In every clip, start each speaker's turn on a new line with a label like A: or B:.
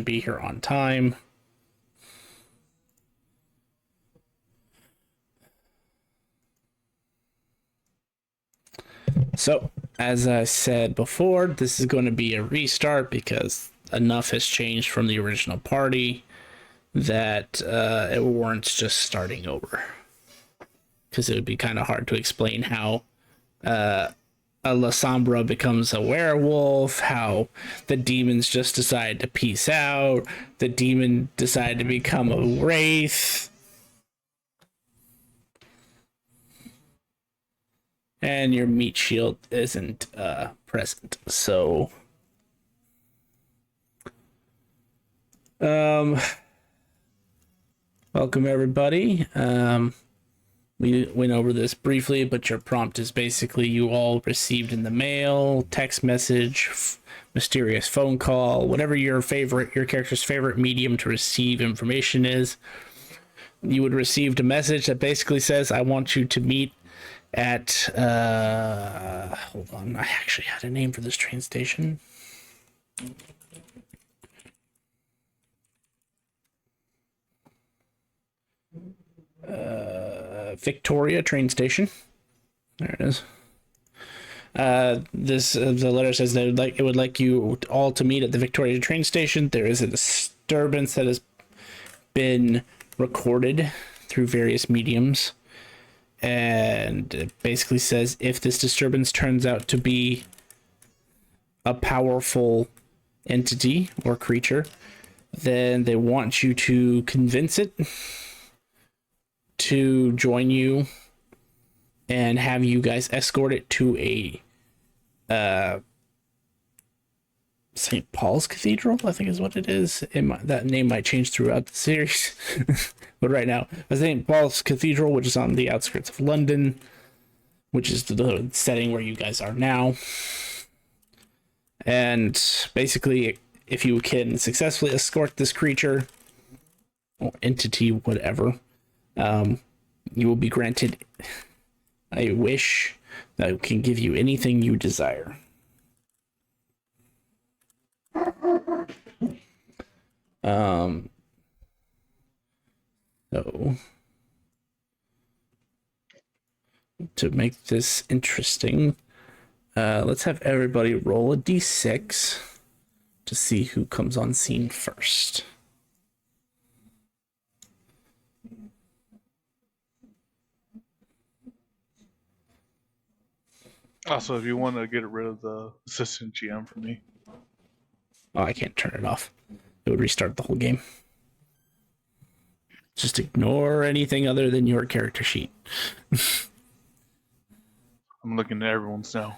A: to be here on time. So, as I said before, this is going to be a restart because enough has changed from the original party that it warrants just starting over. Because it would be kind of hard to explain how a Lasombra becomes a werewolf, how the demons just decide to peace out, the demon decided to become a wraith. And your meat shield isn't present, so welcome everybody. We went over this briefly, but your prompt is basically you all received in the mail, text message, mysterious phone call, whatever your character's favorite medium to receive information is. You would receive a message that basically says, I want you to meet at, hold on, I actually had a name for this train station. Victoria train station. There it is. The letter says that it would like you all to meet at the Victoria train station. There is a disturbance that has been recorded through various mediums, and it basically says if this disturbance turns out to be a powerful entity or creature, then they want you to convince it to join you and have you guys escort it to a St. Paul's Cathedral, I think is what it is. That name might change throughout the series. But right now, St. Paul's Cathedral, which is on the outskirts of London, which is the setting where you guys are now. And basically, if you can successfully escort this creature or entity, whatever, you will be granted a wish that can give you anything you desire. So to make this interesting, let's have everybody roll a d6 to see who comes on scene first.
B: Also, if you want to get rid of the assistant GM for me.
A: Oh, I can't turn it off. It would restart the whole game. Just ignore anything other than your character sheet.
B: I'm looking at everyone's now.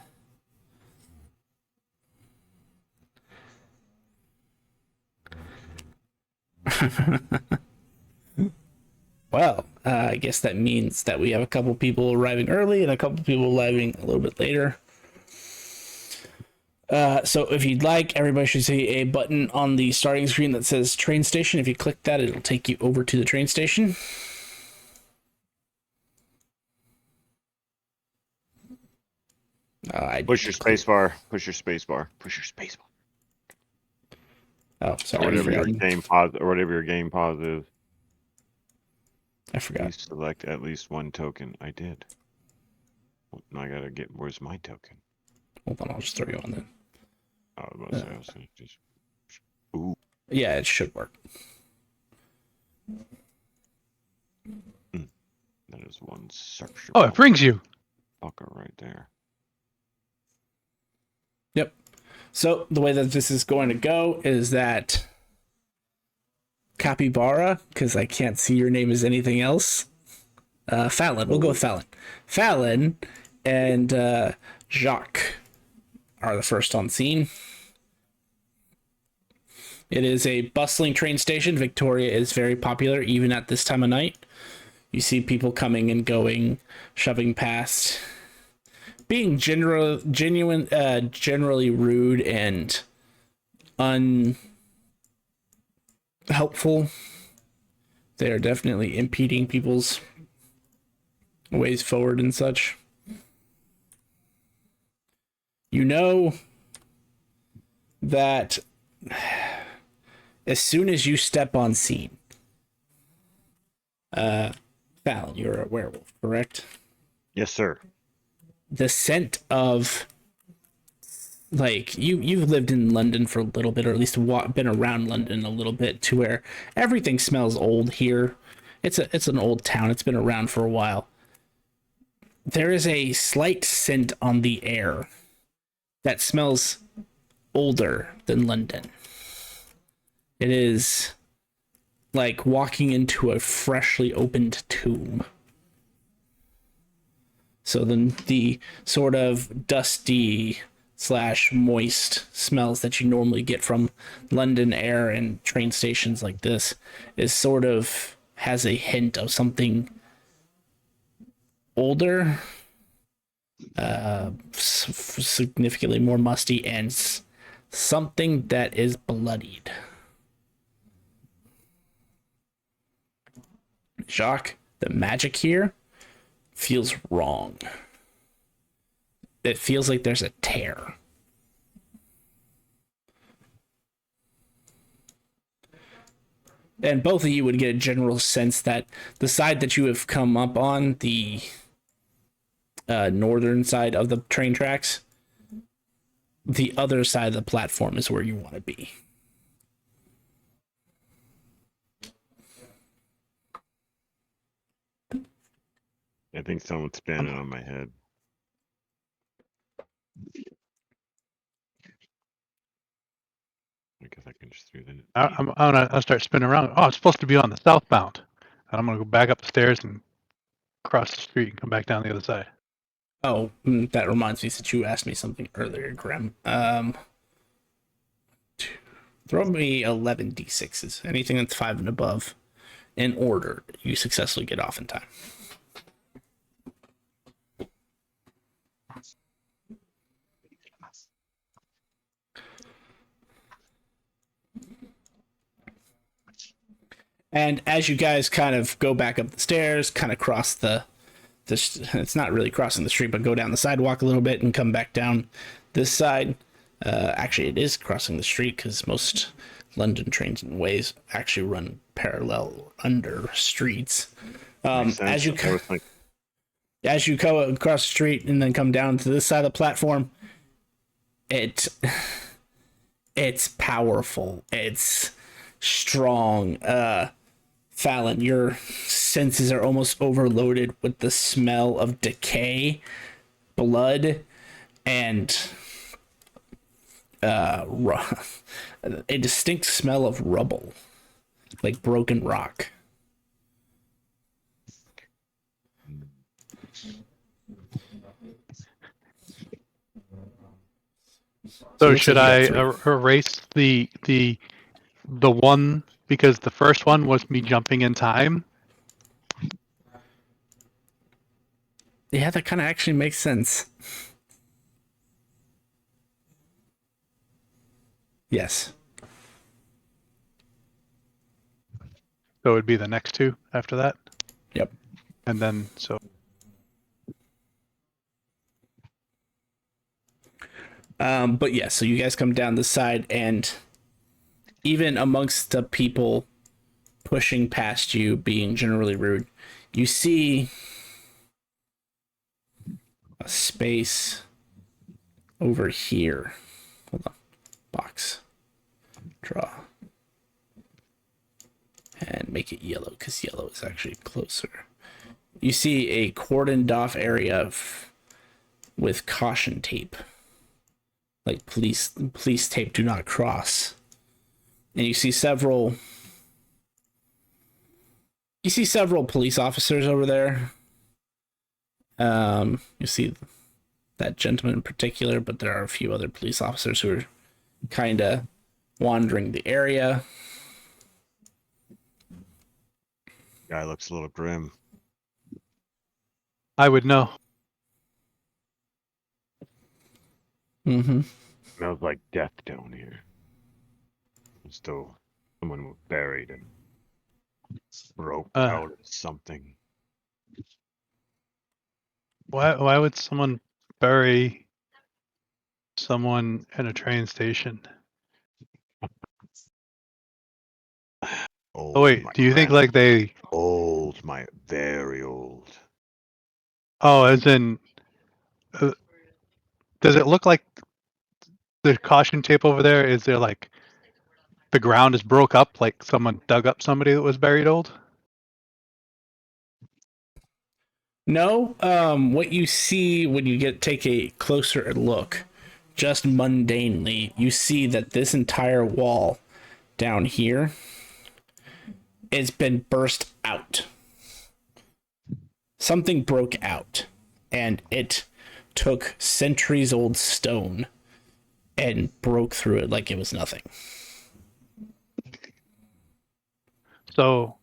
A: Well, I guess that means that we have a couple people arriving early and a couple people arriving a little bit later. So if you'd like, everybody should see a button on the starting screen that says train station. If you click that, it'll take you over to the train station.
C: Push your space bar. Push your space bar. Push your space bar.
A: Oh, sorry.
C: Whatever your game pause or whatever your game pause is.
A: I forgot.
C: Please select at least one token. I did. Well, now I gotta get. Where's my token?
A: Hold on, I'll just throw you on then.
C: I was about to say, just. Ooh.
A: Yeah, it should work.
C: That is one search.
D: Oh, it brings you.
C: Fucker right there.
A: Yep. So the way that this is going to go is that Capybara, because I can't see your name as anything else. Fallon. We'll go with Fallon. Fallon and Jacques are the first on scene. It is a bustling train station. Victoria is very popular even at this time of night. You see people coming and going, shoving past, being generally rude and unhelpful. They are definitely impeding people's ways forward and such. You know that as soon as you step on scene, Fallon, you're a werewolf, correct?
C: Yes, sir.
A: The scent of like you've lived in London for a little bit, or at least been around London a little bit, to where everything smells old here. It's an old town. It's been around for a while. There is a slight scent on the air that smells older than London. It is like walking into a freshly opened tomb. So then the sort of dusty / moist smells that you normally get from London air and train stations like this is sort of has a hint of something older, significantly more musty, and something that is bloodied. Jacques, the magic here feels wrong. It feels like there's a tear. And both of you would get a general sense that the side that you have come up on, the northern side of the train tracks, the other side of the platform is where you want to be.
C: I think someone's standing on my head. I guess I can just do that.
D: I'll start spinning around. Oh, it's supposed to be on the southbound. And I'm gonna go back up the stairs and cross the street and come back down the other side.
A: Oh, that reminds me that you asked me something earlier, Graham. Throw me 11 d6s. Anything that's 5 and above, in order, you successfully get off in time. And as you guys kind of go back up the stairs, kind of cross it's not really crossing the street, but go down the sidewalk a little bit and come back down this side. Actually, it is crossing the street because most London trains and ways actually run parallel under streets. As you go across the street and then come down to this side of the platform, it's powerful. It's strong. Fallon, your senses are almost overloaded with the smell of decay, blood, and a distinct smell of rubble, like broken rock.
D: So
A: looks
D: should
A: like
D: I
A: you got 3.
D: erase the one, because the first one was me jumping in time?
A: Yeah, that kind of actually makes sense. Yes.
D: So it would be the next two after that?
A: Yep.
D: And then, so
A: But yeah, so you guys come down this side, and even amongst the people pushing past you, being generally rude, you see a space over here. Hold on. Box. Draw. And make it yellow, because yellow is actually closer. You see a cordoned off area with caution tape. Like police tape, do not cross. And you see several police officers over there. You see that gentleman in particular, but there are a few other police officers who are kind of wandering the area.
C: Guy looks a little grim.
D: I would know.
A: Mm-hmm.
C: Smells like death down here. As though someone was buried and broke out of something.
D: Why would someone bury someone in a train station?
C: Old,
D: Oh wait,
C: my
D: do you think
C: grandma.
D: like they?
C: Old, my very old.
D: Oh, as in, uh, does it look like the caution tape over there? Is there like the ground is broke up, like someone dug up somebody that was buried old?
A: No, what you see when you take a closer look, just mundanely, you see that this entire wall down here has been burst out. Something broke out, and it took centuries old stone and broke through it like it was nothing.
D: So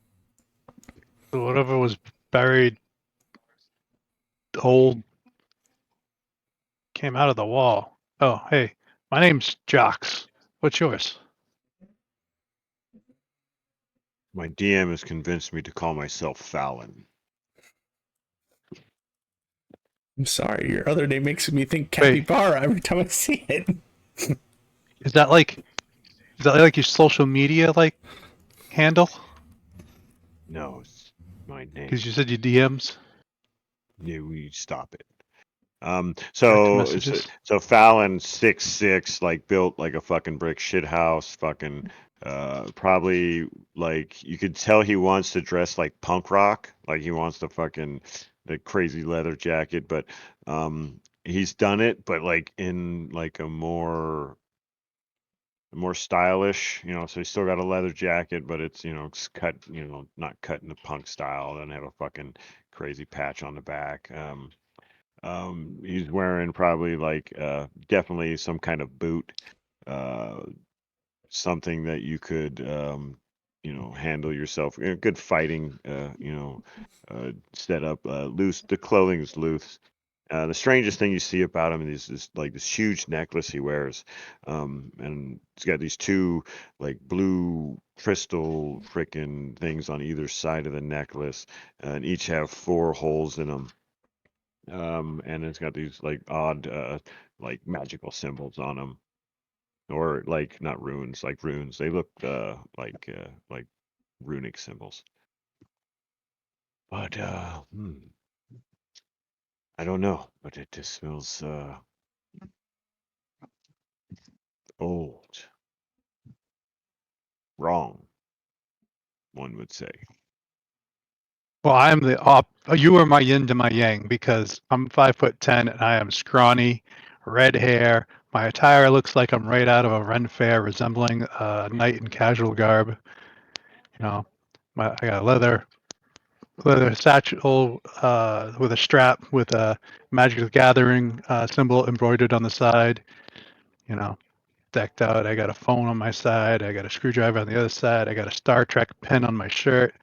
D: whatever was buried old came out of the wall. Oh, hey, my name's Jocks. What's yours?
C: My DM has convinced me to call myself Fallon.
A: I'm sorry, your other name makes me think
D: Wait.
A: capybara every time I see it.
D: Is that like your social media like handle?
C: No, it's my name.
D: Because you said your DMs
C: Yeah, we stop it.
D: text
C: So
D: messages.
C: Fallon 6'6", like built like a fucking brick shit house, fucking probably like you could tell he wants to dress like punk rock, like he wants the fucking the crazy leather jacket, but he's done it, but like in like a more stylish, so he's still got a leather jacket, but it's it's cut, not cut in the punk style, doesn't have a fucking crazy patch on the back. He's wearing probably like definitely some kind of boot, uh, something that you could handle yourself. Good fighting, setup. Loose. The clothing's loose. The strangest thing you see about him is this huge necklace he wears, and he's got these two like blue crystal freaking things on either side of the necklace, and each have 4 holes in them. And it's got these like odd, like magical symbols on them, or like not runes, like runes. They look like runic symbols. But I don't know. But it just smells old, wrong. One would say.
D: Well, I am the op. You are my yin to my yang because I'm 5'10" and I am scrawny, red hair. My attire looks like I'm right out of a Ren fair, resembling a knight in casual garb. I got a leather satchel with a strap with a Magic the Gathering symbol embroidered on the side. You know, decked out. I got a phone on my side. I got a screwdriver on the other side. I got a Star Trek pin on my shirt.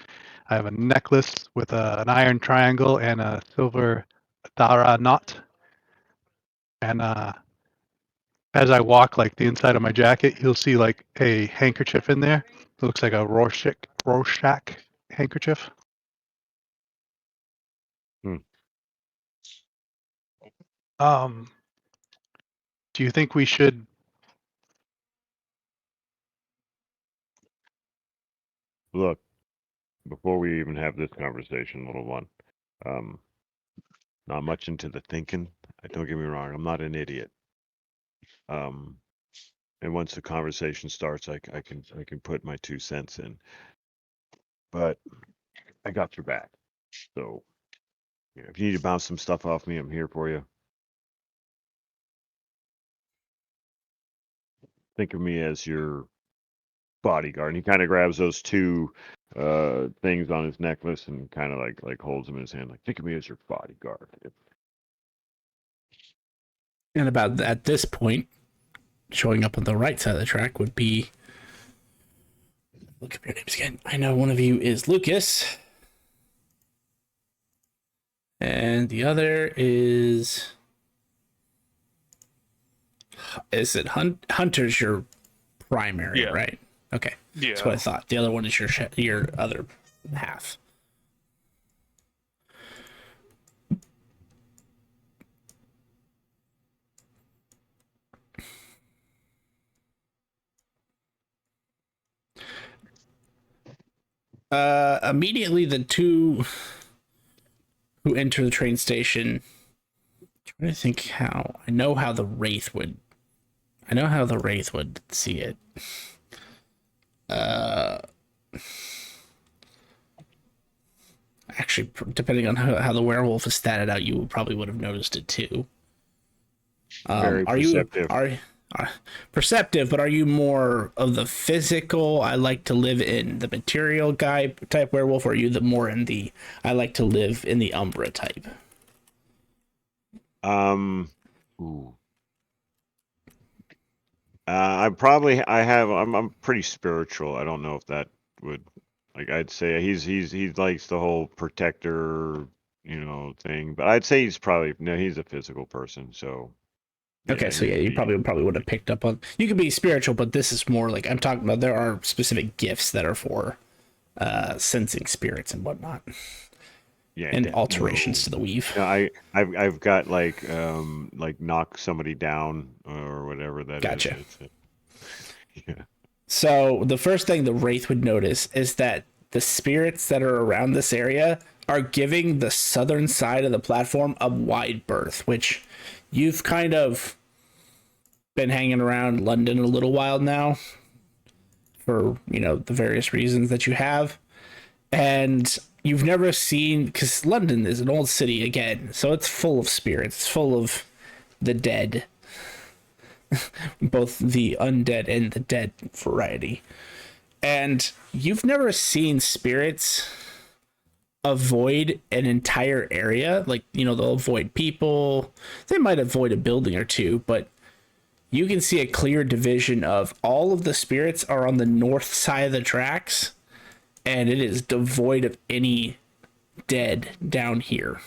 D: I have a necklace with an iron triangle and a silver Dara knot. And as I walk, like the inside of my jacket, you'll see like a handkerchief in there. It looks like a Rorschach handkerchief.
C: Hmm.
D: Do you think we should?
C: Look, before we even have this conversation, little one, um, not much into the thinking. Don't get me wrong. I'm not an idiot. Um, and once the conversation starts, I can put my 2 cents in. But I got your back. So if you need to bounce some stuff off me, I'm here for you. Think of me as your bodyguard. And he kind of grabs those two things on his necklace and kind of like holds them in his hand. Like, think of me as your bodyguard.
A: And about at this point, showing up on the right side of the track would be. Look up your names again. I know one of you is Lucas. And the other is. Is it Hunter's your primary,
B: Yeah.
A: right? Okay.
B: Yeah.
A: That's what I thought. The other one is your other half. Immediately the two who enter the train station. I'm trying to think how. I know how the Wraith would see it. Actually, depending on how the werewolf is statted out, you probably would have noticed it too.
C: Very
A: Are
C: perceptive.
A: you perceptive? But are you more of the physical? I like to live in the material guy type werewolf, or are you the more in the I like to live in the Umbra type?
C: Ooh. I'm pretty spiritual. I don't know if that would, like, I'd say he likes the whole protector, thing, but I'd say he's a physical person. So
A: Okay, so yeah, you probably would have picked up on. You could be spiritual, but this is more like I'm talking about. There are specific gifts that are for sensing spirits and whatnot, and alterations to the weave.
C: I've got like knock somebody down or whatever that
A: Gotcha.
C: is. Yeah.
A: So the first thing the Wraith would notice is that the spirits that are around this area are giving the southern side of the platform a wide berth, which you've kind of been hanging around London a little while now for, the various reasons that you have. And you've never seen, because London is an old city again, so it's full of spirits, it's full of the dead. Both the undead and the dead variety. And you've never seen spirits avoid an entire area. Like, they'll avoid people. They might avoid a building or two, but you can see a clear division of all of the spirits are on the north side of the tracks, and it is devoid of any dead down here.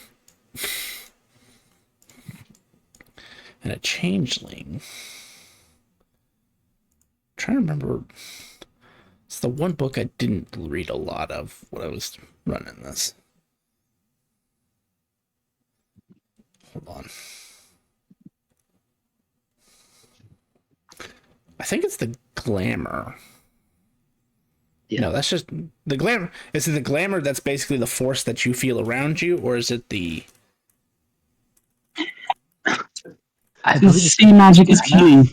A: And a changeling. I'm trying to remember. It's the one book I didn't read a lot of when I was running this. Hold on. I think it's the Glamour. Yeah. No, that's just the Glamour. Is it the Glamour that's basically the force that you feel around you, or is it the...
E: I believe sea magic is king.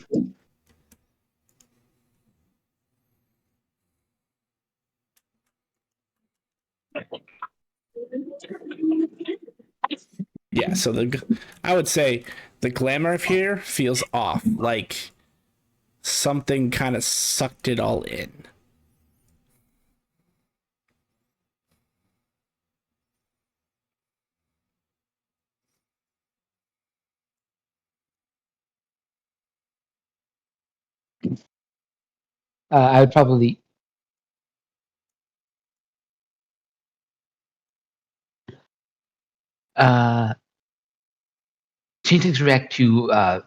A: Yeah, so I would say the Glamour of here feels off, like something kind of sucked it all in.
E: I would probably changelings react to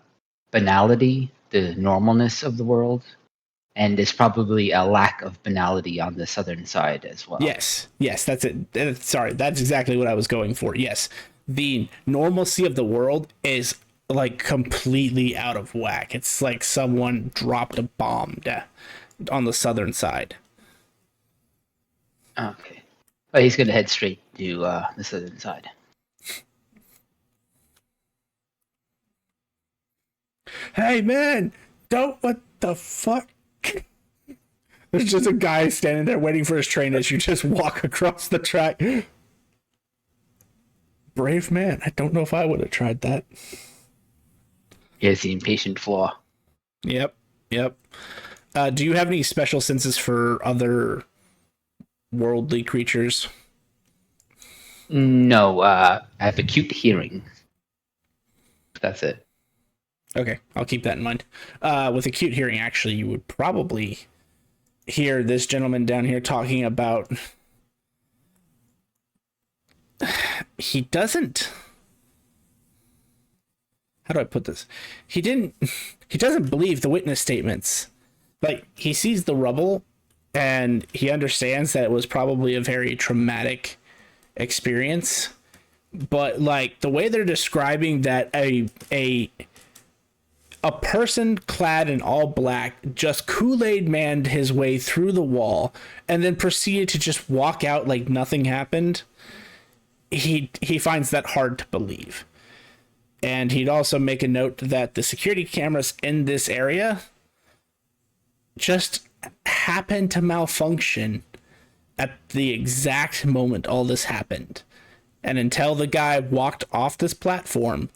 E: banality, the normalness of the world, and there's probably a lack of banality on the southern side as well.
A: Yes, that's it. Sorry, that's exactly what I was going for. Yes, the normalcy of the world is like completely out of whack. It's like someone dropped a bomb on the southern side.
E: Okay. Well, he's going to head straight to the southern side.
A: Hey, man, what the fuck? There's just a guy standing there waiting for his train as you just walk across the track. Brave man. I don't know if I would have tried that.
E: Here's the impatient flaw.
A: Yep. Do you have any special senses for other worldly creatures?
E: No, I have acute hearing. That's it.
A: Okay, I'll keep that in mind. With acute hearing, actually, you would probably hear this gentleman down here talking about... He doesn't... How do I put this? He doesn't believe the witness statements. Like, he sees the rubble, and he understands that it was probably a very traumatic experience. But, like, the way they're describing that a a person clad in all black just Kool-Aid manned his way through the wall and then proceeded to just walk out like nothing happened. He finds that hard to believe. And he'd also make a note that the security cameras in this area just happened to malfunction at the exact moment all this happened. And until the guy walked off this platform,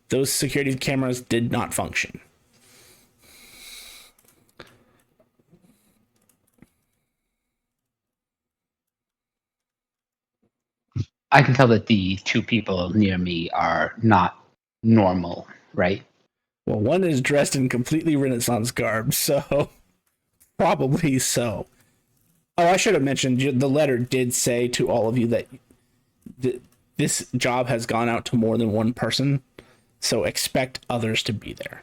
A: those security cameras did not function.
E: I can tell that the two people near me are not normal, right?
A: Well, one is dressed in completely Renaissance garb, so probably so. Oh, I should have mentioned the letter did say to all of you that this job has gone out to more than one person, so expect others to be there.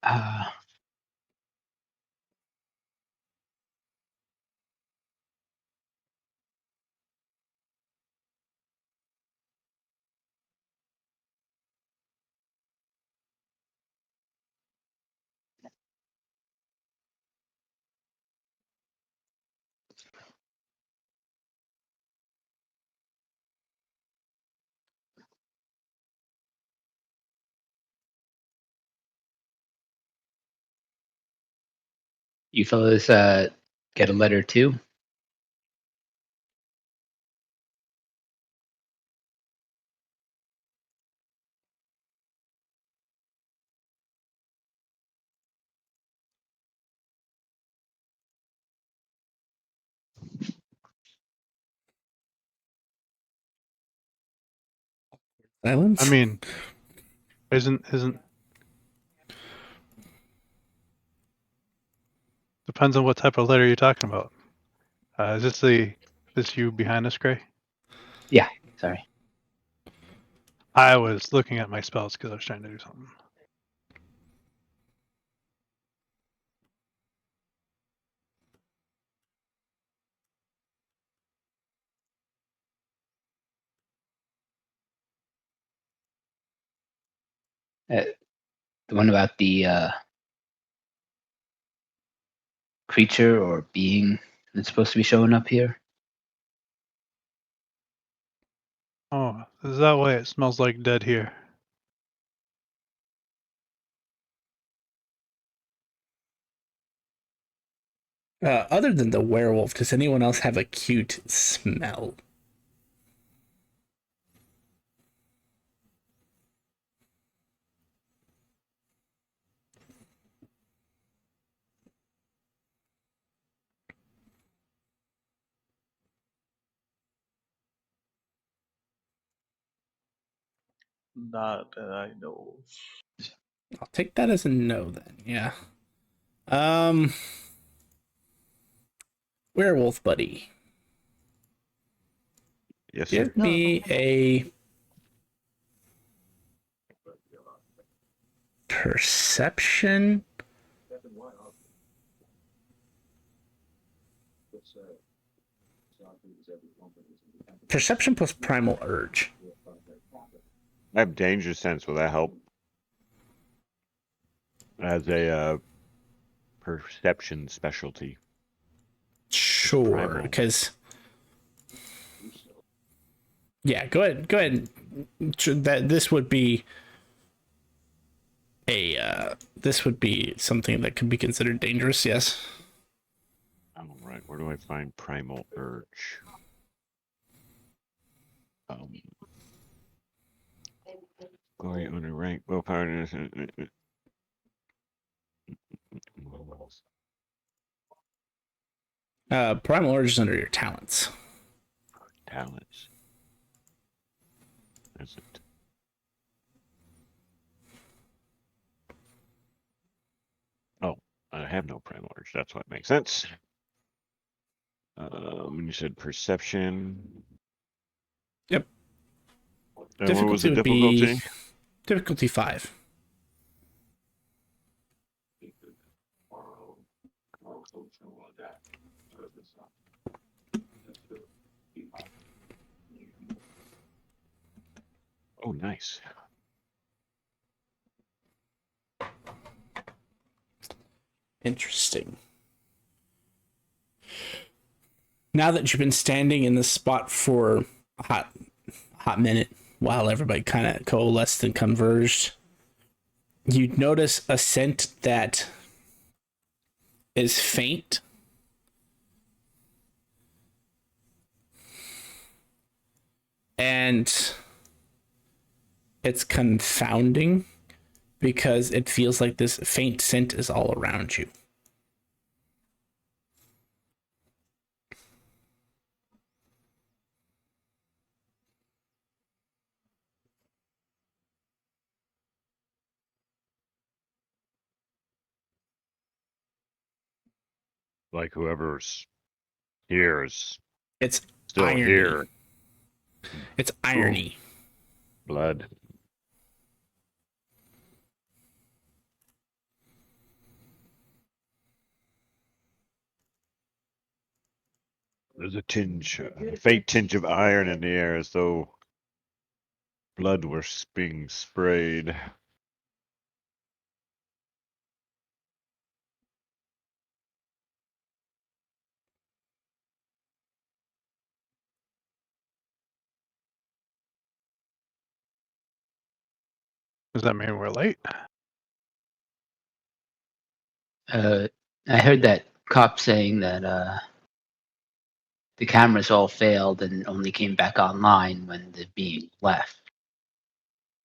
E: Uh, you fellas get a letter too?
A: Silence?
D: I mean, isn't depends on what type of letter you're talking about. Is this you behind us, Gray?
E: Yeah, sorry.
D: I was looking at my spells because I was trying to do something.
E: The one about the creature or being that's supposed to be showing up here.
D: Oh, is that why it smells like dead here?
A: Other than the werewolf, does anyone else have a cute smell?
B: Not that I know of.
A: I'll take that as a no then. Yeah. Werewolf buddy.
C: Yes, sir.
A: Give me a perception. Perception plus primal urge.
C: I have danger sense. Will that help? As a perception specialty.
A: Sure,
C: Primal.
A: because yeah, go ahead. That this would be something that could be considered dangerous. Yes.
C: All right. Where do I find primal urge? Glory under rank willpower.
A: Primal urge is under your talents.
C: Talents. Is it? Oh, I have no primal urge. That's what makes sense. When you said perception.
A: Yep.
C: And what was the difficulty?
A: Difficulty 5.
C: Oh, nice.
A: Interesting. Now that you've been standing in this spot for a hot minute while everybody kind of coalesced and converged, you notice a scent that is faint and it's confounding because it feels like this faint scent is all around you.
C: Like whoever's here is
A: It's
C: still
A: irony.
C: here.
A: It's irony.
C: Blood. There's a tinge, a faint tinge of iron in the air, as though blood were being sprayed.
D: Does that mean we're late?
E: I heard that cop saying that the cameras all failed and only came back online when the being left.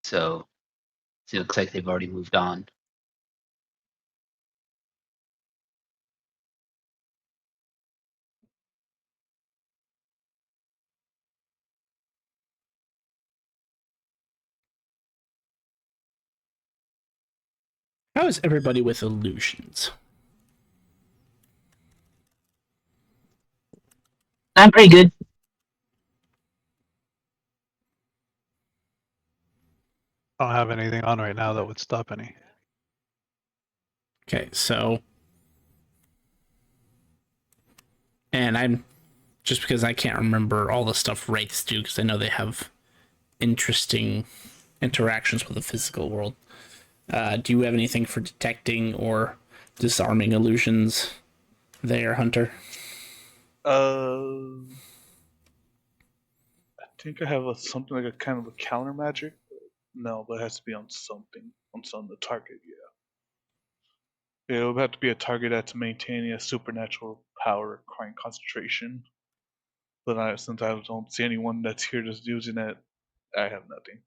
E: So it looks like they've already moved on.
A: How is everybody with illusions?
E: I'm pretty good.
D: I don't have anything on right now that would stop any.
A: Okay, so, and I'm just because I can't remember all the stuff wraiths do because I know they have interesting interactions with the physical world. Do you have anything for detecting or disarming illusions there, Hunter?
B: I think I have something like a kind of a counter magic. No, but it has to be on something, on the target. Yeah, it would have to be a target that's maintaining a supernatural power requiring concentration. But since I don't see anyone that's here just using it, I have nothing.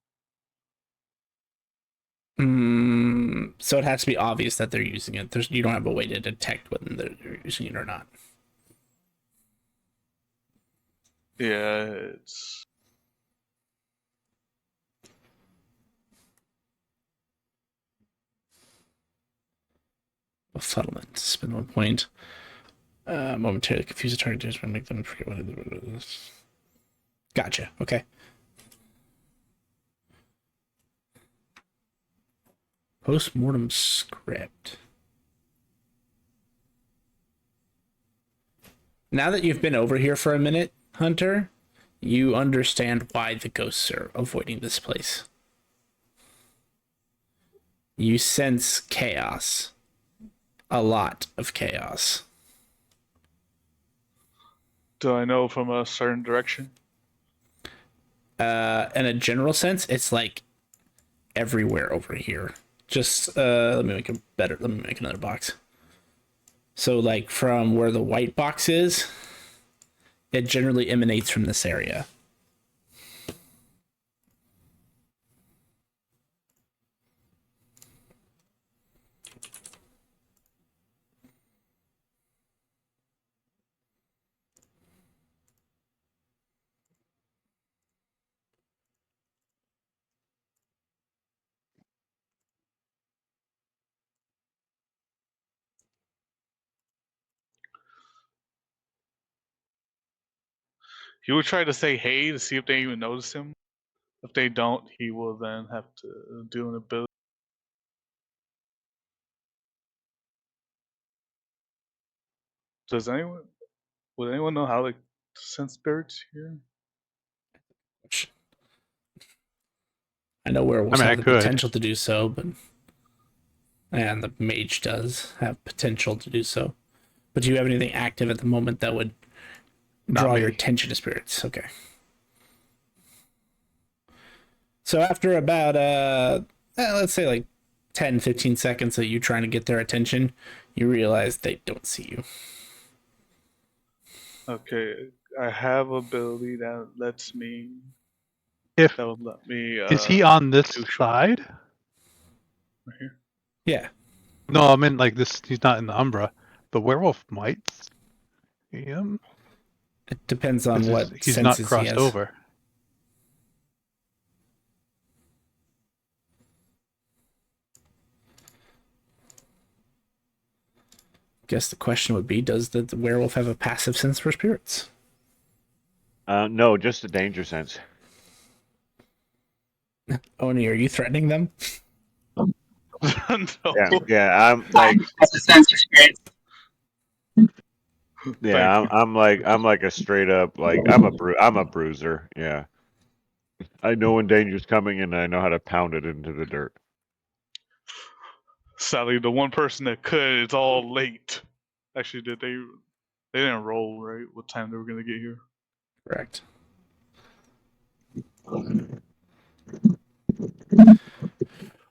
A: So it has to be obvious that they're using it. You don't have a way to detect whether they're using it or not.
B: Yeah, it's
A: Befuddlement. Spend 1 point. Momentarily confuse the target and make them forget what it is. Gotcha. Okay. Post-mortem script. Now that you've been over here for a minute, Hunter, you understand why the ghosts are avoiding this place. You sense chaos. A lot of chaos.
B: do I know from a certain direction?
A: In a general sense, it's like everywhere over here. Just let me make another box. So like from where the white box is, it generally emanates from this area.
B: He will try to say hey to see if they even notice him. If they don't, he will then have to do an ability. Would anyone know how to sense spirits here?
A: I know werewolves
D: I mean, I
A: have the
D: could.
A: potential to do so, but and the mage does have potential to do so. But do you have anything active at the moment that would
D: Not
A: draw your
D: me.
A: attention to spirits? Okay. So after about let's say like 10, 15 seconds of you trying to get their attention, you realize they don't see you.
B: Okay, I have ability that lets me.
D: If
B: That would let me.
D: is he on this
B: do short-
D: side?
B: right here?
A: Yeah.
D: No, I mean like this. He's not in the Umbra, but werewolf might see him.
A: It depends on what
D: He's not
A: senses he
D: crossed
A: has.
D: over.
A: Guess the question would be, does the werewolf have a passive sense for spirits?
C: No, just a danger sense.
A: Oni, are you threatening them?
B: No.
C: Yeah. I'm like,
E: That's a sense experience.
C: yeah,
B: Thank you.
C: I'm like a straight up like I'm a bruiser. Yeah, I know when danger's coming, and I know how to pound it into the dirt.
B: Sadly, the one person that could is all late. Actually, did they? They didn't roll right. What time they were gonna get here?
A: Correct.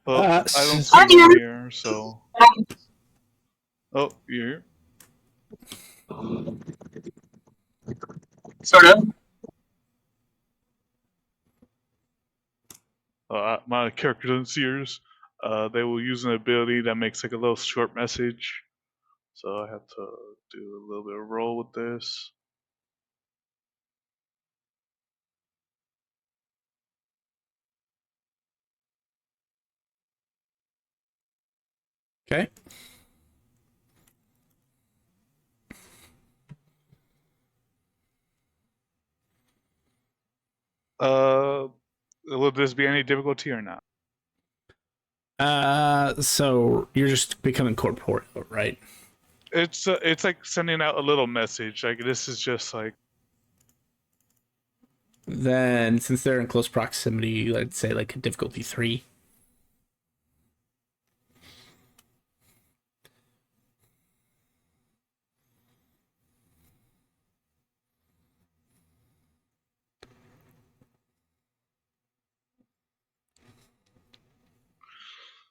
B: Well, I don't
A: s-
B: see one here, so. Oh, you're here.
E: Sort of.
B: My character doesn't see yours. They will use an ability that makes like a little short message. So I have to do a little bit of roll with this.
A: Okay.
B: Will this be any difficulty or not?
A: So you're just becoming corporeal, right?
B: It's like sending out a little message. Like this is just like
A: Then, since they're in close proximity, I'd say like a difficulty 3.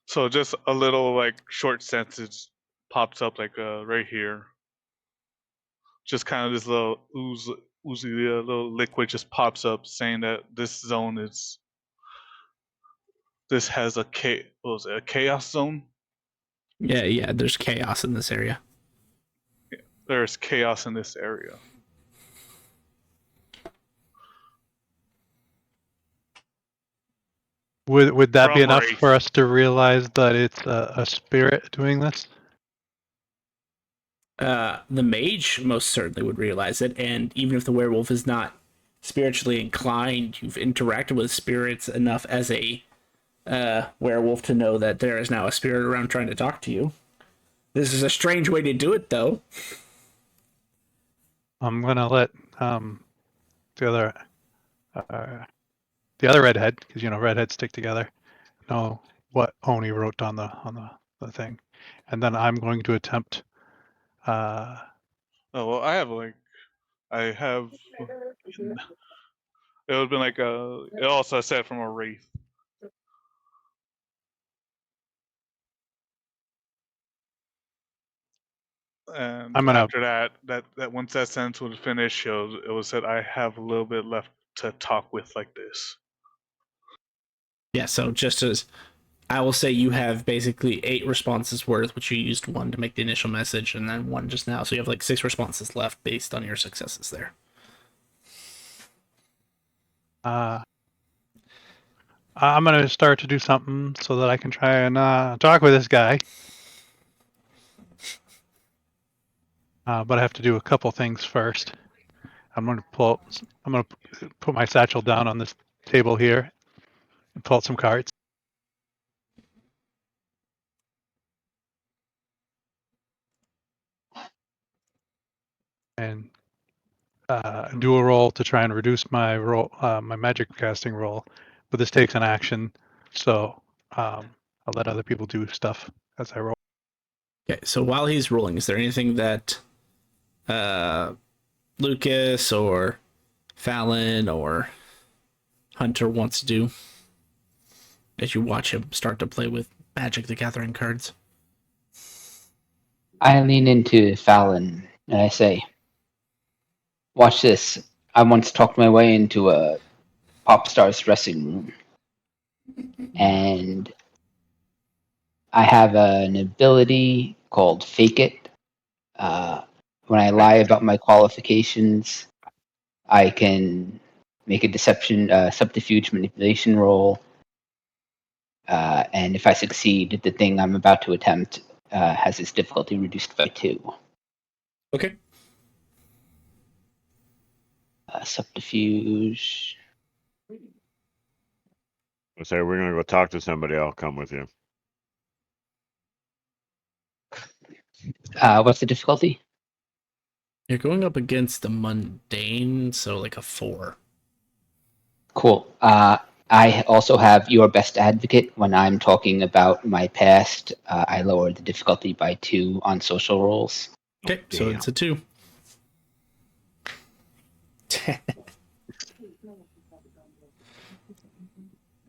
B: so just a little like short sentence pops up like right here. Just kind of this little oozy little liquid just pops up saying that this zone is this has a what was it, a chaos zone?
A: Yeah, there's chaos in this area.
B: There's chaos in this area.
D: Would that be
B: From
D: enough
B: Wraith.
D: for us to realize that it's a spirit doing this?
A: The mage most certainly would realize it, and even if the werewolf is not spiritually inclined, you've interacted with spirits enough as a werewolf to know that there is now a spirit around trying to talk to you. This is a strange way to do it, though.
D: I'm gonna let the other redhead, because you know redheads stick together, know what Oni wrote on the thing, and then I'm going to attempt.
B: Oh well, I have. It would have been like a. It also said from a wraith. And
D: I'm gonna-
B: after that once that sentence was finished, it was said I have a little bit left to talk with like this.
A: Yeah, so just as I will say, you have basically 8 responses worth, which you used 1 to make the initial message, and then 1 just now. So you have like 6 responses left based on your successes there.
D: I'm gonna start to do something so that I can try and talk with this guy. But I have to do a couple things first. I'm gonna put my satchel down on this table here and pull out some cards. and do a roll to try and reduce my roll, my magic casting roll. But this takes an action, so I'll let other people do stuff as I roll.
A: Okay, so while he's rolling, is there anything that Lucas or Fallon or Hunter wants to do as you watch him start to play with Magic the Gathering cards?
E: I lean into Fallon and I say, "Watch this. I once talked my way into a pop star's dressing room, and I have an ability called Fake It. When I lie about my qualifications, I can make a deception, subterfuge manipulation roll, and if I succeed, the thing I'm about to attempt has its difficulty reduced by 2.
A: Okay.
E: Subterfuge.
C: Let's say we're gonna go talk to somebody. I'll come with you.
E: What's the difficulty?
A: You're going up against the mundane, so like a 4.
E: Cool. I also have your best advocate. When I'm talking about my past, I lower the difficulty by 2 on social rolls.
A: Okay, so
C: Damn.
A: it's a 2.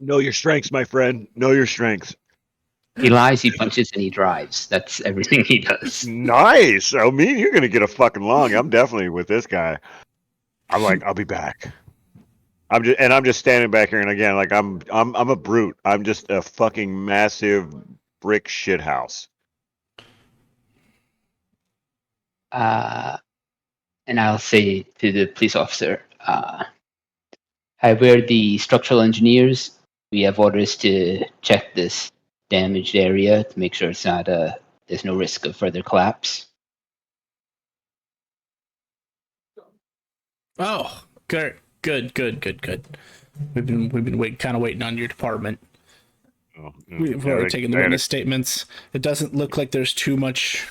C: Know your strengths, my friend. Know your strengths.
E: He lies, he punches, and he drives. That's everything he does.
C: Nice. I mean, you're gonna get a fucking long. I'm definitely with this guy. I'm like, I'll be back. I'm just standing back here, and again, like I'm a brute. I'm just a fucking massive brick shit house.
E: And I'll say to the police officer, we're the structural engineers. We have orders to check this damaged area to make sure it's not there's no risk of further collapse.
A: Oh, good. We've been waiting on your department.
C: Oh,
A: We've already taken the witness statements. It doesn't look like there's too much.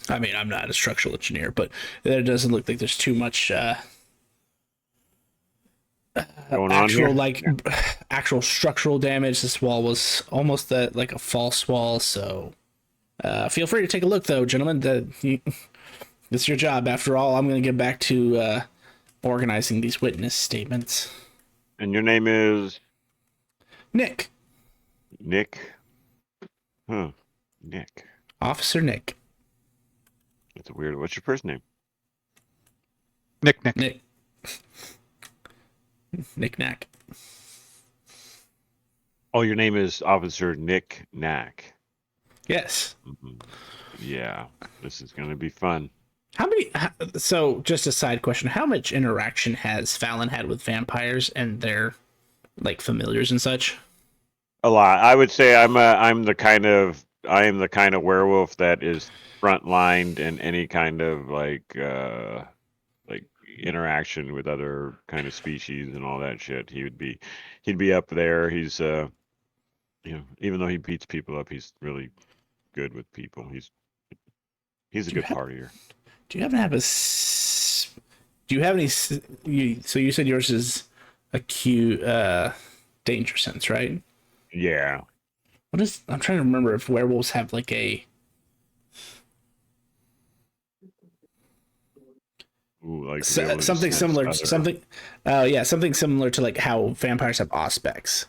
A: I mean, I'm not a structural engineer, but it doesn't look like there's too much
C: going on
A: actual
C: here?
A: actual structural damage. This wall was almost like a false wall, so feel free to take a look, though, gentlemen. It's your job. After all, I'm going to get back to organizing these witness statements.
C: And your name is
A: Nick.
C: Nick. Huh. Nick.
A: Officer Nick.
C: That's a weird. What's your first name?
D: Nick.
A: Nick. Nick Knack.
C: Oh, your name is Officer Nick Knack.
A: Yes.
C: Mm-hmm. Yeah, this is gonna be fun.
A: So, just a side question: how much interaction has Fallon had with vampires and their like familiars and such?
C: A lot. I would say I am the kind of werewolf that is frontlined in any kind of like interaction with other kind of species and all that shit. He'd be up there. He's even though he beats people up, he's really good with people. He's a good partier.
A: Do you happen to have do you have any? So you said yours is acute danger sense, right?
C: Yeah.
A: I'm trying to remember if werewolves have like a.
C: Ooh, like
A: something similar. Something similar to like how vampires have auspex.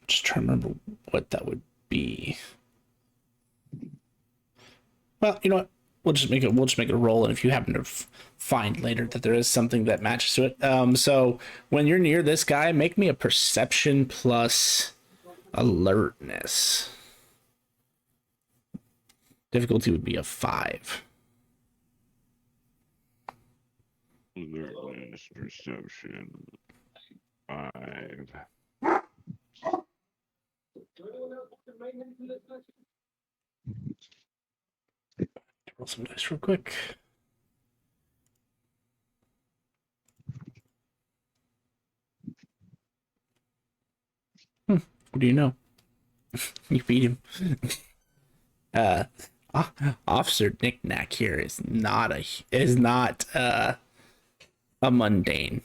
A: Just trying to remember what that would be. Well, you know what? We'll just make it a roll, and if you happen to find later that there is something that matches to it, so when you're near this guy, make me a perception plus alertness. Difficulty would be a 5.
C: Alertness, perception, 5.
A: Roll some dice real quick. What do you know? You beat him. uh, Officer Knickknack here is not a mundane.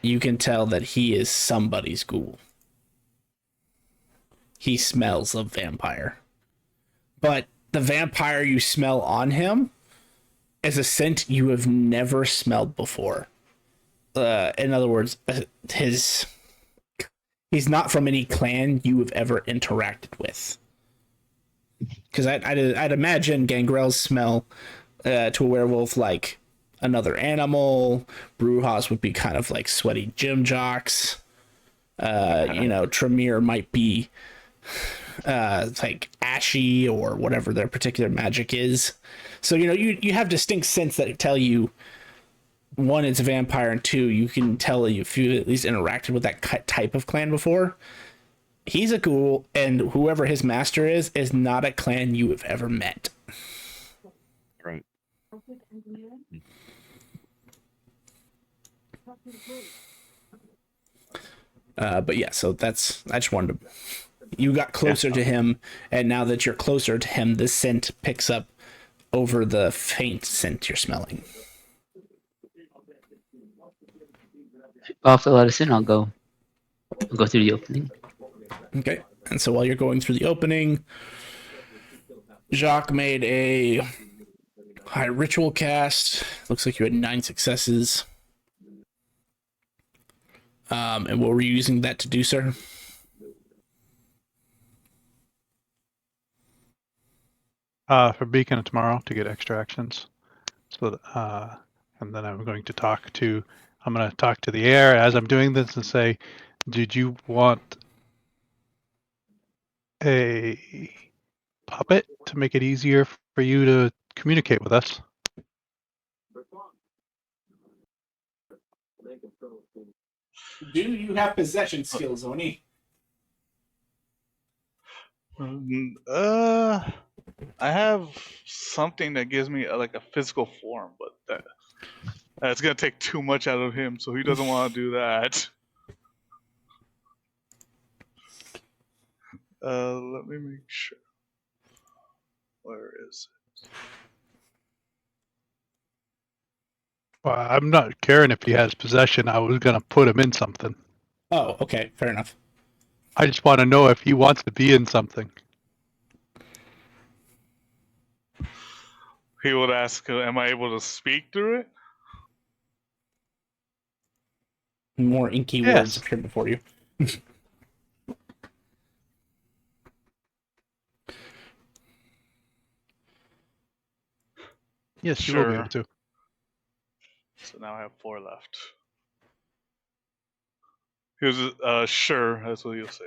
A: You can tell that he is somebody's ghoul. He smells of vampire. But the vampire you smell on him is a scent you have never smelled before. In other words, he's not from any clan you have ever interacted with. Because I'd imagine Gangrel's smell to a werewolf like another animal. Brujas would be kind of like sweaty gym jocks. Tremere might be like ashy or whatever their particular magic is. So you have distinct scents that tell you, one, it's a vampire, and two, you can tell if you at least interacted with that type of clan before. He's a ghoul, and whoever his master is not a clan you have ever met.
C: Right.
A: But yeah, so I just wanted to. You got closer to him, and now that you're closer to him, the scent picks up over the faint scent you're smelling.
E: I'll have to let us in. I'll go through the opening.
A: Okay, and so while you're going through the opening, Jacques made a high ritual cast. Looks like you had 9 successes. And what were you using that to do, sir?
D: For Beacon tomorrow to get extra actions. So, and then I'm going to talk to the air as I'm doing this and say, did you want a puppet to make it easier for you to communicate with us?
A: Do you have possession skills, Oni?
B: I have something that gives me like a physical form, but that's gonna take too much out of him, so he doesn't want to do that. Let me make sure. Where is it?
D: Well, I'm not caring if he has possession. I was going to put him in something.
A: Oh, okay, fair enough.
D: I just want to know if he wants to be in something.
B: He would ask, "Am I able to speak through it?"
A: More inky
D: Yes.
A: words appear before you.
D: Yes, you will be
B: Sure.
D: able to.
B: So now I have 4 left. He was sure. That's what he'll say.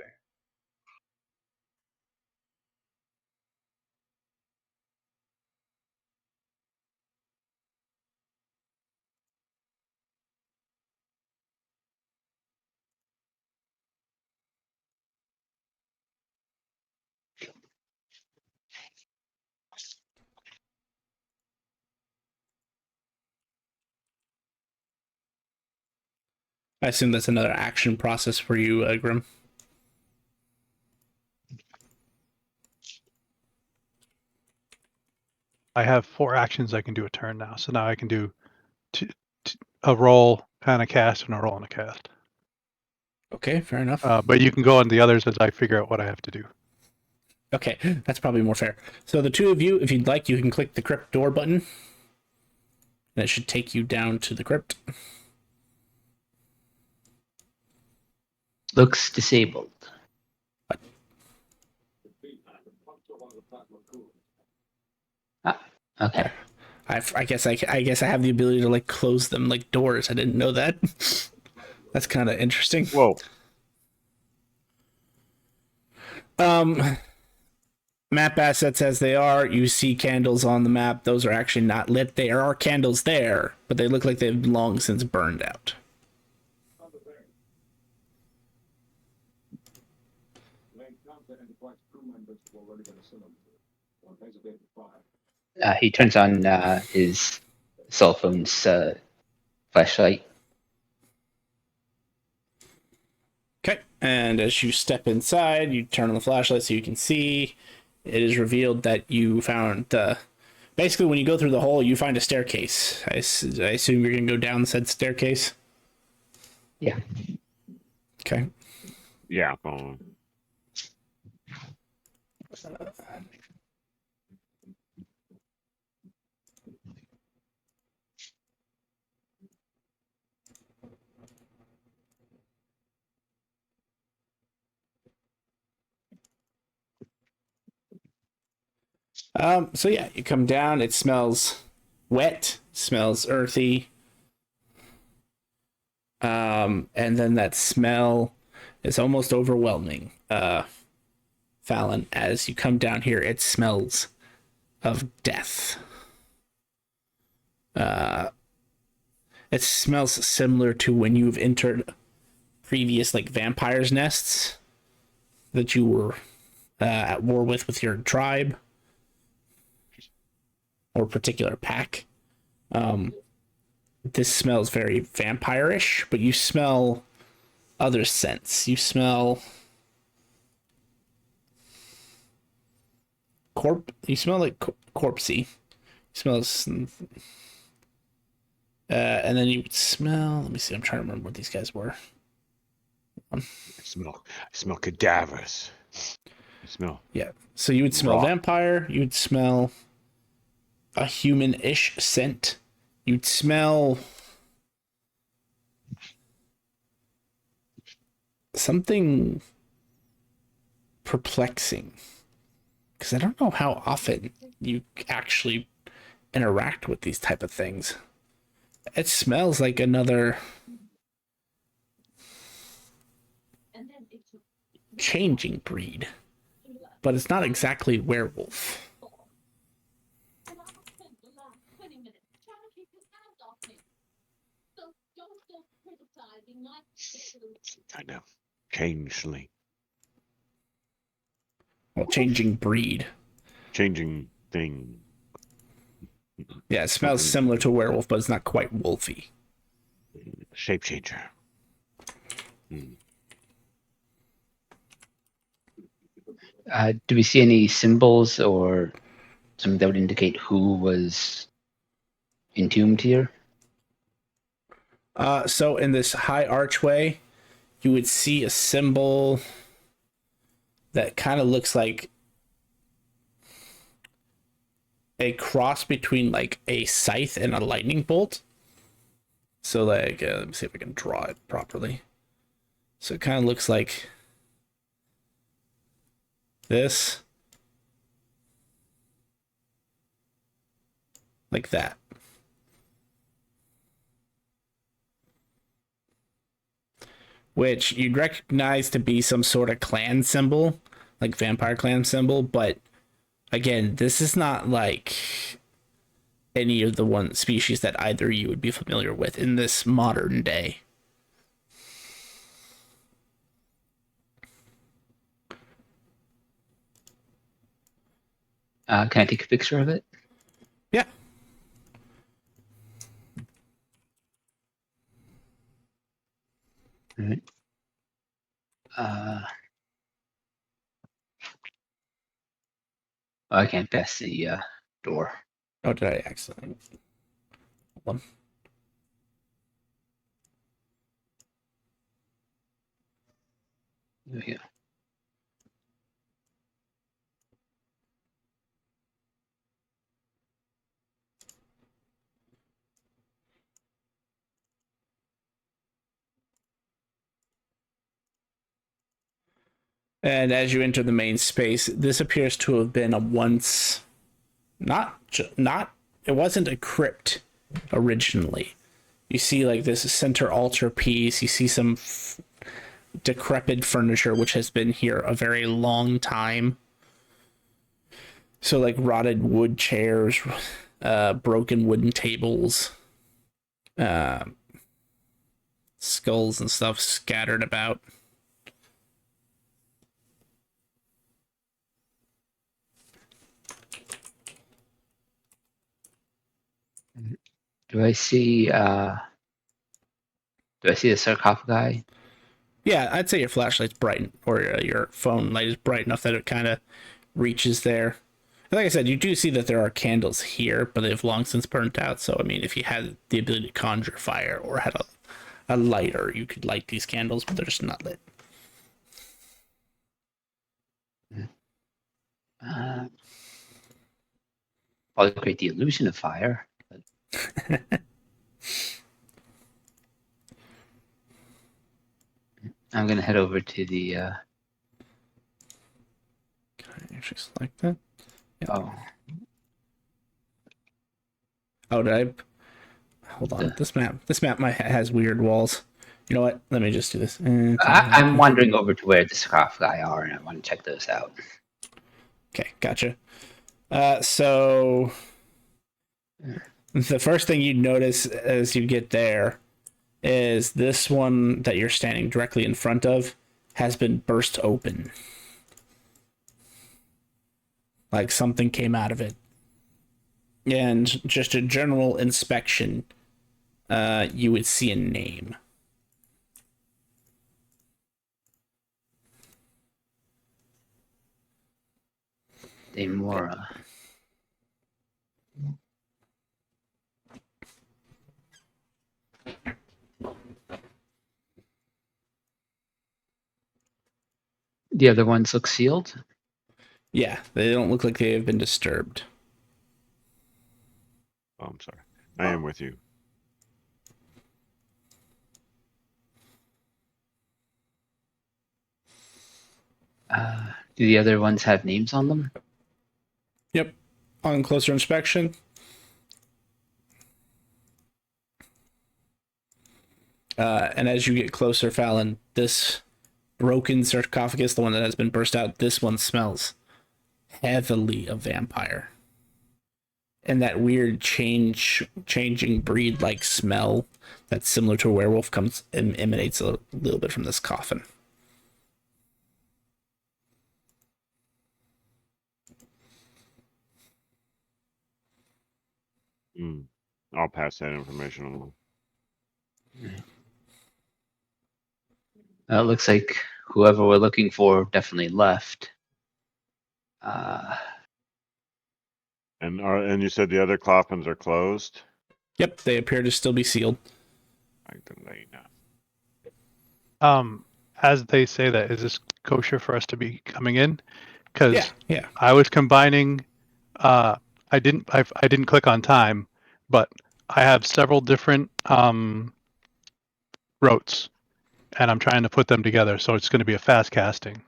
A: I assume that's another action process for you, Grim.
D: I have 4 actions I can do a turn now. So now I can do a roll and a cast and a roll and a cast.
A: Okay, fair enough.
D: But you can go on the others as I figure out what I have to do.
A: Okay, that's probably more fair. So the two of you, if you'd like, you can click the crypt door button. And it should take you down to the crypt.
E: Looks disabled. Okay.
A: I guess I have the ability to like close them like doors. I didn't know that. That's kind of interesting.
C: Whoa.
A: Map assets as they are. You see candles on the map. Those are actually not lit. There are candles there, but they look like they've long since burned out.
E: He turns on his cell phone's flashlight.
A: Okay, and as you step inside, you turn on the flashlight so you can see. it is revealed that you found basically when you go through the hole, you find a staircase. I assume you're gonna go down said staircase.
E: Yeah.
A: Okay.
C: Yeah.
A: So yeah, you come down. It smells wet. Smells earthy. And then that smell is almost overwhelming. Fallon, as you come down here, it smells of death. It smells similar to when you've entered previous like vampires' nests that you were at war with your tribe or particular pack. This smells very vampire-ish, but you smell other scents. You smell you smell like corpsey. You smell and then you smell, let me see, I'm trying to remember what these guys were.
C: I smell cadavers.
A: Yeah. So you would smell
C: Raw.
A: vampire, you would smell a human-ish scent. You'd smell something perplexing. Because I don't know how often you actually interact with these type of things. It smells like another changing breed, but it's not exactly werewolf.
C: Kind of changeling.
A: Well, changing breed.
C: Changing thing.
A: Yeah, it smells similar to a werewolf, but it's not quite wolfy.
C: Shape changer.
E: Do we see any symbols or something that would indicate who was entombed here?
A: So in this high archway, you would see a symbol that kind of looks like a cross between like a scythe and a lightning bolt. So like, let me see if I can draw it properly. So it kind of looks like this. Like that. Which you'd recognize to be some sort of clan symbol, like vampire clan symbol, but again, this is not like any of the one species that either you would be familiar with in this modern day.
E: Can I take a picture of it?
A: Yeah.
E: All right. I can't pass the door.
A: Oh, did I accidentally? Hold on.
E: There we go.
A: And as you enter the main space, this appears to have been a once, it wasn't a crypt originally. You see like this center altar piece, you see some decrepit furniture which has been here a very long time. So like rotted wood chairs, broken wooden tables, skulls and stuff scattered about.
E: Do I see the sarcophagi?
A: Yeah, I'd say your flashlight's bright, or your phone light is bright enough that it kind of reaches there. Like I said, you do see that there are candles here, but they've long since burnt out. So, I mean, if you had the ability to conjure fire or had a lighter, you could light these candles, but they're just not lit.
E: Probably create the illusion of fire. I'm gonna head over to the.
A: Can I actually select that?
E: Oh,
A: Oh, did I? Hold on. This map has weird walls. You know what? Let me just do this.
E: I'm wandering over to where the sarcophagi are, and I want to check those out.
A: Okay, gotcha. So the first thing you notice as you get there is this one that you're standing directly in front of has been burst open. Like something came out of it. And just a general inspection, you would see a name.
E: Demora. The other ones look sealed.
A: Yeah, they don't look like they have been disturbed.
C: Oh, I'm sorry. I am with you.
E: Do the other ones have names on them?
A: Yep. On closer inspection, and as you get closer, Fallon, this broken sarcophagus, the one that has been burst out, this one smells heavily of vampire. And that weird changing breed like smell that's similar to a werewolf emanates a little bit from this coffin.
C: I'll pass that information along.
E: It looks like whoever we're looking for definitely left.
C: And you said the other coffins are closed?
A: Yep, they appear to still be sealed.
D: As they say that, is this kosher for us to be coming in? Because
A: Yeah.
D: I was combining. I didn't click on time, but I have several different rotes, and I'm trying to put them together. So it's going to be a fast casting.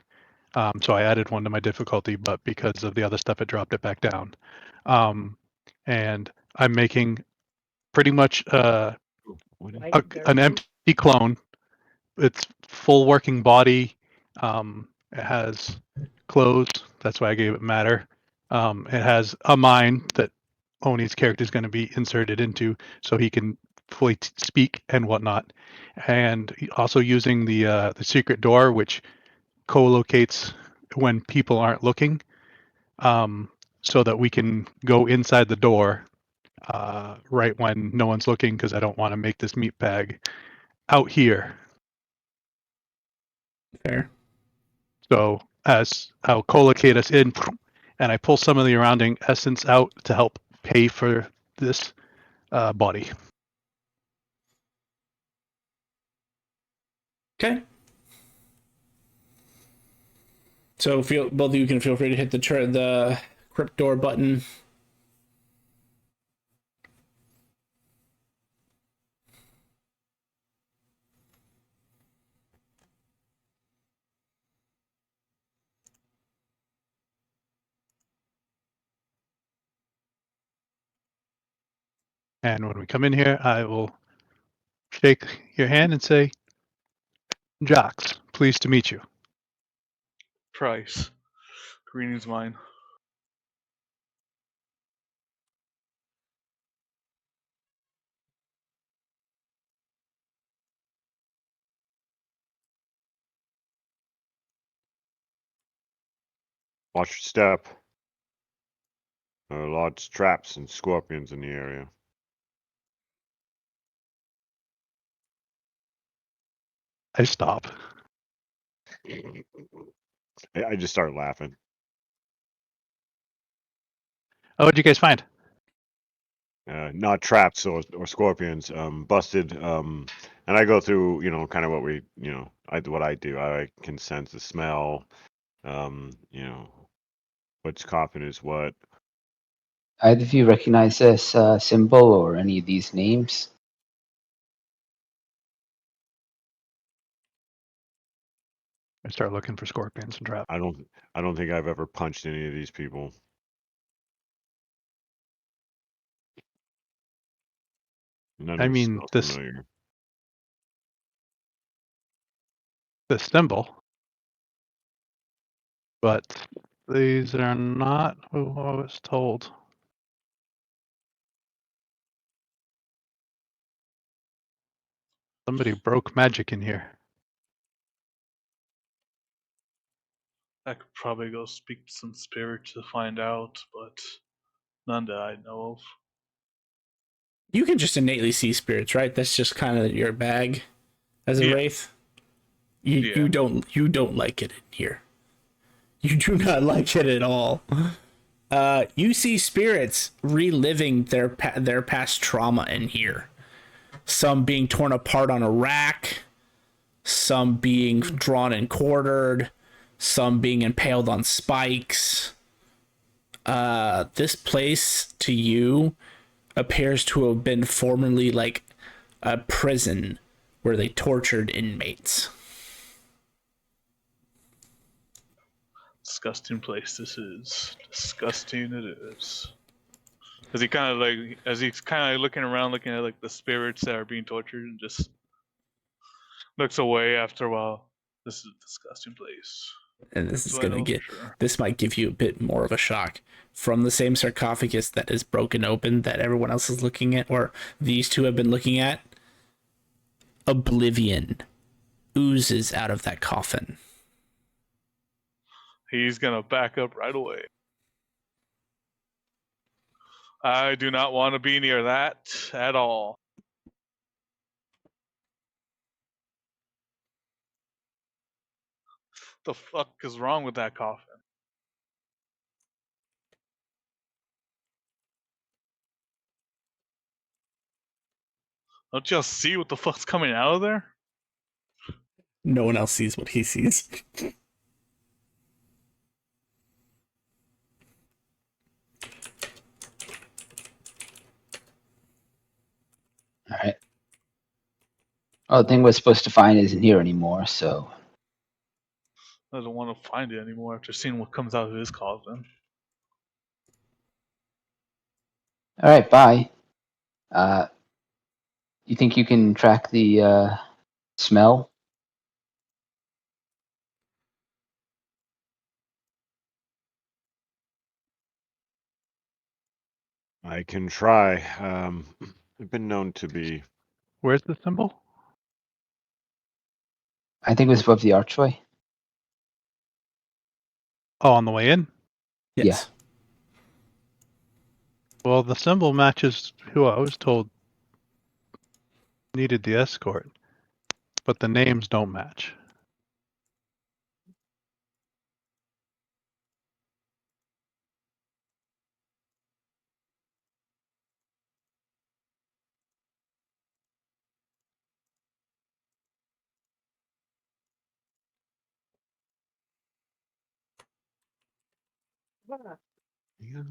D: So I added one to my difficulty, but because of the other stuff, it dropped it back down. And I'm making pretty much an empty clone. It's full working body. It has clothes. That's why I gave it matter. It has a mind that Oni's character is going to be inserted into, so he can fully speak and whatnot. And also using the secret door, which co-locates when people aren't looking, so that we can go inside the door right when no one's looking, because I don't want to make this meat bag out here.
A: Fair.
D: So as I'll collocate us in, and I pull some of the surrounding essence out to help pay for this body.
A: Okay. So both of you can feel free to hit the crypt door button.
D: And when we come in here, I will shake your hand and say, Jox, pleased to meet you.
B: Price. Green is mine.
C: Watch your step. There are large traps and scorpions in the area.
D: I stop.
C: I just start laughing.
D: Oh, what'd you guys find?
C: Not traps or scorpions, busted. And I go through, kind of what what I do. I can sense the smell, which coffin is what.
E: Either of you recognize this symbol or any of these names?
D: I start looking for scorpions and traps.
C: I don't think I've ever punched any of these people. None
D: I
C: of these
D: mean,
C: smell
D: this
C: familiar.
D: the symbol, but these are not who I was told. Somebody broke magic in here.
B: I could probably go speak to some spirits to find out, but none that I know of.
A: You can just innately see spirits, right? That's just kind of your bag as a
B: Yeah.
A: wraith. You
B: Yeah.
A: you don't like it in here. You do not like it at all. You see spirits reliving their past trauma in here. Some being torn apart on a rack, some being drawn and quartered, some being impaled on spikes. This place to you appears to have been formerly like a prison where they tortured inmates.
B: Disgusting place this is. Disgusting it is. As he's kind of looking around, looking at like the spirits that are being tortured, and just looks away after a while. This is a disgusting place.
A: And this is
B: So I
A: gonna
B: know for
A: get
B: sure.
A: this might give you a bit more of a shock. From the same sarcophagus that is broken open that everyone else is looking at, or these two have been looking at, oblivion oozes out of that coffin.
B: He's gonna back up right away. I do not want to be near that at all. The fuck is wrong with that coffin? Don't y'all see what the fuck's coming out of there?
A: No one else sees what he sees.
E: All right. Oh, the thing we're supposed to find isn't here anymore, so
B: I don't want to find it anymore after seeing what comes out of his coffin.
E: all right, bye. You think you can track the smell?
C: I can try. I've been known to be.
D: Where's the symbol?
E: I think it was above the archway.
D: Oh, on the way in?
A: Yes.
D: Well, the symbol matches who I was told needed the escort, but the names don't match.
C: Yeah.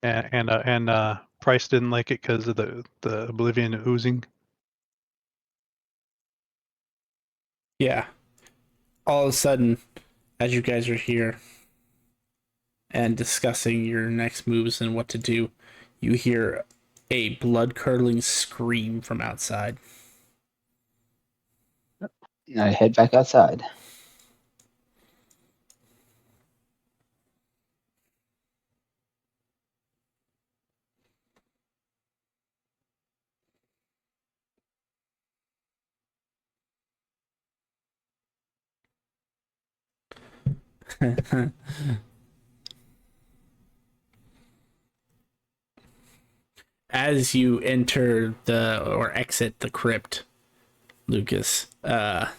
D: And Price didn't like it because of the Oblivion oozing.
A: Yeah. All of a sudden, as you guys are here and discussing your next moves and what to do, you hear a blood-curdling scream from outside.
E: I head back outside.
A: as you enter or exit the crypt, Lucas, the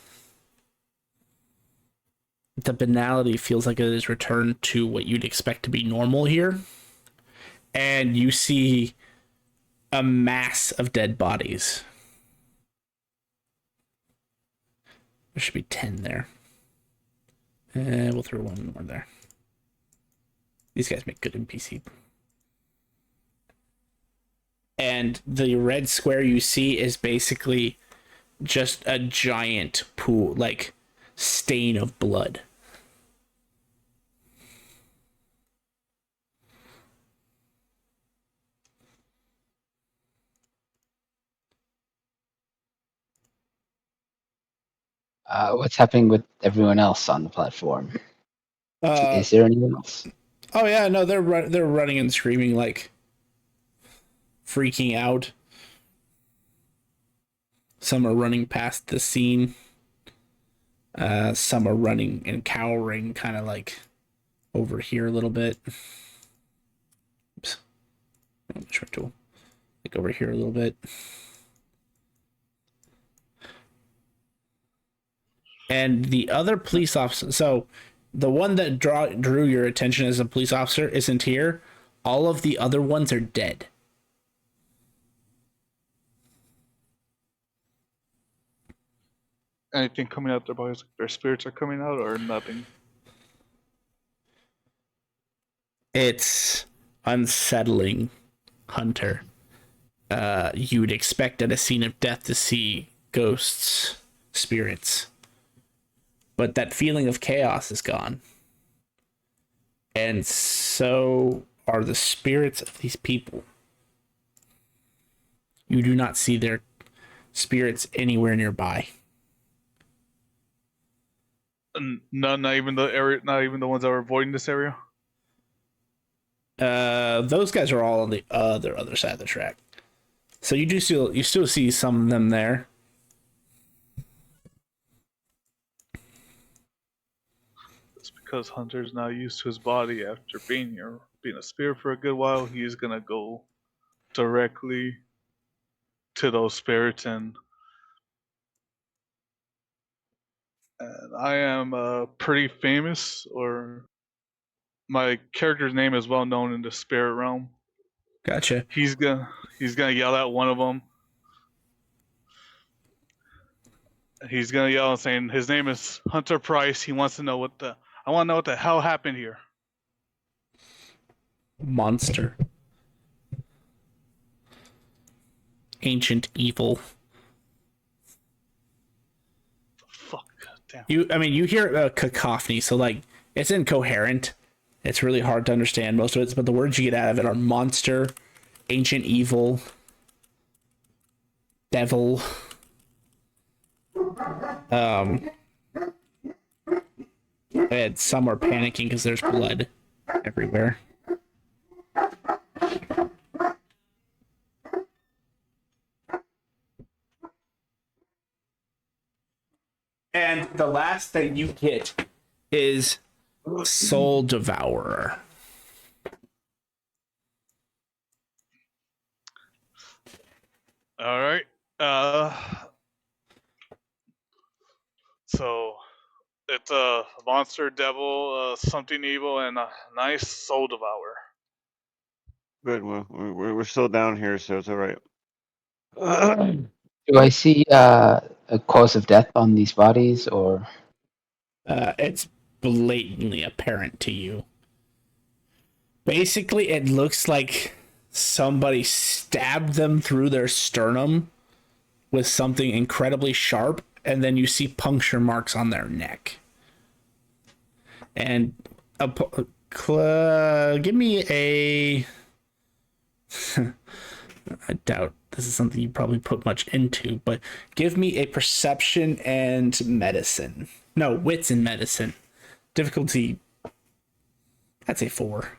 A: banality feels like it has returned to what you'd expect to be normal here. And you see a mass of dead bodies. There should be 10 there. And we'll throw one more there. These guys make good NPC. And the red square you see is basically just a giant pool, like stain of blood.
E: What's happening with everyone else on the platform? Is there anyone else?
A: Oh yeah, no, they're running and screaming, like freaking out. Some are running past the scene. Some are running and cowering, kind of like over here a little bit. Oops. Short tool. Like over here a little bit. And the other police officer, so the one that drew your attention as a police officer isn't here. All of the other ones are dead.
B: Anything coming out their bodies? Their spirits are coming out, or nothing?
A: It's unsettling, Hunter. You'd expect at a scene of death to see ghosts, spirits. But that feeling of chaos is gone. And so are the spirits of these people. You do not see their spirits anywhere nearby.
B: None, not even the area, not even the ones that were avoiding this area.
A: Those guys are all on the other side of the track. So you still see some of them there.
B: It's because Hunter's not used to his body after being here, being a spirit for a good while. He's gonna go directly to those spirits, and I am pretty famous, or my character's name is well known in the spirit realm.
A: Gotcha.
B: He's gonna yell at one of them. He's gonna yell and saying his name is Hunter Price. He wants to know I want to know what the hell happened here.
A: Monster. Ancient evil.
B: Fuck, damn.
A: You hear a cacophony, so like it's incoherent. It's really hard to understand most of it, but the words you get out of it are monster, ancient evil, devil. And some are panicking because there's blood everywhere. And the last that you get is Soul Devourer.
B: All right. So it's a monster, devil, something evil, and a nice soul devourer.
C: Good. Well, we're still down here, so it's all right.
E: Do I see a cause of death on these bodies, or?
A: It's blatantly apparent to you. Basically, it looks like somebody stabbed them through their sternum with something incredibly sharp, and then you see puncture marks on their neck. And give me a... I doubt this is something you probably put much into, but give me a perception and medicine. No, wits and medicine. Difficulty, I'd say 4.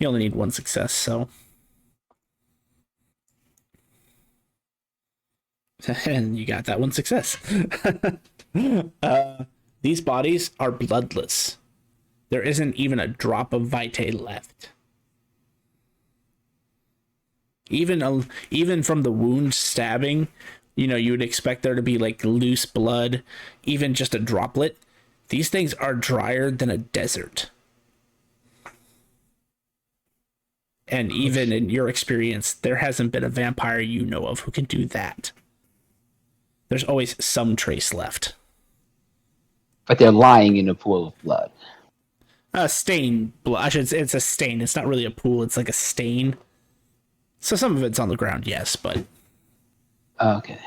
A: You only need 1 success, so. And you got that 1 success. These bodies are bloodless. There isn't even a drop of vitae left. Even from the wound stabbing, you would expect there to be like loose blood, even just a droplet. These things are drier than a desert. And even in your experience, there hasn't been a vampire you know of who can do that. There's always some trace left.
E: But they're lying in a pool of blood.
A: A stain blood. I should say it's a stain. It's not really a pool. It's like a stain. So some of it's on the ground, yes, but
E: Okay.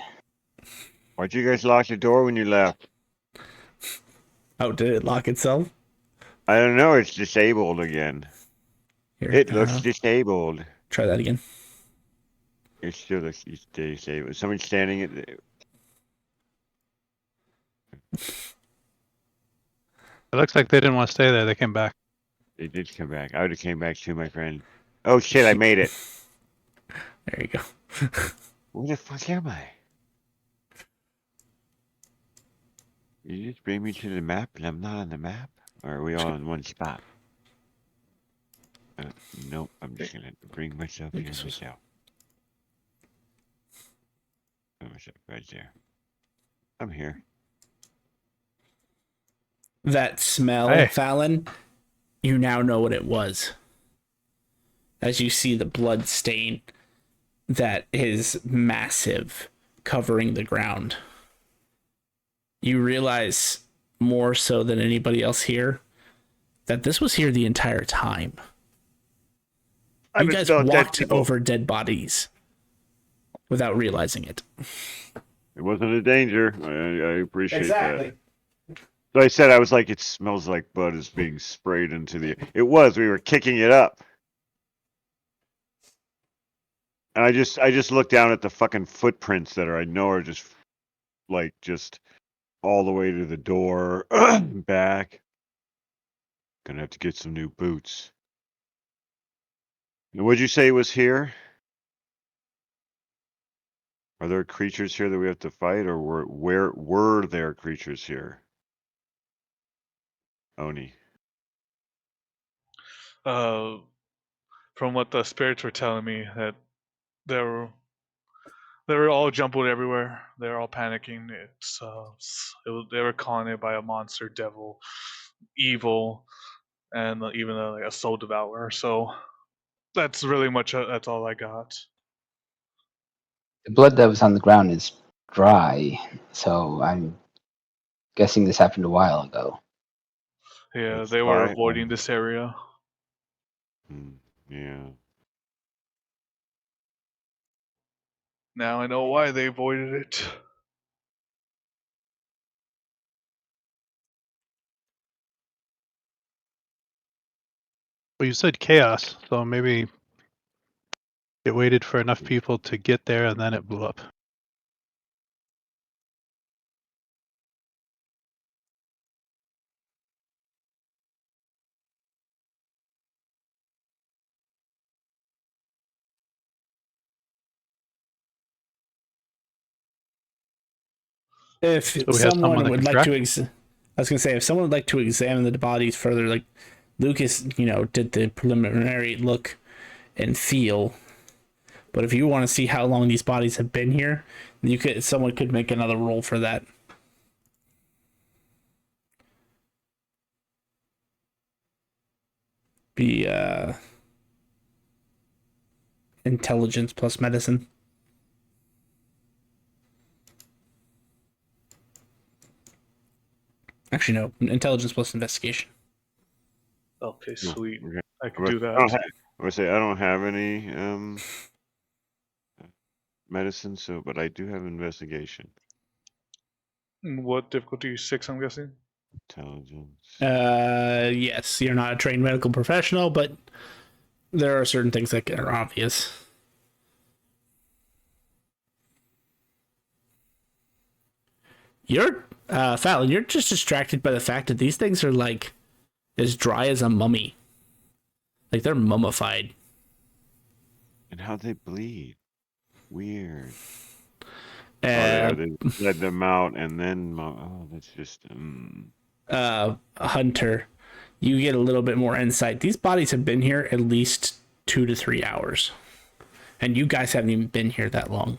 C: Why'd you guys lock the door when you left?
A: oh, did it lock itself?
C: I don't know. It's disabled again.
A: Here,
C: It looks disabled.
A: try that again.
C: It still looks disabled. Is someone standing at the...
D: It looks like they didn't want to stay there. They came back.
C: It did come back. I would have came back too, my friend. Oh shit! I made it.
A: There you go.
C: Where the fuck am I? You just bring me to the map, and I'm not on the map. Or are we all in one spot? Nope. I'm just gonna bring myself here myself. Put myself right there. I'm here.
A: That smell,
D: Hey.
A: Fallon, you now know what it was. As you see the blood stain that is massive, covering the ground. You realize, more so than anybody else here, that this was here the entire time. You guys walked over dead bodies without realizing it.
C: It wasn't a danger. I appreciate that. So I said, I was like, it smells like blood is being sprayed into the... It was. We were kicking it up. And I just looked down at the fucking footprints that I know are just all the way to the door, back. Gonna have to get some new boots. And what'd you say was here? Are there creatures here that we have to fight, or where were there creatures here? Oni.
B: From what the spirits were telling me, that they were all jumbled everywhere. They were all panicking. They were calling it by a monster, devil, evil, and even like a soul devourer. So that's really much. That's all I got.
E: The blood that was on the ground is dry, so I'm guessing this happened a while ago.
B: Yeah,
C: That's
B: they were
C: fine.
B: avoiding this area.
C: Yeah.
B: Now I know why they avoided it.
D: Well, you said chaos, so maybe it waited for enough people to get there and then it blew up.
A: If
D: we have
A: someone
D: someone that
A: would
D: can
A: like
D: track?
A: to, I was gonna say, if someone would like to examine the bodies further, like Lucas, did the preliminary look and feel. But if you want to see how long these bodies have been here, someone could make another roll for that. Be intelligence plus medicine. Actually, no. Intelligence plus investigation.
B: Okay,
C: No,
B: sweet.
C: okay.
B: I can do
C: I
B: that.
C: would say I don't have any medicine, but I do have investigation.
B: What difficulty? 6, I'm guessing.
C: Intelligence.
A: Yes, you're not a trained medical professional, but there are certain things that are obvious. You're Fallon, you're just distracted by the fact that these things are like as dry as a mummy. Like they're mummified.
C: And how they bleed. Weird.
A: Uh,
C: They let them out and then that's just
A: Hunter, you get a little bit more insight. These bodies have been here at least 2 to 3 hours. And you guys haven't even been here that long.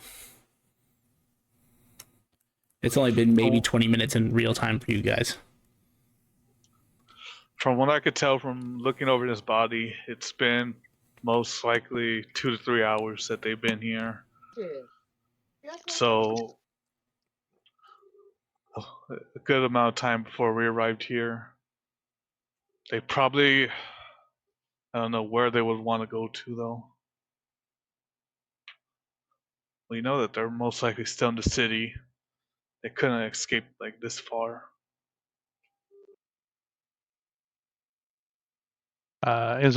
A: It's only been maybe 20 minutes in real time for you guys.
B: From what I could tell from looking over his body, it's been most likely 2 to 3 hours that they've been here. So a good amount of time before we arrived here. They probably, I don't know where they would want to go to though. We know that they're most likely still in the city. They couldn't escape like this far.
D: Is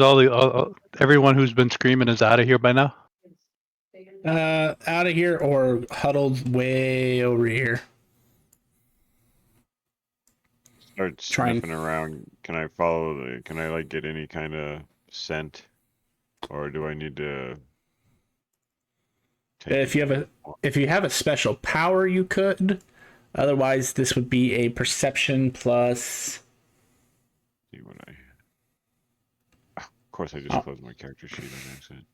D: everyone who's been screaming is out of here by now?
A: Out of here or huddled way over here.
C: Start
A: Trying-
C: sniffing around. Can I follow can I like get any kind of scent? Or do I need to take
A: If you have a special power, you could. Otherwise, this would be a perception plus.
C: see what of course I just closed my character sheet on accident.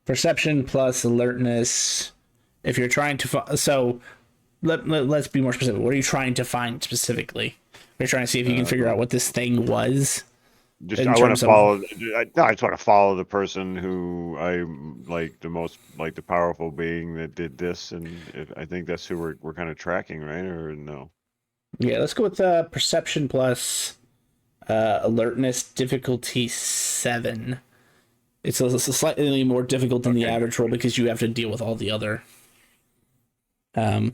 A: Perception plus alertness. If you're trying to so let's be more specific. What are you trying to find specifically? You're trying to see if you can figure out what this thing was.
C: Just
A: In
C: I want
A: terms
C: to
A: of-
C: follow. I just want to follow the person who I like the most, like the powerful being that did this, and I think that's who we're kind of tracking, right? Or no?
A: Yeah, let's go with perception plus alertness difficulty 7. It's slightly more difficult than the
C: Okay.
A: average roll because you have to deal with all the other.
C: Said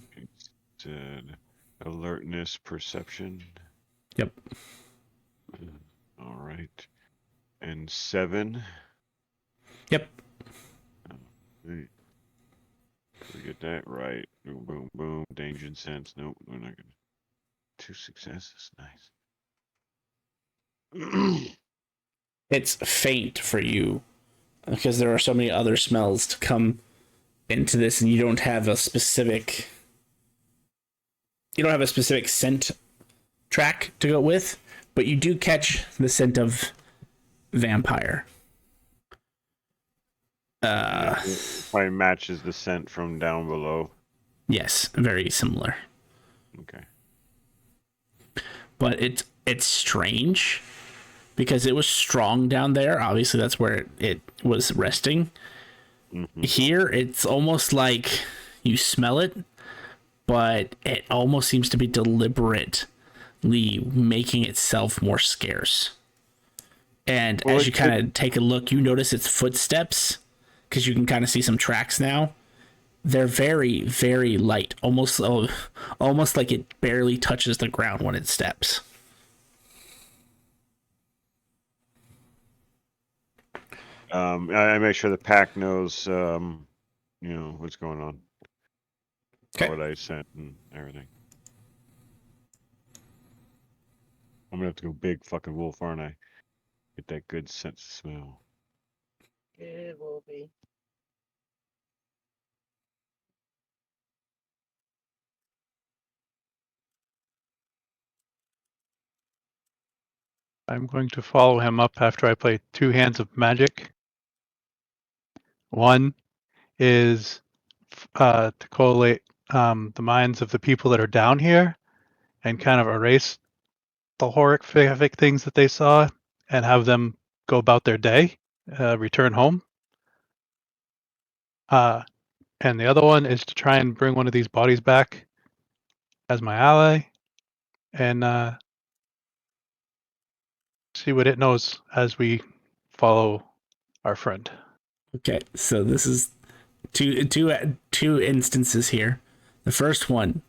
C: alertness, perception.
A: Yep.
C: All right, and 7.
A: Yep.
C: We get that right. Boom, boom, boom. Danger and sense. Nope, we're not gonna. 2 successes. Nice.
A: It's faint for you because there are so many other smells to come into this, and you don't have a specific scent track to go with, but you do catch the scent of vampire.
C: Probably matches the scent from down below.
A: Yes, very similar.
C: Okay.
A: But it's strange because it was strong down there. Obviously, that's where it was resting.
C: Mm-hmm.
A: Here, it's almost like you smell it, but it almost seems to be deliberately making itself more scarce. And
C: Well,
A: as you kind of take a look, you notice its footsteps because you can kind of see some tracks now. They're very, very light, almost like it barely touches the ground when it steps.
C: I make sure the pack knows, what's going on.
A: Okay.
C: What I sent and everything. I'm gonna have to go big fucking wolf, aren't I? Get that good sense of smell.
F: It will be.
D: I'm going to follow him up after I play 2 hands of magic. One is to collate the minds of the people that are down here and kind of erase the horrific things that they saw and have them go about their day, return home. And the other one is to try and bring one of these bodies back as my ally and see what it knows as we follow our friend.
A: Okay, so this is two instances here. The first one,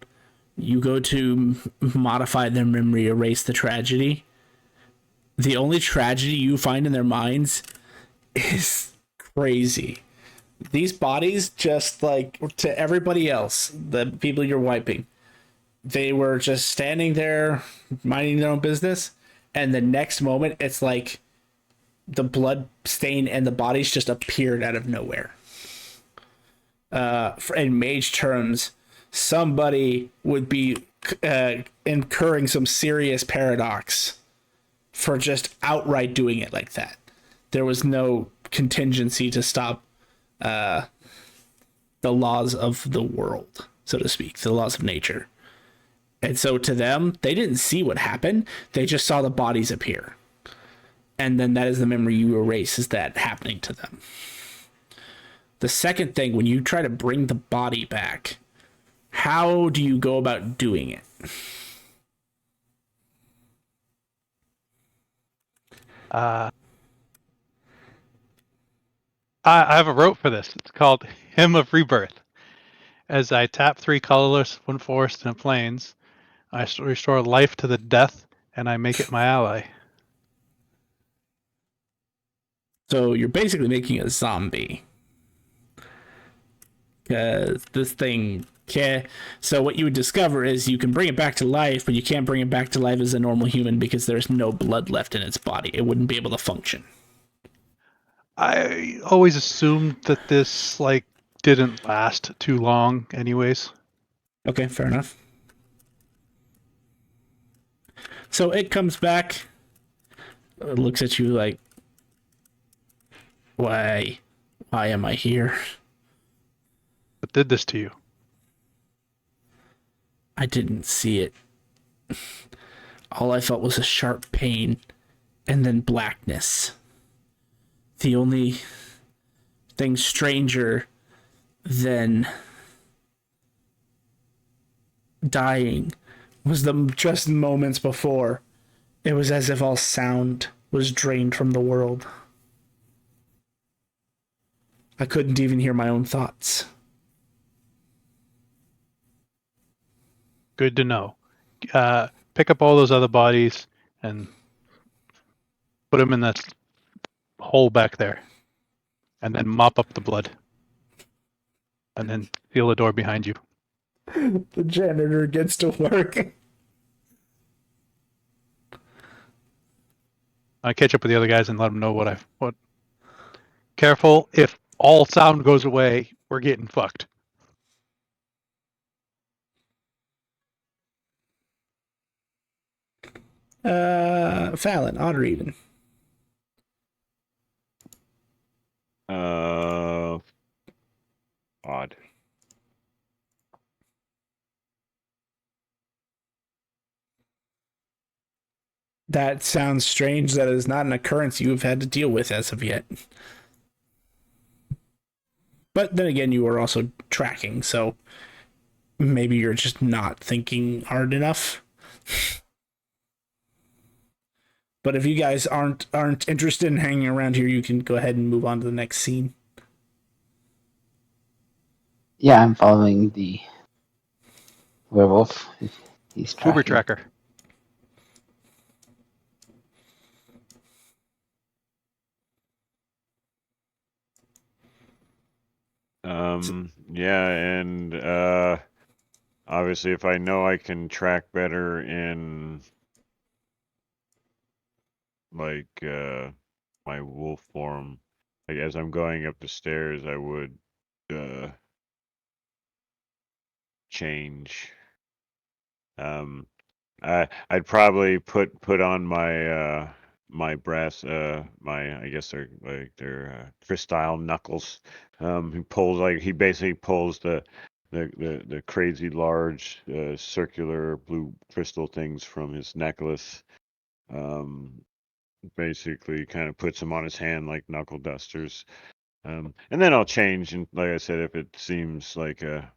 A: you go to modify their memory, erase the tragedy. The only tragedy you find in their minds is crazy. These bodies, just like to everybody else, the people you're wiping, they were just standing there minding their own business, and the next moment it's like the blood stain and the bodies just appeared out of nowhere. In mage terms, somebody would be incurring some serious paradox for just outright doing it like that. There was no contingency to stop the laws of the world, so to speak, the laws of nature. And so to them, they didn't see what happened. They just saw the bodies appear. And then that is the memory you erase, is that happening to them. The second thing, when you try to bring the body back, how do you go about doing it?
D: I have a rope for this. It's called Hymn of Rebirth. As I tap 3 colorless, 1 forest, and plains, I restore life to the death, and I make it my ally.
A: So you're basically making a zombie. Because this thing can't. So what you would discover is you can bring it back to life, but you can't bring it back to life as a normal human because there's no blood left in its body. It wouldn't be able to function.
D: I always assumed that this didn't last too long anyways.
A: Okay, fair enough. So it comes back, looks at you like, why am I here?
D: What did this to you?
A: I didn't see it. All I felt was a sharp pain and then blackness. The only thing stranger than dying was just moments before. It was as if all sound was drained from the world. I couldn't even hear my own thoughts.
D: Good to know. Pick up all those other bodies and put them in that hole back there. And then mop up the blood. And then seal the door behind you.
A: The janitor gets to work.
D: I catch up with the other guys and let them know what. Careful, if all sound goes away, we're getting fucked.
A: Fallon, odd or even?
C: Odd.
A: That sounds strange. That is not an occurrence you've had to deal with as of yet. But then again, you are also tracking, so maybe you're just not thinking hard enough. But if you guys aren't interested in hanging around here, you can go ahead and move on to the next scene.
E: Yeah, I'm following the werewolf. He's tracking.
D: Uber tracker.
C: Yeah, and obviously if I know I can track better in my wolf form, as I'm going up the stairs, I would change. I'd probably put on my my brass I guess they're crystal knuckles. He basically pulls the crazy large circular blue crystal things from his necklace. Basically kind of puts them on his hand like knuckle dusters. And then I'll change, and like I said, if it seems like a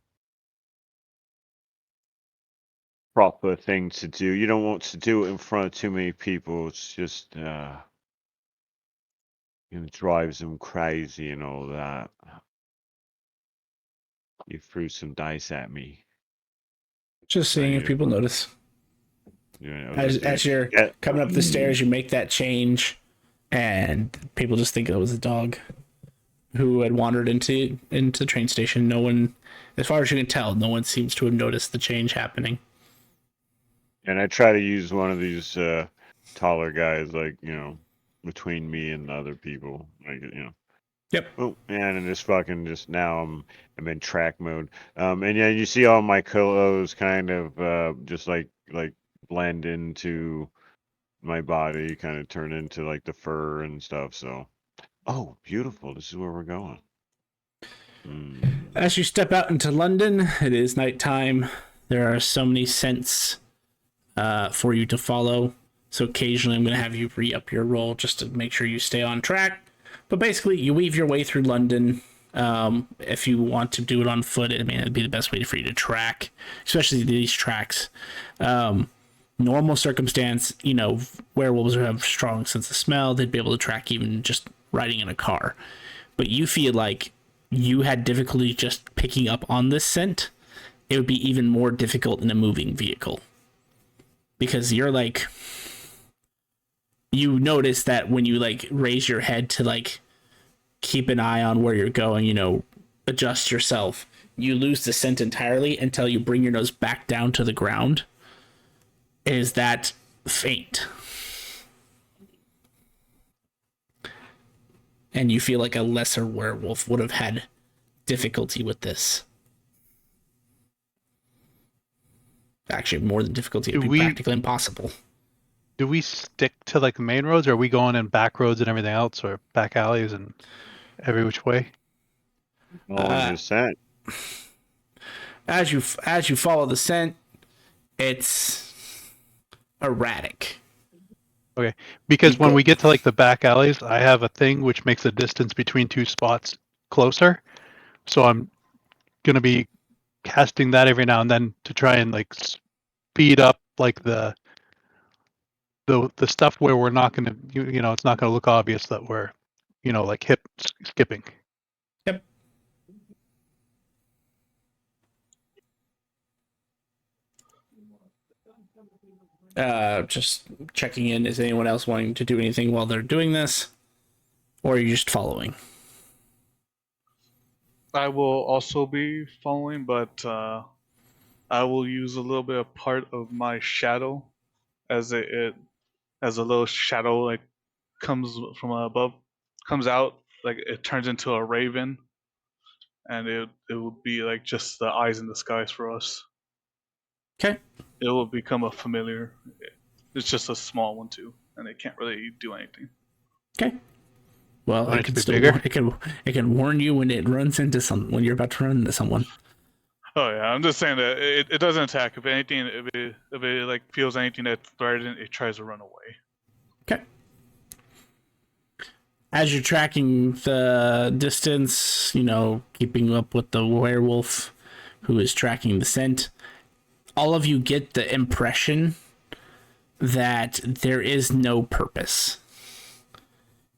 C: proper thing to do, you don't want to do it in front of too many people. It's just it drives them crazy and all that. You threw some dice at me.
A: Just seeing if people notice. As you're coming up the stairs, you make that change, and people just think it was a dog who had wandered into the train station. No one, as far as you can tell, no one seems to have noticed the change happening.
C: And I try to use one of these taller guys, between me and the other people,
A: Yep.
C: Oh, and just now I'm in track mode. And yeah, you see all my clothes kind of just like blend into my body, kind of turn into like the fur and stuff. So, oh, beautiful. This is where we're going.
A: As you step out into London, it is nighttime. There are so many scents for you to follow. So occasionally I'm going to have you re-up your roll just to make sure you stay on track. But basically, you weave your way through London. If you want to do it on foot, I mean, it'd be the best way for you to track, especially these tracks. Normal circumstance, you know, werewolves have a strong sense of smell. They'd be able to track even just riding in a car. But you feel like you had difficulty just picking up on this scent. It would be even more difficult in a moving vehicle. Because you're like, you notice that when you like raise your head to like keep an eye on where you're going, you know, adjust yourself, you lose the scent entirely until you bring your nose back down to the ground. It is that faint. And you feel like a lesser werewolf would have had difficulty with this. Actually, more than difficulty, it'd be practically impossible.
D: Do we stick to like the main roads, or are we going in back roads and everything else, or back alleys and every which way?
C: Following his scent.
A: As you follow the scent, it's erratic.
D: Okay, because when we get to like the back alleys, I have a thing which makes the distance between two spots closer. So I'm gonna be casting that every now and then to try and like speed up like the stuff where we're not gonna, you know, it's not gonna look obvious that we're, you know, like hip skipping.
A: Yep. Just checking in. Is anyone else wanting to do anything while they're doing this? Or are you just following?
B: I will also be following, but I will use a little bit of part of my shadow as it as a little shadow like comes from above, comes out, like it turns into a raven, and it will be like just the eyes in the skies for us.
A: Okay.
B: It will become a familiar. It's just a small one too, and it can't really do anything.
A: Okay. Well,
D: Want
A: it
D: it to
A: can
D: be
A: still
D: bigger?
A: it can warn you when it runs into when you're about to run into someone.
B: Oh yeah, I'm just saying that it doesn't attack. If anything, if it like feels anything that's threatened, it tries to run away.
A: Okay. As you're tracking the distance, you know, keeping up with the werewolf who is tracking the scent, all of you get the impression that there is no purpose.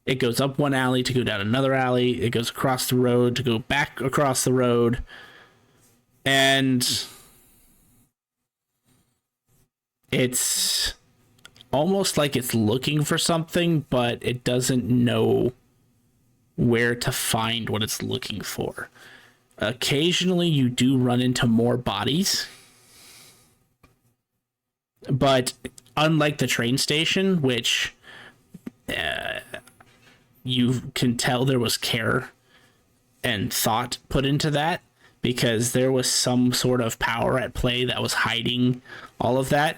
A: It goes up one alley to go down another alley. It goes across the road to go back across the road. And it's almost like it's looking for something, but it doesn't know where to find what it's looking for. Occasionally, you do run into more bodies. But unlike the train station, which you can tell there was care and thought put into that, because there was some sort of power at play that was hiding all of that.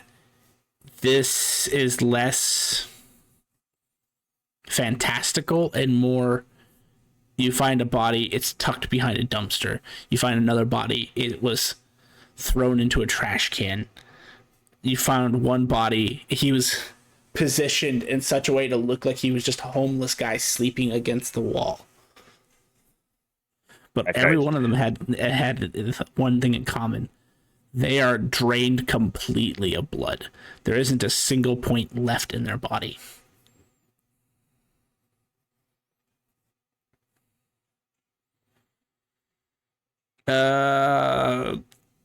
A: This is less fantastical and more, you find a body, it's tucked behind a dumpster. You find another body, it was thrown into a trash can. You found one body, he was positioned in such a way to look like he was just a homeless guy sleeping against the wall. But
C: Okay.
A: every one of them had one thing in common. They are drained completely of blood. There isn't a single point left in their body.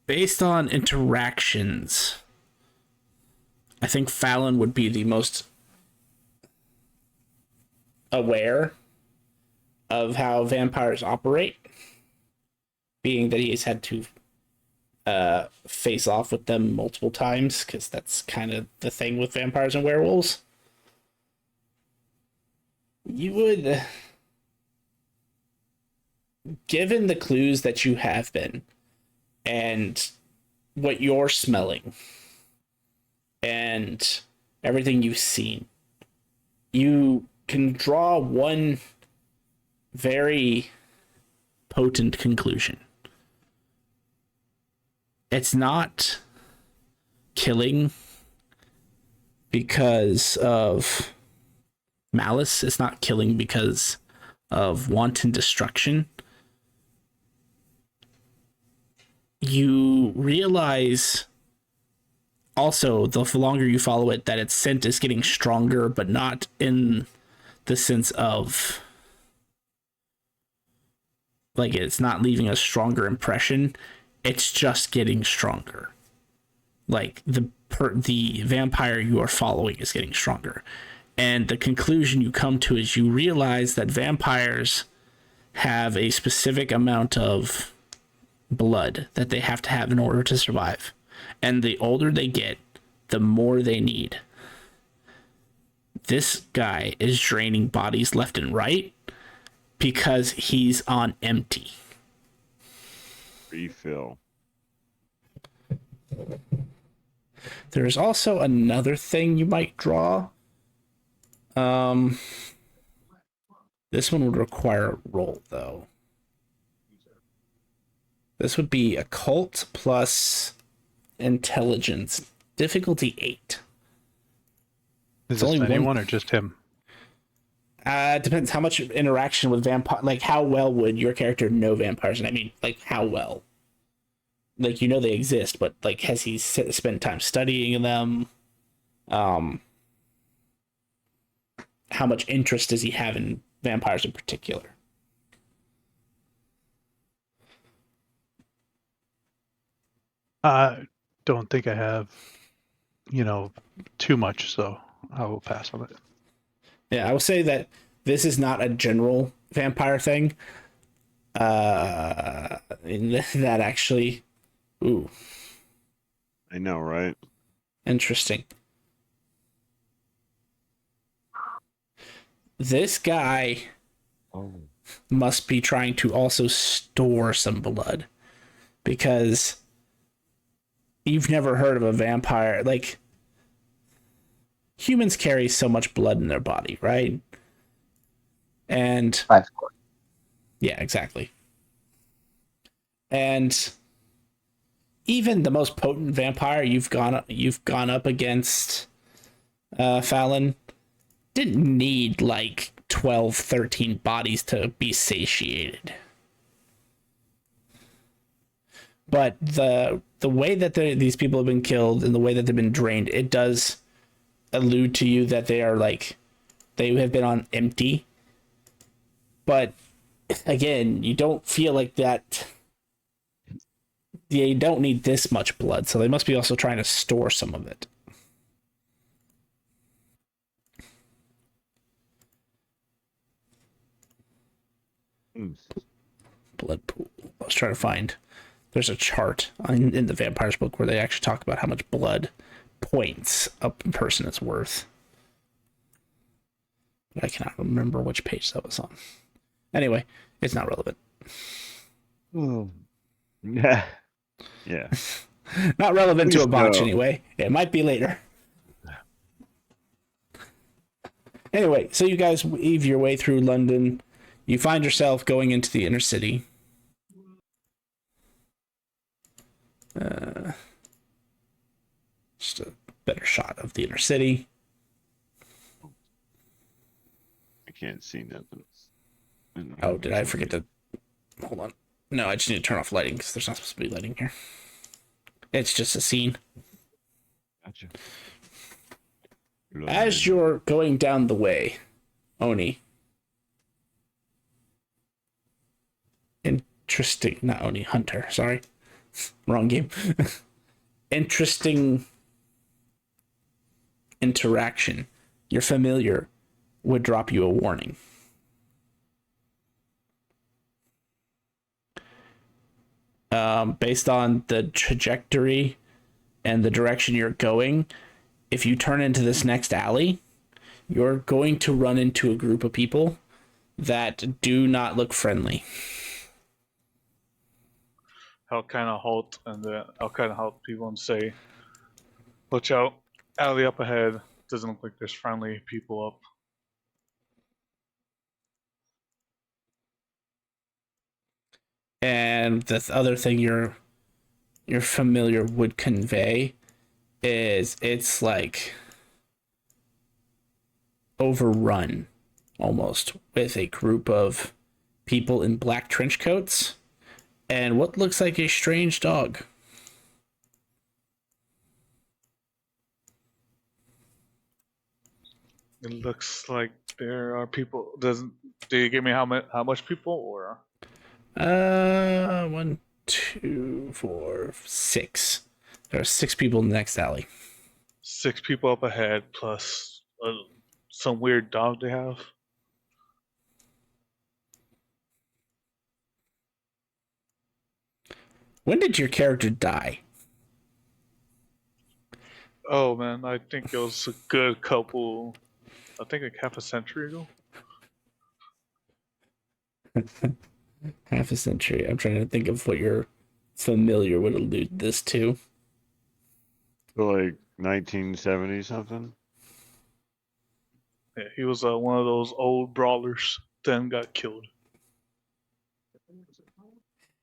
A: Based on interactions, I think Fallon would be the most aware of how vampires operate, being that he has had to face off with them multiple times, because that's kind of the thing with vampires and werewolves. You would, given the clues that you have been and what you're smelling and everything you've seen, you can draw one very potent conclusion. It's not killing because of malice. It's not killing because of wanton destruction. You realize also, the longer you follow it, that its scent is getting stronger, but not in the sense of like it's not leaving a stronger impression. It's just getting stronger. Like the vampire you are following is getting stronger. And the conclusion you come to is you realize that vampires have a specific amount of blood that they have to have in order to survive. And the older they get, the more they need. This guy is draining bodies left and right because he's on empty.
C: Refill.
A: There's also another thing you might draw. This one would require a roll, though. This would be occult plus intelligence, difficulty 8.
D: Is
A: It's only
D: this
A: one-
D: anyone or just him?
A: It depends how much interaction with vampire, like how well would your character know vampires? And I mean, like how well? Like, you know they exist, but like, has he spent time studying them? How much interest does he have in vampires in particular?
D: I don't think I have, too much, so I will pass on it.
A: Yeah, I will say that this is not a general vampire thing. That actually, ooh,
C: I know, right?
A: interesting. This guy must be trying to also store some blood, because you've never heard of a vampire. Like, humans carry so much blood in their body, right? And yeah, exactly. And even the most potent vampire you've gone up against, Fallon, didn't need like 12, 13 bodies to be satiated. But the way that these people have been killed and the way that they've been drained, it does allude to you that they have been on empty. But again, you don't feel like that. They don't need this much blood, so they must be also trying to store some of it. Blood pool. I was trying to find. There's a chart in the Vampires book where they actually talk about how much blood points a person is worth. But I cannot remember which page that was on. Anyway, it's not relevant.
C: Yeah. Yeah.
A: Not relevant to a
C: Please
A: botch
C: no.
A: anyway. It might be later. Anyway, so you guys weave your way through London. You find yourself going into the inner city. Just a better shot of the inner city.
C: I can't see nothing.
A: Oh, did I forget to... Hold on. No, I just need to turn off lighting because there's not supposed to be lighting here. It's just a scene.
C: Gotcha.
A: As you're going down the way, Oni. Interesting. Not Oni, Hunter. Sorry. Wrong game. Interesting interaction. Your familiar would drop you a warning. Based on the trajectory and the direction you're going, if you turn into this next alley, you're going to run into a group of people that do not look friendly.
B: I'll kind of halt and I'll kind of help people and say, "Watch out! Alley up ahead. Doesn't look like there's friendly people up."
A: And the other thing your familiar would convey is it's like overrun almost with a group of people in black trench coats and what looks like a strange dog.
B: It looks like there are people. Doesn't do you give me how much people or?
A: 1, 2, 4, 6. There are 6 people in the next alley.
B: 6 people up ahead plus some weird dog they have.
A: When did your character die?
B: Oh man, I think it was a good couple. I think like half a century ago.
A: Half a century. I'm trying to think of what your familiar would allude this to.
C: So like 1970 something.
B: Yeah, he was one of those old brawlers. Then got killed.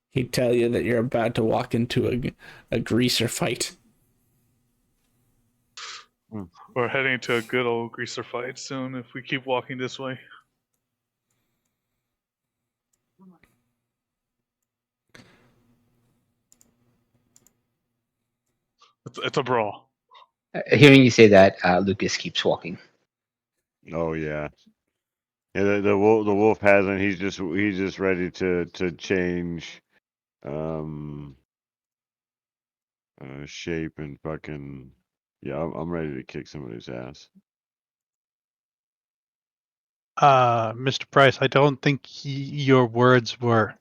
A: He'd tell you that you're about to walk into a greaser fight.
B: We're heading to a good old greaser fight soon if we keep walking this way. It's a brawl.
E: Hearing you say that, Lucas keeps walking.
C: Oh yeah. Yeah, the wolf hasn't. He's just ready to change, shape and fucking. Yeah, I'm ready to kick somebody's ass.
D: Mr. Price, I don't think your words were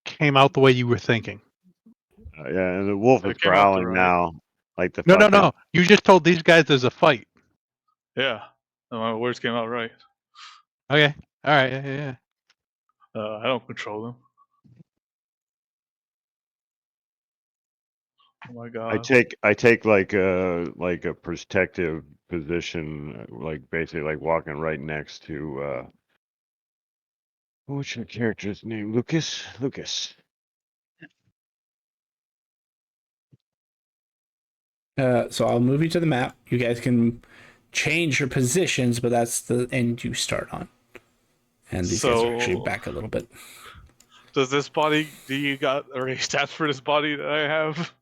D: came out the way you were thinking.
C: Yeah, and the wolf
B: It
C: is
B: came out the
C: growling
B: right.
C: now, like the
D: No, no,
C: fucking.
D: no. You just told these guys there's a fight.
B: Yeah, my words came out right.
D: Okay. All right. Yeah.
B: I don't control them. Oh my god.
C: I take like a protective position, like basically like walking right next to what's your character's name? Lucas.
A: So I'll move you to the map. You guys can change your positions, but that's the end you start on. And these guys are actually back a little bit.
B: Does this body? Do you got already stats for this body that I have?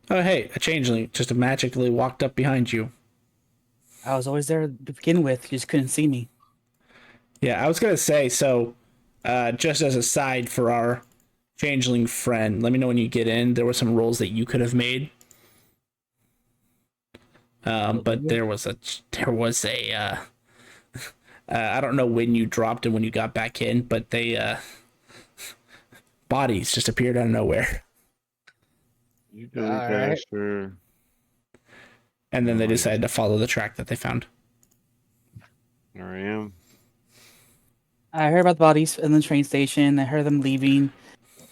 A: Oh, hey, a changeling just magically walked up behind you.
F: I was always there to begin with. You just couldn't see me.
A: Yeah, I was going to say, so just as a side for our changeling friend, let me know when you get in. There were some rolls that you could have made. But there was a I don't know when you dropped and when you got back in, but they bodies just appeared out of nowhere.
C: You
F: All right.
C: bastard.
A: And then they decided to follow the track that they found.
C: There I am.
F: I heard about the bodies in the train station. I heard them leaving,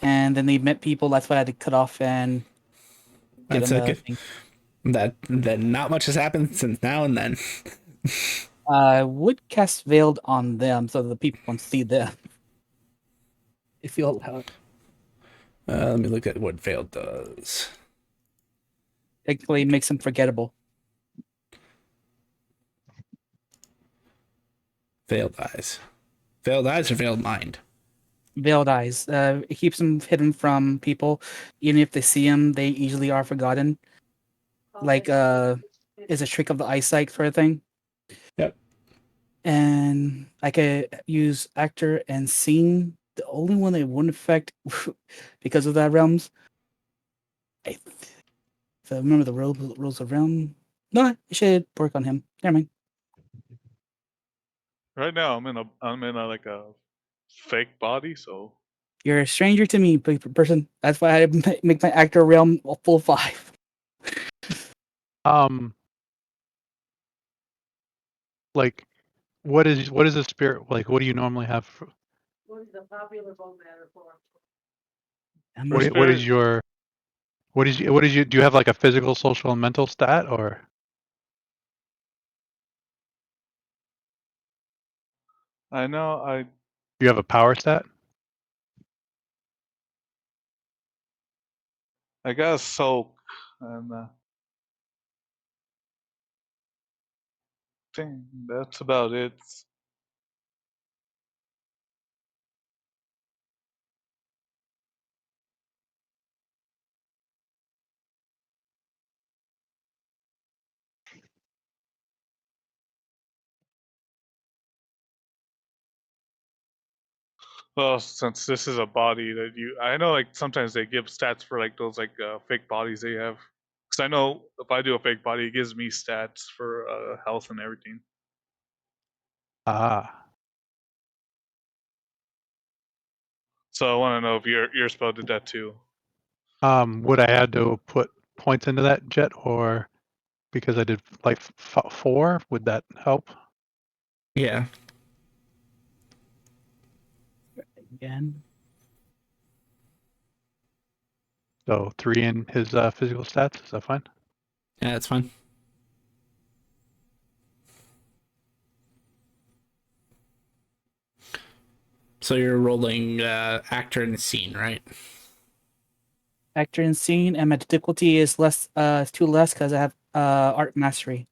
F: and then they met people. That's why I had to cut off and.
A: That's okay. That not much has happened since now and then.
F: I would cast Veiled on them so that the people won't see them. If you allow it.
A: Let me look at what Veil does.
F: Technically makes them forgettable.
A: Veiled eyes. Veiled eyes or veiled mind?
F: Veiled eyes. It keeps them hidden from people. Even if they see them, they easily are forgotten. Like, is a trick of the eyesight sort of thing.
A: Yep.
F: And I could use actor and scene. The only one that wouldn't affect because of that realms. If I remember the rules of realm. No, I should work on him. Never mind.
B: Right now, I'm in a like a fake body, so
F: You're a stranger to me, person. That's why I make my actor realm a full 5.
D: Like, what is a spirit like? What do you normally have?
F: What is the popular bone matter for?
D: What is your? Do you have like a physical, social, and mental stat, or?
B: I know.
D: You have a power stat?
B: I got a soak, and think that's about it. Well, since this is a body that I know, like sometimes they give stats for like those fake bodies they have. Because I know if I do a fake body, it gives me stats for health and everything.
D: Ah.
B: So I want to know if your spell did that too.
D: Would I add to put points into that jet, or because I did like 4, would that help?
A: Yeah.
F: Again.
D: So 3 in his physical stats. Is that fine?
A: Yeah, that's fine. So you're rolling actor and scene, right?
F: Actor and scene, and my difficulty is less. 2 less because I have art mastery.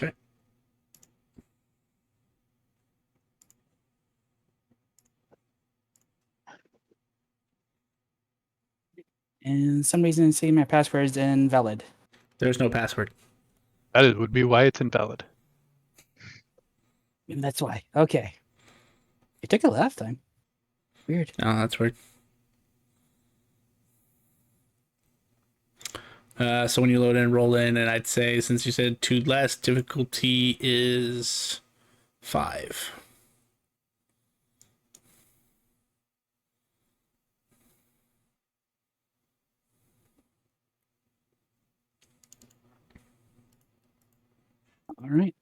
A: Okay.
F: And some reason saying my password is invalid.
A: There's no password.
D: Would be why it's invalid.
F: Maybe that's why. Okay. You took it last time. Weird.
A: Oh, that's weird. So when you load in, roll in, and I'd say since you said 2 less, difficulty is 5.
F: All right.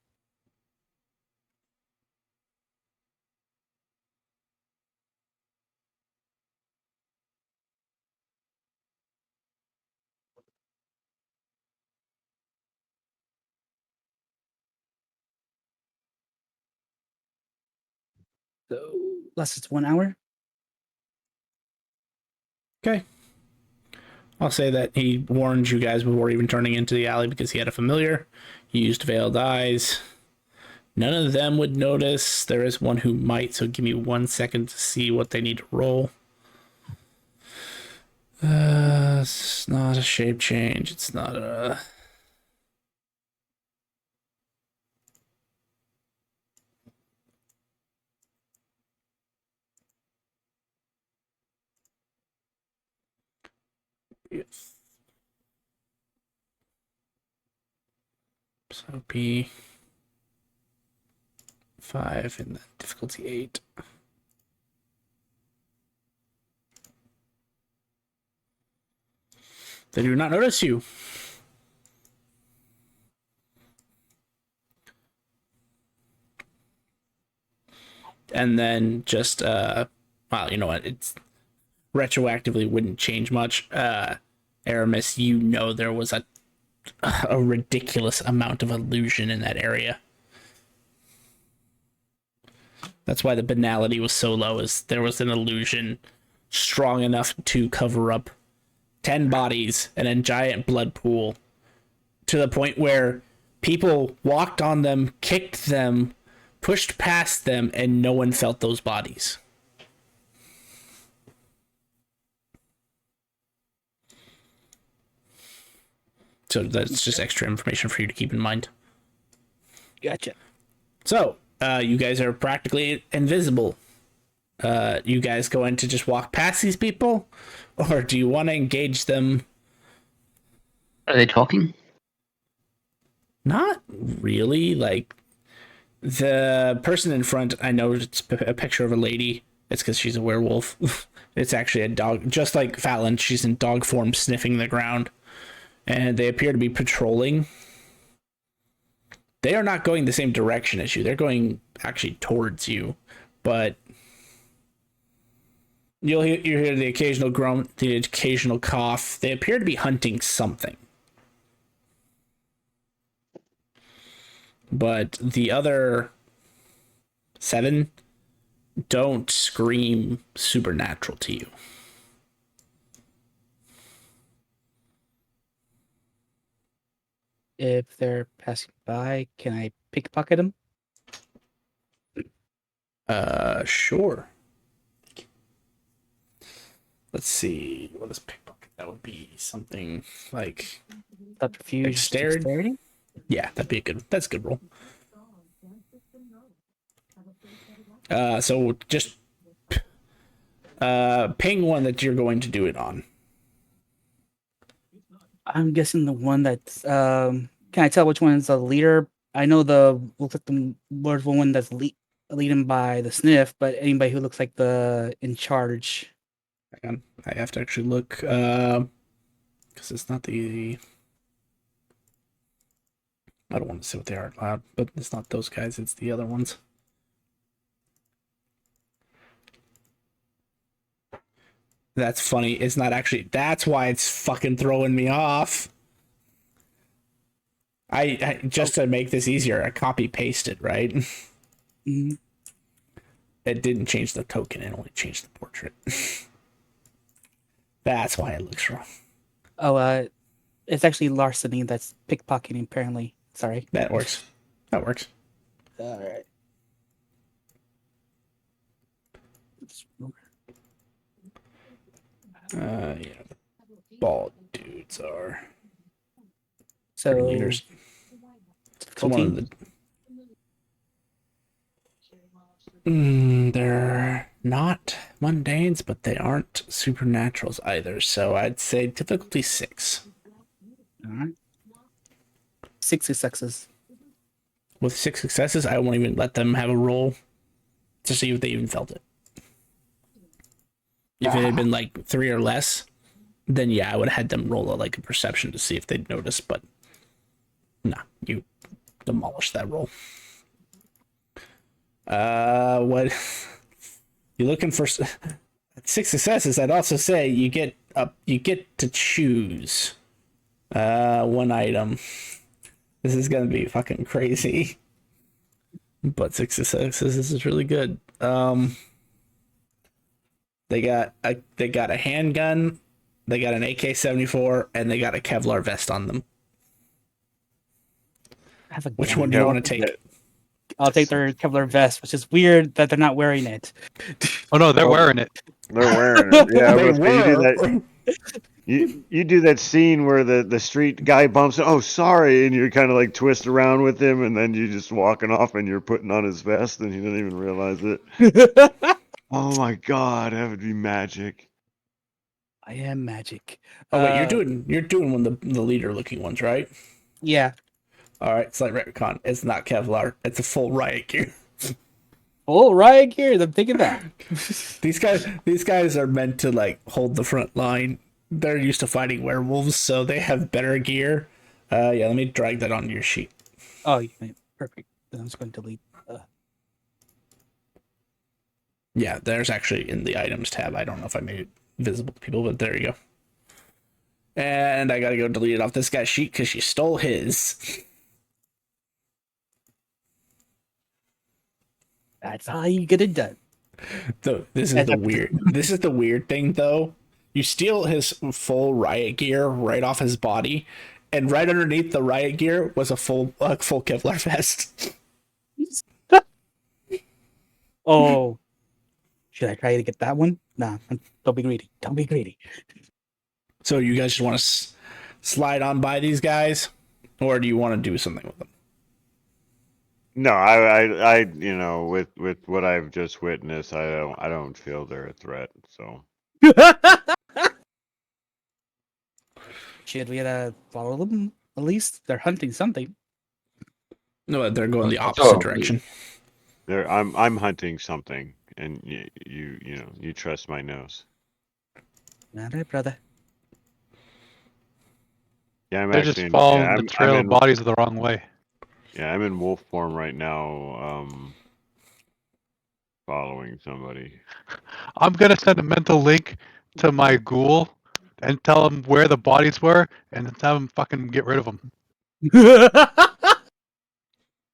F: So less it's 1 hour.
A: Okay. I'll say that he warned you guys before even turning into the alley because he had a familiar. He used veiled eyes. None of them would notice. There is one who might, so give me 1 second to see what they need to roll. It's not a shape change. It's not a... Yes. So be 5 and then difficulty 8. They do not notice you. And then just well, you know what? It's retroactively wouldn't change much. Aramis, you know there was a ridiculous amount of illusion in that area. That's why the banality was so low, is there was an illusion strong enough to cover up 10 bodies and a giant blood pool to the point where people walked on them, kicked them, pushed past them, and no one felt those bodies. So that's just extra information for you to keep in mind.
F: Gotcha.
A: So, you guys are practically invisible. You guys going to just walk past these people? Or do you want to engage them?
E: Are they talking?
A: Not really. Like, the person in front, I know it's a picture of a lady. It's because she's a werewolf. It's actually a dog. Just like Fallon, she's in dog form sniffing the ground. And they appear to be patrolling. They are not going the same direction as you. They're going actually towards you, but you hear the occasional groan, the occasional cough. They appear to be hunting something. But the other 7 don't scream supernatural to you.
F: If they're passing by, can I pickpocket them?
A: Sure. Let's see. What is pickpocket? That would be something like,
F: Subterfuge,
A: Dexterity?
F: dexterity?
A: yeah, that's a good roll. So just ping one that you're going to do it on.
F: I'm guessing the one that's can I tell which one is the leader? I know the looks like the there's one that's leading by the sniff, but anybody who looks like the in charge.
A: Hang on. I have to actually look because it's not the I don't want to say what they are out loud, but it's not those guys, it's the other ones. That's funny. It's not actually. That's why it's fucking throwing me off. I just to make this easier, I copy pasted, right?
F: Mhm.
A: It didn't change the token, it only changed the portrait. That's why it looks wrong.
F: Oh, it's actually larceny that's pickpocketing. Apparently, sorry.
A: That works. That works.
F: All right.
A: Yeah, the bald dudes are
F: So
A: leaders. So one of the they're not mundanes, but they aren't supernaturals either. So I'd say difficulty 6.
F: all right. 6 successes.
A: With 6 successes, I won't even let them have a roll to see if they even felt it. If it had been like 3 or less, then yeah, I would have had them roll a perception to see if they'd notice. But nah, you demolished that roll. What you're looking for? 6 successes. I'd also say you get to choose one item. This is gonna be fucking crazy. But 6 successes is really good. They got a handgun, they got an AK-74, and they got a Kevlar vest on them.
F: I have a
A: Which
F: gun.
A: one do you want to take?
F: I'll take their Kevlar vest, which is weird that they're not wearing it.
D: Oh no, they're wearing it.
C: They're wearing it. Yeah,
A: They
C: but you do
A: were.
C: that. You do that scene where the street guy bumps. Oh, sorry, and you kind of like twist around with him, and then you just walking off, and you're putting on his vest, and he doesn't even realize it. Oh my god, that would be magic.
F: I am magic.
A: Oh wait, you're doing one of the leader looking ones, right?
F: Yeah.
A: All right, slight retcon. It's not Kevlar. It's a full riot gear.
F: Oh, riot gear. I'm thinking that.
A: These guys are meant to like hold the front line. They're used to fighting werewolves, so they have better gear. Yeah, let me drag that onto your sheet.
F: Oh, perfect. Then I'm just going to delete.
A: Yeah, there's actually in the items tab. I don't know if I made it visible to people, but there you go. And I gotta go delete it off this guy's sheet because she stole his.
F: That's how you get it done.
A: This is the weird thing though. You steal his full riot gear right off his body, and right underneath the riot gear was a full Kevlar vest.
F: Oh, should I try to get that one? Nah, don't be greedy. Don't be greedy.
A: So you guys just want to slide on by these guys, or do you want to do something with them?
C: No, I with what I've just witnessed, I don't feel they're a threat. So
F: Should we follow them? At least they're hunting something.
A: No, they're going the opposite direction.
C: I'm hunting something, and you trust my nose.
F: All right, brother.
C: Yeah, I'm
D: They're
C: actually
D: just following
C: yeah,
D: the trail of bodies the wrong way.
C: Yeah, I'm in wolf form right now. Following somebody.
D: I'm gonna send a mental link to my ghoul and tell him where the bodies were and have him fucking get rid of them.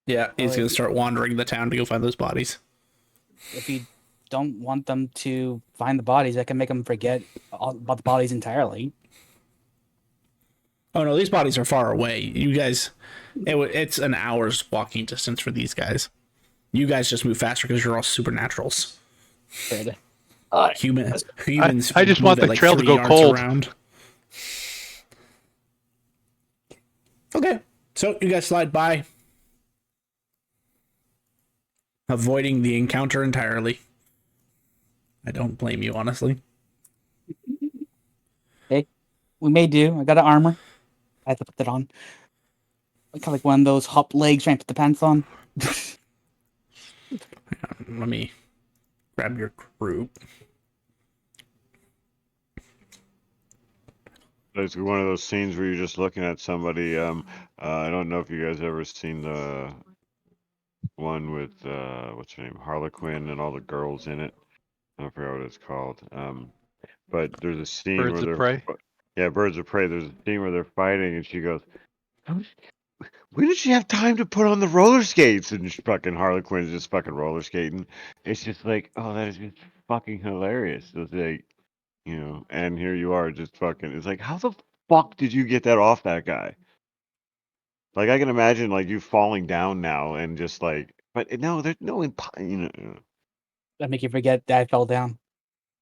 A: Yeah, he's
F: Well,
A: gonna start wandering the town to go find those bodies.
F: if you don't want them to find the bodies, I can make them forget about the bodies entirely.
A: Oh no, these bodies are far away. You guys, it's an hour's walking distance for these guys. You guys just move faster because you're all supernaturals.
F: Good.
A: Humans
D: I just
A: move
D: want
A: at
D: the
A: like
D: trail to
A: 3
D: go
A: yards
D: cold.
A: around. Okay, so you guys slide by, avoiding the encounter entirely. I don't blame you, honestly.
F: We may do. I got an armor. I have to put that on. Kind of like one of those hop legs trying to put the pants on.
A: Let me grab your group.
C: It's one of those scenes where you're just looking at somebody. I don't know if you guys ever seen the one with what's her name, Harlequin, and all the girls in it. I forgot what it's called. But there's a scene
D: Birds
C: where
D: of
C: they're
D: Prey.
C: yeah, Birds of Prey. There's a scene where they're fighting, and she goes, "When did she have time to put on the roller skates?" And fucking Harlequin's just fucking roller skating. It's just like, oh, that is just fucking hilarious. It's like, and here you are, just fucking. It's like, how the fuck did you get that off that guy? Like, I can imagine like you falling down now and just like, but no, there's no
F: That make you forget that I fell down.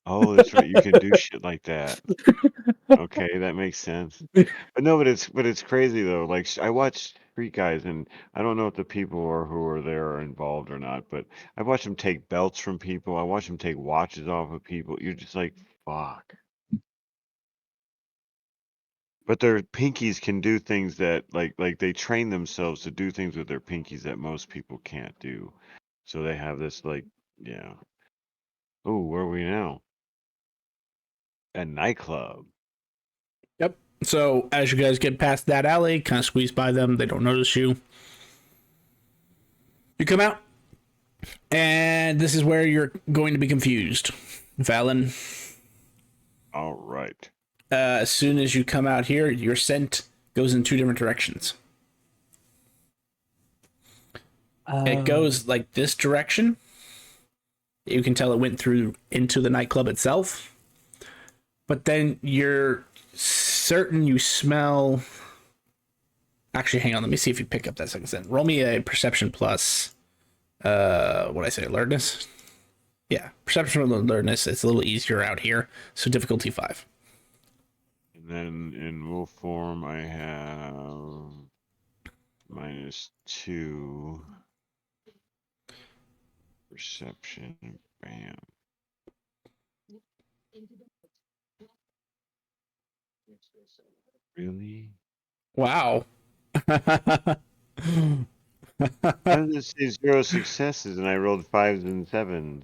C: Oh, that's right. You can do shit like that. Okay, that makes sense. But no, but it's crazy though. Like I watch Street Guys, and I don't know if the people who are there are involved or not. But I watch them take belts from people. I watch them take watches off of people. You're just like, fuck. But their pinkies can do things that like they train themselves to do things with their pinkies that most people can't do. So they have this like, yeah. Oh, where are we now? A nightclub.
A: Yep. So as you guys get past that alley, kind of squeeze by them, they don't notice you. You come out, and this is where you're going to be confused, Valen.
C: All right.
A: As soon as you come out here, your scent goes in 2 different directions. It goes like this direction. You can tell it went through into the nightclub itself. But then you're certain you smell. Actually, hang on. Let me see if you pick up that second scent. Roll me a perception plus. What did I say? Alertness? Yeah. Perception and alertness. It's a little easier out here. So difficulty 5.
C: And then in wolf form, I have -2 perception. Bam. Really?
A: Wow.
C: How did it say 0 successes and I rolled 5s and 7s?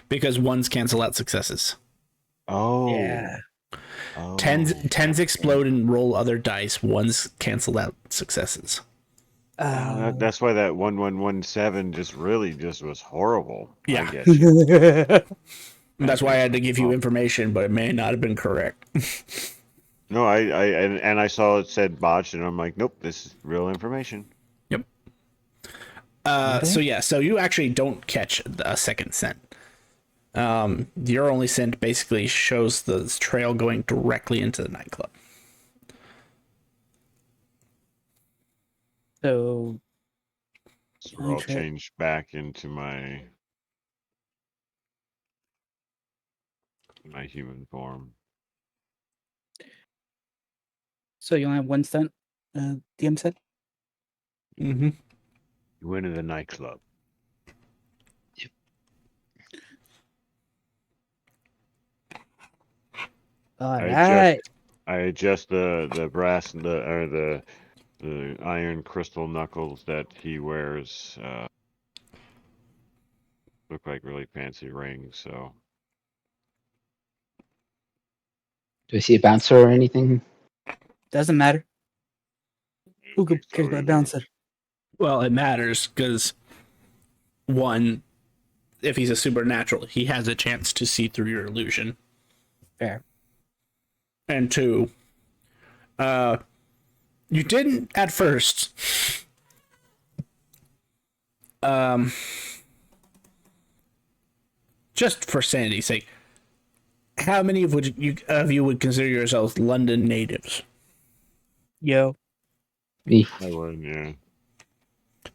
A: Because 1s cancel out successes.
C: Oh.
F: Yeah.
C: Oh.
A: 10s explode and roll other dice. 1s cancel out successes.
C: That's why that 1117 just really just was horrible.
A: Yeah.
C: I get you.
A: That's why I had to give you
C: Oh.
A: information, but it may not have been correct.
C: No, and I saw it said botched, and I'm like, nope, this is real information.
A: Yep. So you actually don't catch a second scent. Your only scent basically shows the trail going directly into the nightclub.
F: So
C: So I'll change back into my human form.
F: So you only have 1 scent, DM said?
A: Mm-hmm.
C: You went to the nightclub.
F: Alright.
C: I adjust the brass and the iron crystal knuckles that he wears. Look like really fancy rings. So
E: Do I see a bouncer or anything?
F: Doesn't matter. Who
C: Next
F: cares
C: over
F: about a
C: there.
F: bouncer?
A: Well, it matters because one, if he's a supernatural, he has a chance to see through your illusion.
F: Fair.
A: And two, you didn't at first. Just for sanity's sake, how many of you would consider yourselves London natives?
F: Yo.
E: Me.
C: I would, yeah.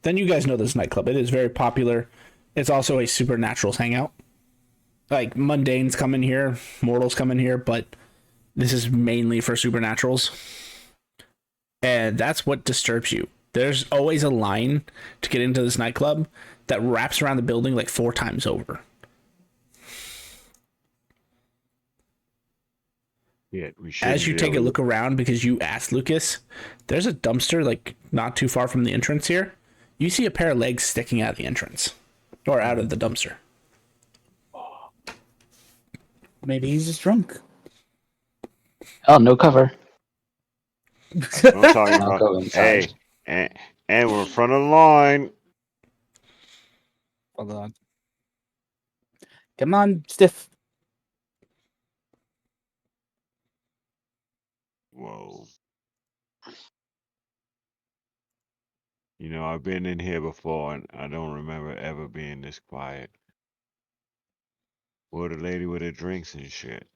A: Then you guys know this nightclub. It is very popular. It's also a supernaturals hangout. Like mundanes come in here, mortals come in here, but this is mainly for supernaturals. And that's what disturbs you. There's always a line to get into this nightclub that wraps around the building like 4 times over.
C: Yeah, we should.
A: As you take a look around, because you asked Lucas, there's a dumpster like not too far from the entrance here. You see a pair of legs sticking out of the entrance or out of the dumpster.
F: Maybe he's just drunk.
E: Oh, no cover.
C: I'm talking
E: I'll go
C: about.
E: inside.
C: Hey, and we're in front of the line.
F: Hold on. Come on, Stiff.
C: Whoa. You know, I've been in here before, and I don't remember ever being this quiet. With a lady with her drinks and shit.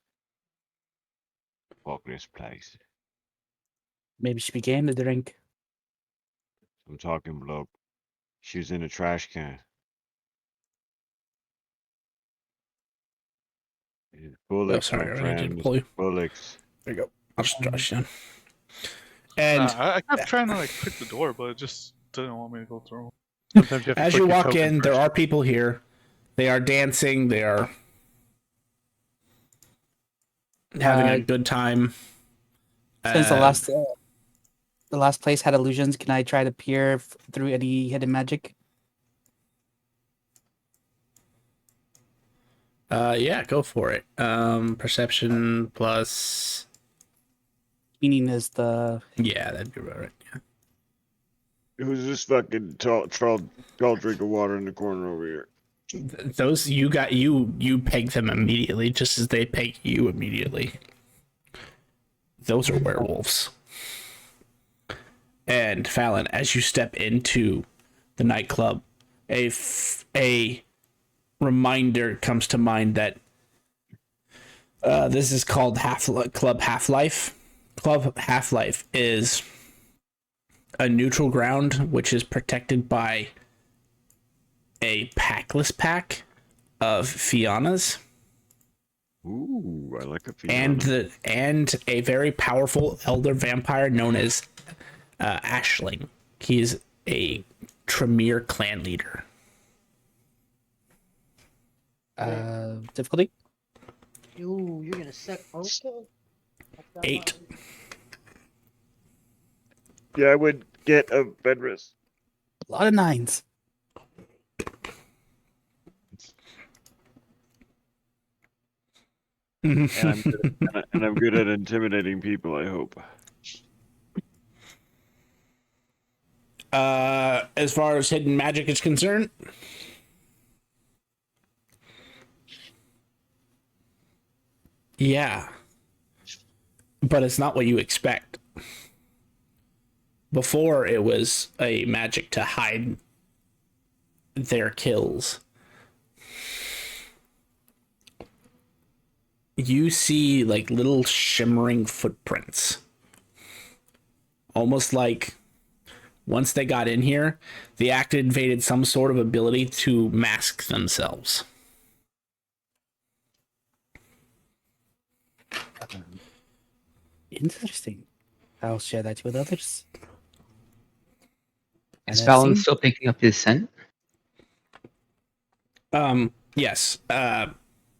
C: Fuck this place.
F: Maybe she began to drink.
C: I'm talking bloke. She was in a trash can. Bullocks,
A: sorry,
C: my
A: I
C: friend.
A: didn't pull you.
C: Bullocks.
A: There you go. I'll just draw you down. And
B: I kept trying to like pick the door, but it just didn't want me to go through.
D: Sometimes you have to
A: as
D: put
A: you
D: your
A: walk
D: token
A: in, there
D: first.
A: are people here. They are dancing. They are having a good time.
F: Since the last place had illusions, can I try to peer through any hidden magic?
A: Yeah, go for it. Perception plus.
F: Meaning is the
A: Yeah, that'd be about right. Yeah.
C: Who's this fucking tall drink of water in the corner over here?
A: Those you peg them immediately, just as they peg you immediately. Those are werewolves. And Fallon, as you step into the nightclub, a reminder comes to mind that this is called Club Half-Life. Club Half-Life is a neutral ground which is protected by a packless pack of Fiannas.
C: Ooh, I like a Fianna.
A: And a very powerful elder vampire known as Ashling. He is a Tremere clan leader.
F: difficulty.
G: You're gonna suck. Okay.
A: 8.
C: Yeah, I would get a bed rest.
F: A lot of 9s.
C: And I'm good at intimidating people, I hope.
A: As far as hidden magic is concerned, yeah, but it's not what you expect. Before, it was a magic to hide their kills. You see like little shimmering footprints, almost like once they got in here, they activated some sort of ability to mask themselves.
F: Interesting. I'll share that with others.
E: Is
F: And
E: Fallon
F: scene?
E: still picking up his scent?
A: Yes.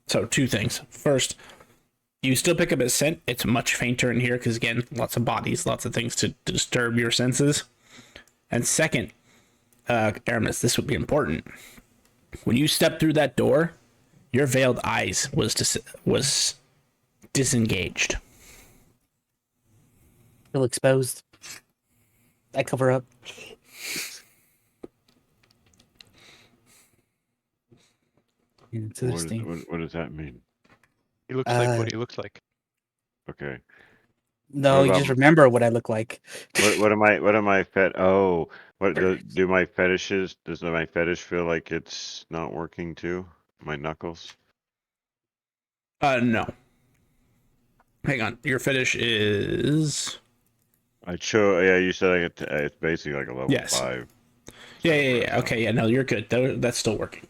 A: So 2 things. First, you still pick up a scent. It's much fainter in here because, again, lots of bodies, lots of things to disturb your senses. And second, Aramis, this would be important. When you step through that door, your veiled eyes was disengaged.
F: Feel exposed. I cover up. Yeah, it's
C: What,
F: interesting.
C: what does that mean?
D: He looks like
F: Uh,
D: what he looks like.
C: Okay.
F: No,
C: What
F: you
C: about
F: just remember what I look like.
C: what am I oh, what do my fetishes, does my fetish feel like it's not working too? My knuckles?
A: No. Hang on. Your fetish is
C: Yeah, you said I get to, it's basically like a level
A: yes.
C: 5.
A: Yeah. Okay, yeah, no, you're good. That's still working.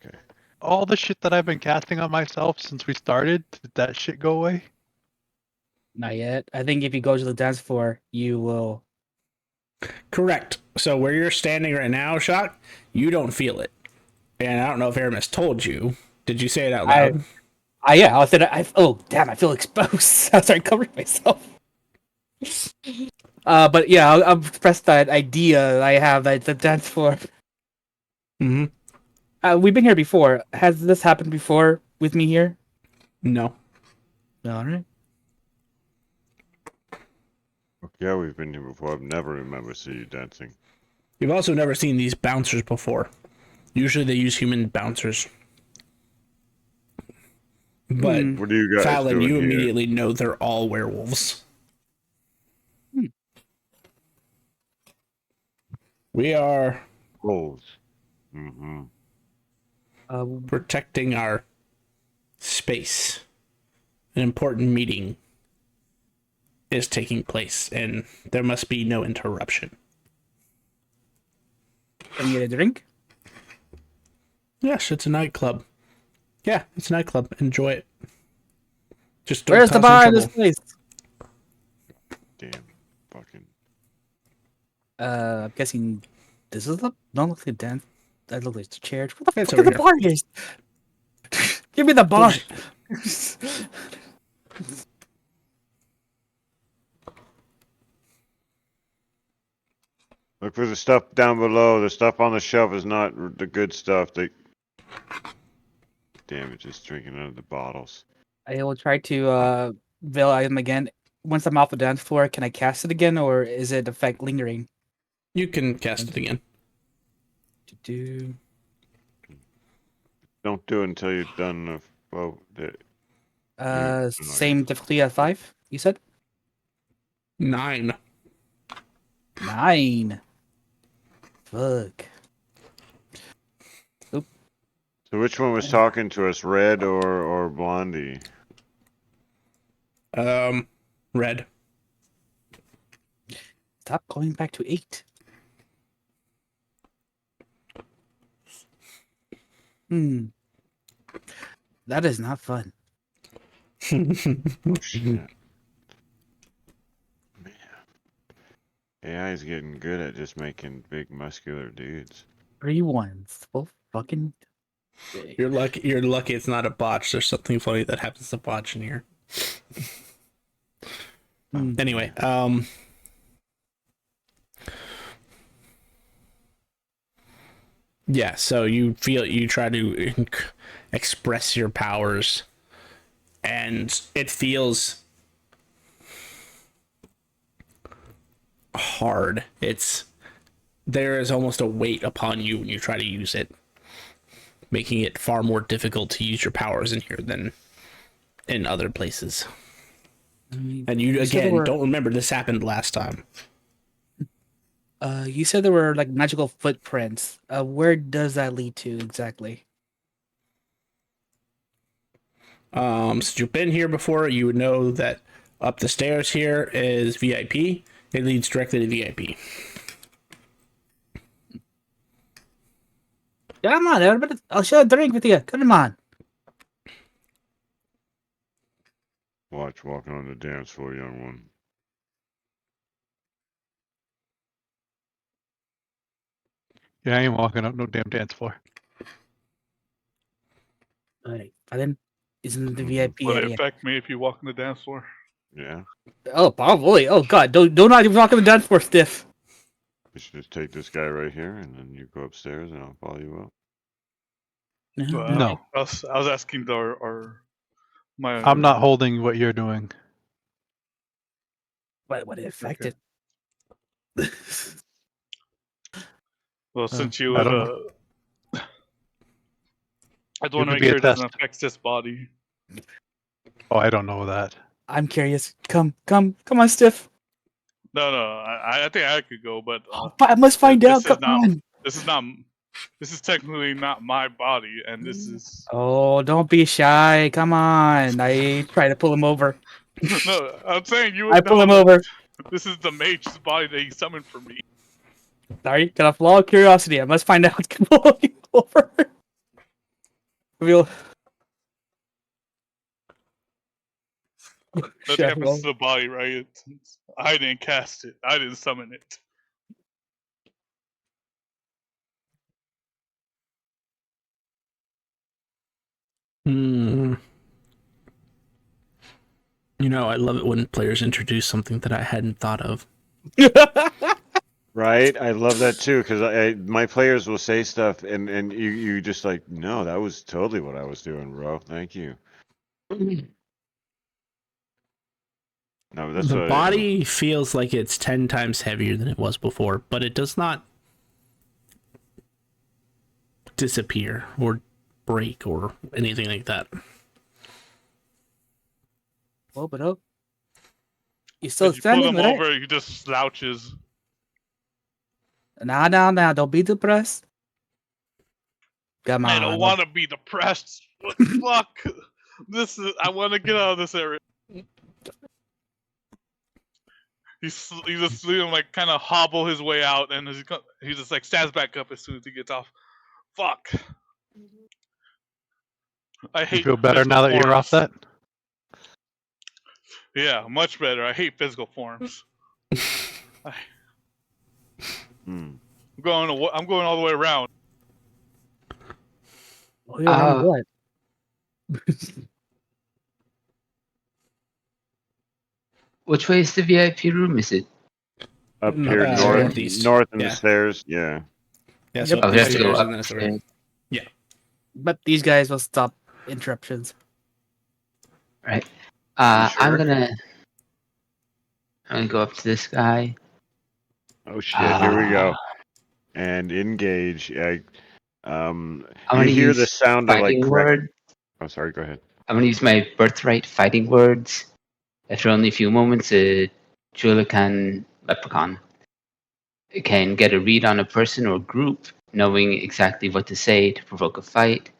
C: Okay.
D: All the shit that I've been casting on myself since we started, did that shit go away?
F: Not yet. I think if you go to the dance floor, you will.
A: Correct. So where you're standing right now, Shock, you don't feel it. And I don't know if Aramis told you. Did you say it out loud?
F: Yeah, I said, oh, damn, I feel exposed. I started covering myself. But yeah, I'll press that idea I have at the dance floor.
A: Mm-hmm.
F: We've been here before. Has this happened before with me here?
A: No.
F: All right.
C: Yeah, we've been here before. I've never remember see you dancing.
A: You've also never seen these bouncers before. Usually they use human bouncers. But
C: What are you guys
A: Fallon,
C: doing
A: you
C: here?
A: immediately know they're all werewolves. We are
C: Wolves. Mm-hmm.
A: protecting our space. An important meeting is taking place, and there must be no interruption.
F: Can we get a drink?
A: Yes, it's a nightclub. Yeah, it's a nightclub. Enjoy it. Just don't
F: Where's the
A: cause
F: bar in
A: any
F: this
A: trouble.
F: place?
C: Damn. Fucking.
F: I'm guessing this is the don't look like a dance. That looks like the chair. Where the
A: It's
F: fuck
A: over
F: is the
A: here.
F: bar is? Give me the bar.
C: Look for the stuff down below. The stuff on the shelf is not the good stuff. Damn it, just drinking out of the bottles.
F: I will try to veil item again. Once I'm off the dance floor, can I cast it again, or is it effect lingering?
A: You can cast it again.
F: Do
C: Don't do it until you've done the. Well, no,
F: same difficulty at 5. You said
A: 9.
F: 9. Fuck.
C: so which one was talking to us, Red or Blondie?
A: Red.
F: Stop going back to 8. That is not fun.
C: Oh shit. Man. AI is getting good at just making big muscular dudes.
F: 3 1s. Well, fucking.
A: You're lucky. You're lucky. It's not a botch. There's something funny that happens to botch in here. Anyway, yeah. So you try to express your powers, and it feels hard. There is almost a weight upon you when you try to use it, making it far more difficult to use your powers in here than in other places. And you again don't remember this happened last time.
F: You said there were like magical footprints. Where does that lead to exactly?
A: Since you've been here before, you would know that up the stairs here is VIP. It leads directly to VIP.
F: Come on, everybody. I'll share a drink with you. Come on.
C: Watch walking on the dance floor, young one.
D: Yeah, I ain't walking up no damn dance floor.
F: Alright, but then isn't the
C: Mhm.
F: VIP
B: Will it
F: area?
B: affect me if you walk on the dance floor?
C: Yeah.
F: Oh, probably. Oh god, don't not even walk on the dance floor, stiff.
C: You should just take this guy right here, and then you go upstairs, and I'll follow you up.
D: No.
B: I was asking my.
D: I'm not holding what you're doing.
F: What would it affect
B: Okay.
F: it?
B: Well, since you
D: I
B: would
D: don't know.
B: I just want to
D: would
B: make
D: be a
B: sure it doesn't
D: test.
B: affect this body.
D: Oh, I don't know that.
F: I'm curious. Come on, Stiff.
B: No, I think I could go, but
F: I must find out.
B: this is
F: Come
B: not.
F: on.
B: This is not. This is technically not my body, and this is.
F: Oh, don't be shy. Come on. I try to pull him over.
B: No, I'm saying you
F: I
B: would
F: pull
B: know
F: him
B: that
F: over.
B: this is the mage's body that he summoned for me.
F: Sorry, got a flaw of curiosity. I must find out. Come on, over. Real.
B: Nothing
F: Shit,
B: happens
F: well,
B: to the body, right? I didn't cast it. I didn't summon it.
A: Hmm. You know, I love it when players introduce something that I hadn't thought of.
C: Right? I love that too because my players will say stuff and you just like, no, that was totally what I was doing, bro. Thank you. No, that's
A: The
C: what
A: body feels like it's 10 times heavier than it was before, but it does not disappear or break or anything like that.
F: oh, but oh. You still
B: If you pull
F: standing,
B: him
F: right?
B: over, he just slouches.
F: Nah. Don't be depressed. Come
B: I
F: on.
B: don't want to be depressed. What the fuck? This is. I want to get out of this area. He's just like kind of hobble his way out, and he just like stands back up as soon as he gets off. Fuck. I
D: You
B: hate.
D: feel better
B: physical
D: now that you're off
B: forms.
D: that?
B: Yeah, much better. I hate physical forms.
C: Hmm.
B: I'm going all the way around.
F: Oh, you're around what?
E: Which way is the VIP room? Is it?
C: Up
A: No,
C: here north,
A: northeast.
C: north in
A: Yeah.
C: the stairs. Yeah.
A: Yeah, so
F: Yep.
E: Oh, we
A: these
E: have to go
A: stairs
E: up
A: and then
E: the
A: it's over.
E: stairs.
F: But these guys will stop interruptions.
E: Right.
C: You sure?
E: I'm gonna go up to this guy.
C: Oh shit! Here we go.
E: Ah.
C: And engage.
E: I'm
C: You
E: gonna
C: hear
E: use
C: the sound of like
E: fighting
C: crack.
E: word.
C: Oh, sorry. Go ahead.
E: I'm gonna use my birthright fighting words. After only a few moments, a Julican leprechaun can get a read on a person or group, knowing exactly what to say to provoke a fight.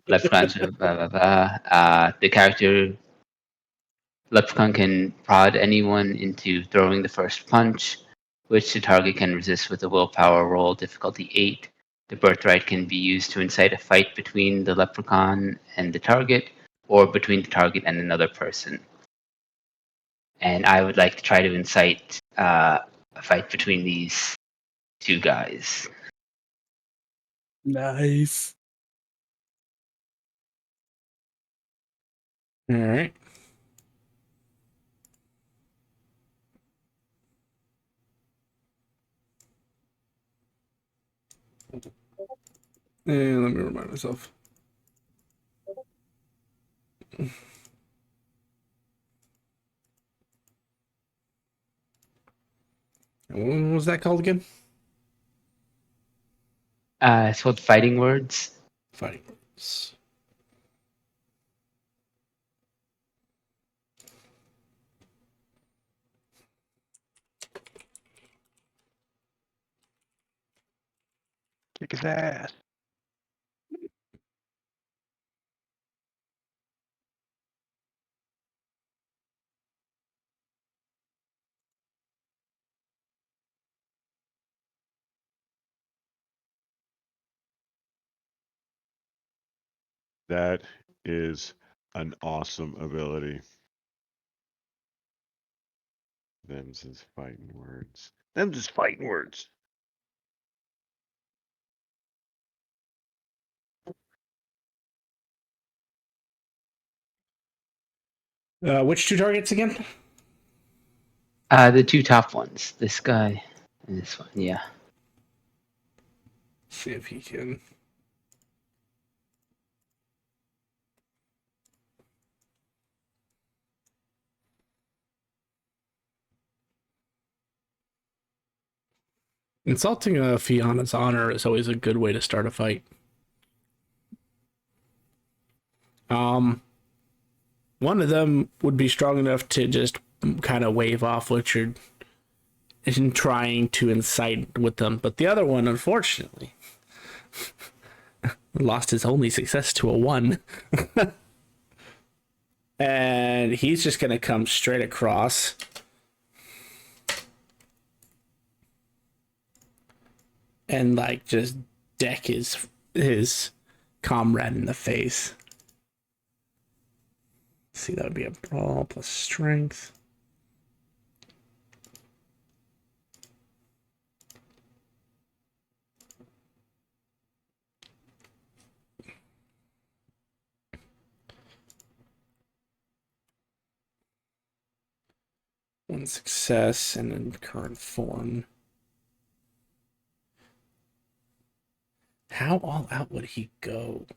E: Leprechauns, blah blah blah. The character Leprechaun can prod anyone into throwing the first punch, which the target can resist with a willpower roll difficulty 8. The birthright can be used to incite a fight between the leprechaun and the target, or between the target and another person. And I would like to try to incite a fight between these two guys.
F: Nice.
A: All right. And let me remind myself. What was that called again?
E: It's called fighting words.
A: Fighting words.
D: Kick his ass.
C: That is an awesome ability. Them's his fighting words. Them's his fighting words.
A: Which two targets again?
E: The two top ones. This guy and this one. Yeah.
A: See if he can. Insulting a Fianna's honor is always a good way to start a fight. One of them would be strong enough to just kind of wave off what you're in trying to incite with them, but the other one, unfortunately, lost his only success to a 1. And he's just gonna come straight across. And like just deck his comrade in the face. Let's see, that would be a brawl plus strength. One success and then current form. How all out would he go?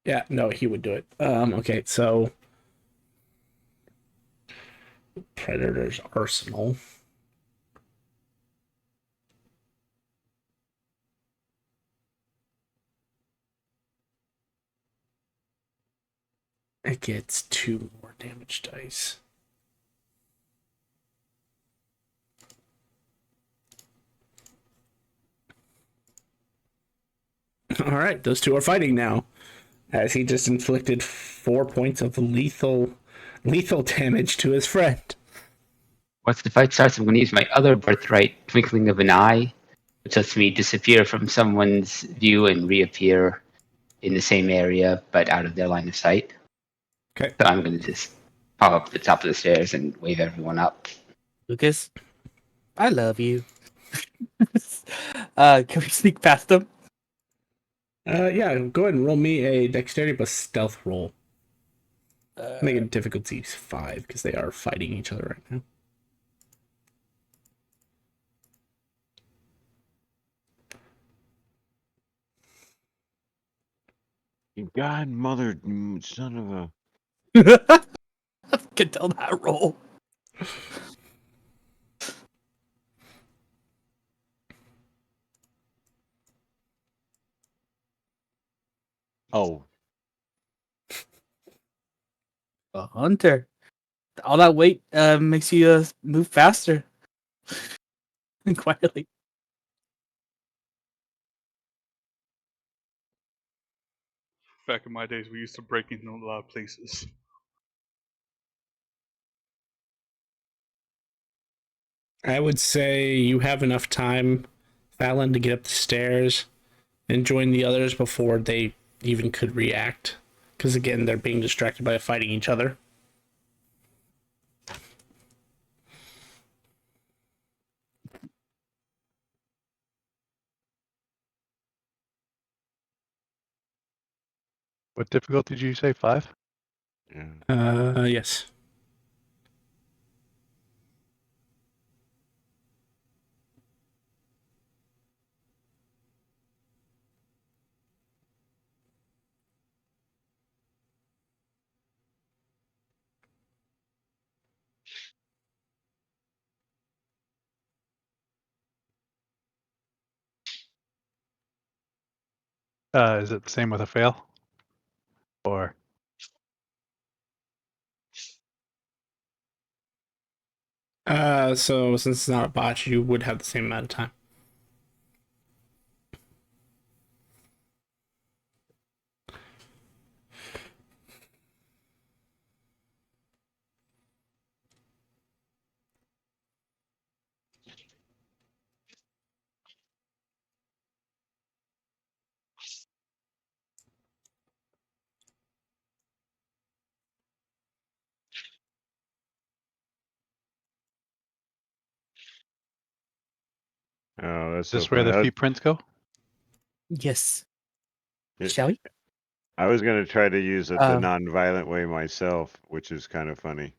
A: Yeah, no, he would do it. Okay, so Predator's Arsenal. It gets 2 more damage dice. All right, those two are fighting now, as he just inflicted 4 points of lethal damage to his friend.
E: Once the fight starts, I'm going to use my other birthright, Twinkling of an Eye, which lets me disappear from someone's view and reappear in the same area, but out of their line of sight.
A: Okay.
E: So I'm going to just pop up the top of the stairs and wave everyone up.
F: Lucas, I love you. Can we sneak past them?
A: Yeah, go ahead and roll me a dexterity plus stealth roll.
F: Uh,
A: Make it difficulty 5 because they are fighting each other right now.
C: You godmother, you son of a.
F: I can tell that roll.
C: Oh,
F: A hunter. All that weight makes you move faster. Quietly.
B: Back in my days, we used to break into a lot of places.
A: I would say you have enough time, Fallon, to get up the stairs and join the others before they even could react. Because again, they're being distracted by fighting each other.
D: What difficulty did you say? 5?
C: yeah.
A: Yes.
D: Is it the same with a fail? Or
A: So since it's not a botch, you would have the same amount of time.
C: Oh, that's
D: is
C: so
D: this where
C: funny.
D: the feet prints go?
F: Yes.
C: Yeah.
F: Shall we?
C: I was gonna try to use it the
F: Um,
C: non-violent way myself, which is kind of funny.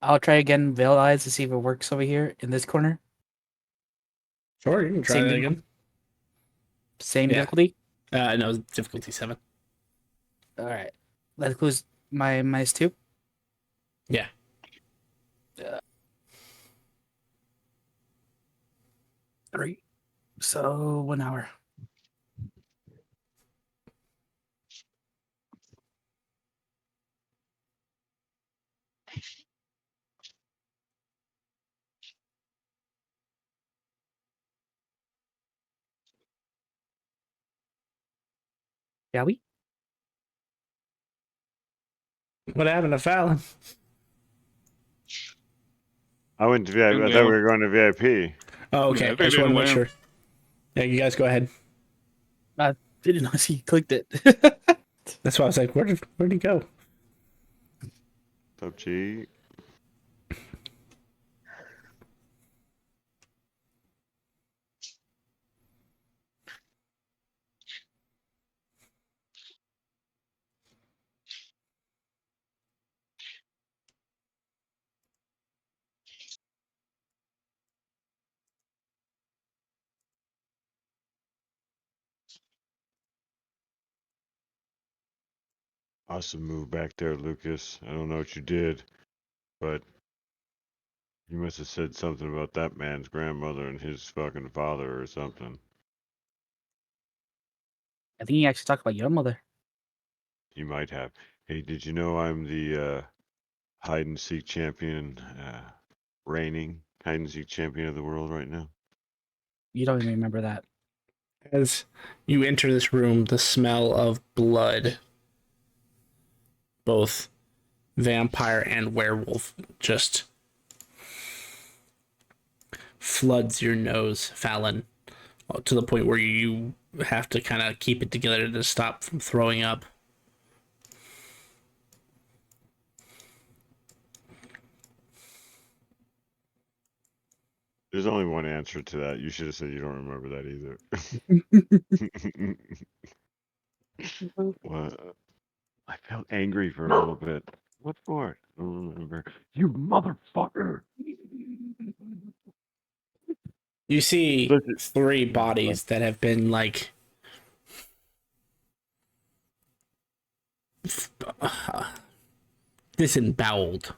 F: I'll try again, Veil Eyes, to see if it works over here in this corner.
A: Sure, you can try
F: Same
A: that
F: thing.
A: again.
F: Same
A: Yeah.
F: difficulty.
A: No, difficulty 7.
F: All right. That includes my two.
A: Yeah.
F: Three. So 1 hour. Yeah, we.
A: What happened to Fallon?
C: I went to VIP. I
B: Yeah.
C: thought we were going to VIP.
A: Oh, okay.
B: Yeah,
A: I
B: they
A: just want to
B: didn't
A: make
B: win.
A: sure. Yeah, you guys go ahead.
F: Didn't know he clicked it.
A: That's why I was like, where'd he go?
C: What's up, G? Awesome move back there, Lucas. I don't know what you did, but you must have said something about that man's grandmother and his fucking father or something.
F: I think he actually talked about your mother.
C: You might have. Hey, did you know I'm the hide and seek champion, reigning hide and seek champion of the world right now?
F: You don't even remember that.
A: As you enter this room, the smell of blood, both vampire and werewolf, just floods your nose, Fallon, to the point where you have to kind of keep it together to stop from throwing up.
C: There's only one answer to that. You should have said you don't remember that either. What? I felt angry for a little bit. What for? I don't remember. You motherfucker!
A: You see
C: Listen.
A: 3 bodies that have been like disemboweled.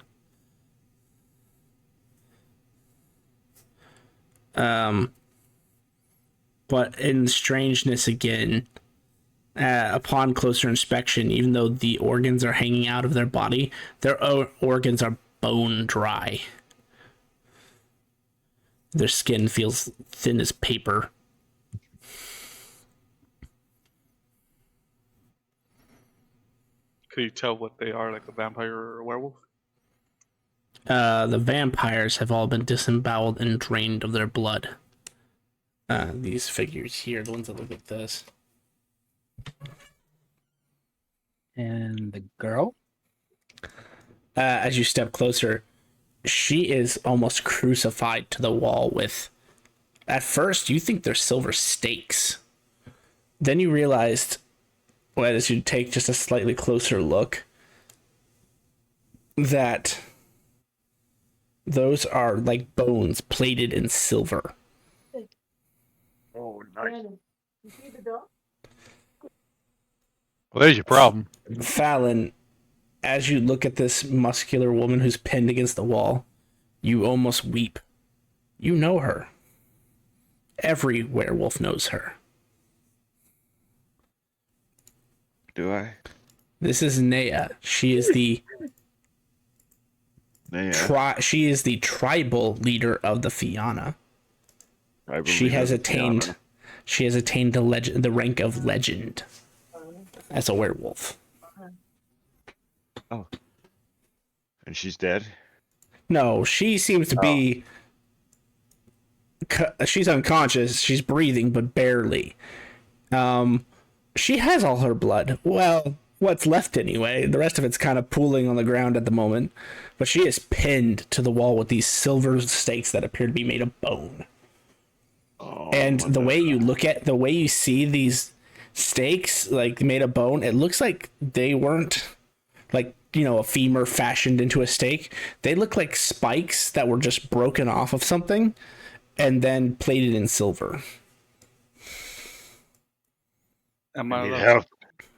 A: But in strangeness again, upon closer inspection, even though the organs are hanging out of their body, their organs are bone dry. Their skin feels thin as paper.
B: Could you tell what they are, like a vampire or a werewolf?
A: The vampires have all been disemboweled and drained of their blood. These figures here, the ones that look like this.
F: And the girl?
A: As you step closer, she is almost crucified to the wall with... At first, you think they're silver stakes. Then you realized, well, as you take just a slightly closer look, that those are like bones plated in silver.
C: Oh, nice.
D: Well, there's your problem.
A: Fallon, as you look at this muscular woman who's pinned against the wall, you almost weep. You know her. Every werewolf knows her.
C: Do I?
A: This is Nea. She is the
C: Yeah.
A: she is the tribal leader of the Fianna. She has attained the rank of legend as a werewolf.
C: Oh. And she's dead?
A: No, she seems to be... She's unconscious. She's breathing, but barely. She has all her blood. Well, what's left anyway. The rest of it's kind of pooling on the ground at the moment. But she is pinned to the wall with these silver stakes that appear to be made of bone.
C: Oh,
A: And the way you see these stakes, like made of bone, it looks like they weren't like, a femur fashioned into a stake. They look like spikes that were just broken off of something and then plated in silver.
B: Am
C: I
B: I
C: need
B: allowed
C: help.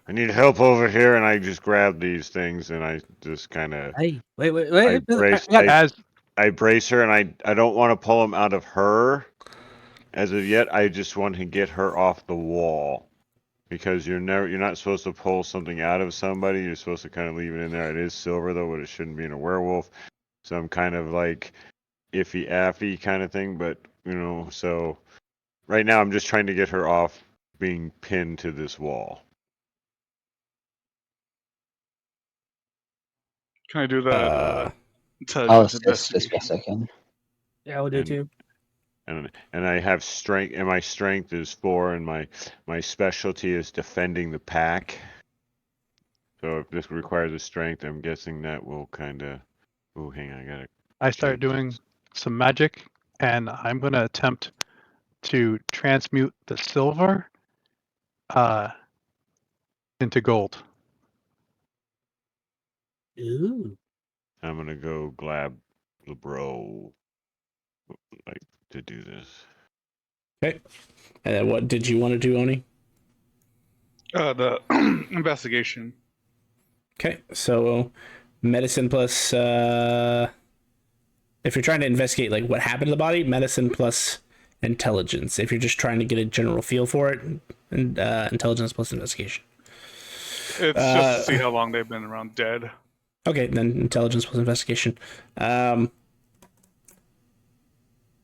C: I need help over here, and I just grab these things and I just kind of
F: Hey, wait, wait,
C: I
F: wait.
C: brace
F: got-
D: As
C: I brace her, and I don't want to pull them out of her as of yet. I just want to get her off the wall because you're not supposed to pull something out of somebody. You're supposed to kind of leave it in there. It is silver though, but it shouldn't be in a werewolf. So I'm kind of like iffy affy kind of thing, but so right now I'm just trying to get her off being pinned to this wall.
B: Can I do that?
A: Uh,
E: I'll
B: Intelligence
E: assist as
B: investigation.
E: best I can.
F: Yeah, I will do
C: And-
F: too.
C: And I have strength, and my strength is 4, and my specialty is defending the pack. So if this requires a strength, I'm guessing that will kind of. Oh, hang on, I gotta.
D: I start
C: change
D: doing
C: this.
D: some magic, and I'm going to attempt to transmute the silver into gold.
F: Ooh.
C: I'm gonna go Glab Lebro, like to do this.
A: okay. And then what did you want to do, Oni?
B: The investigation.
A: Okay, so medicine plus if you're trying to investigate like what happened to the body, medicine plus intelligence. If you're just trying to get a general feel for it, and intelligence plus investigation.
B: It's just to see how long they've been around dead.
A: Okay, then intelligence plus investigation. I'm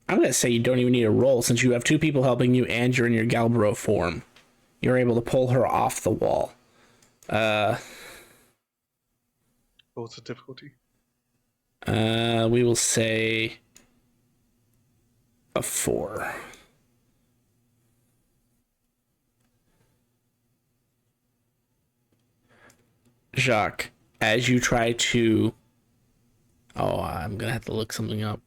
A: gonna say you don't even need a roll since you have 2 people helping you and you're in your Galbro form. You're able to pull her off the wall.
B: What's the difficulty?
A: We will say a 4. Jacques, as you try to... Oh, I'm gonna have to look something up.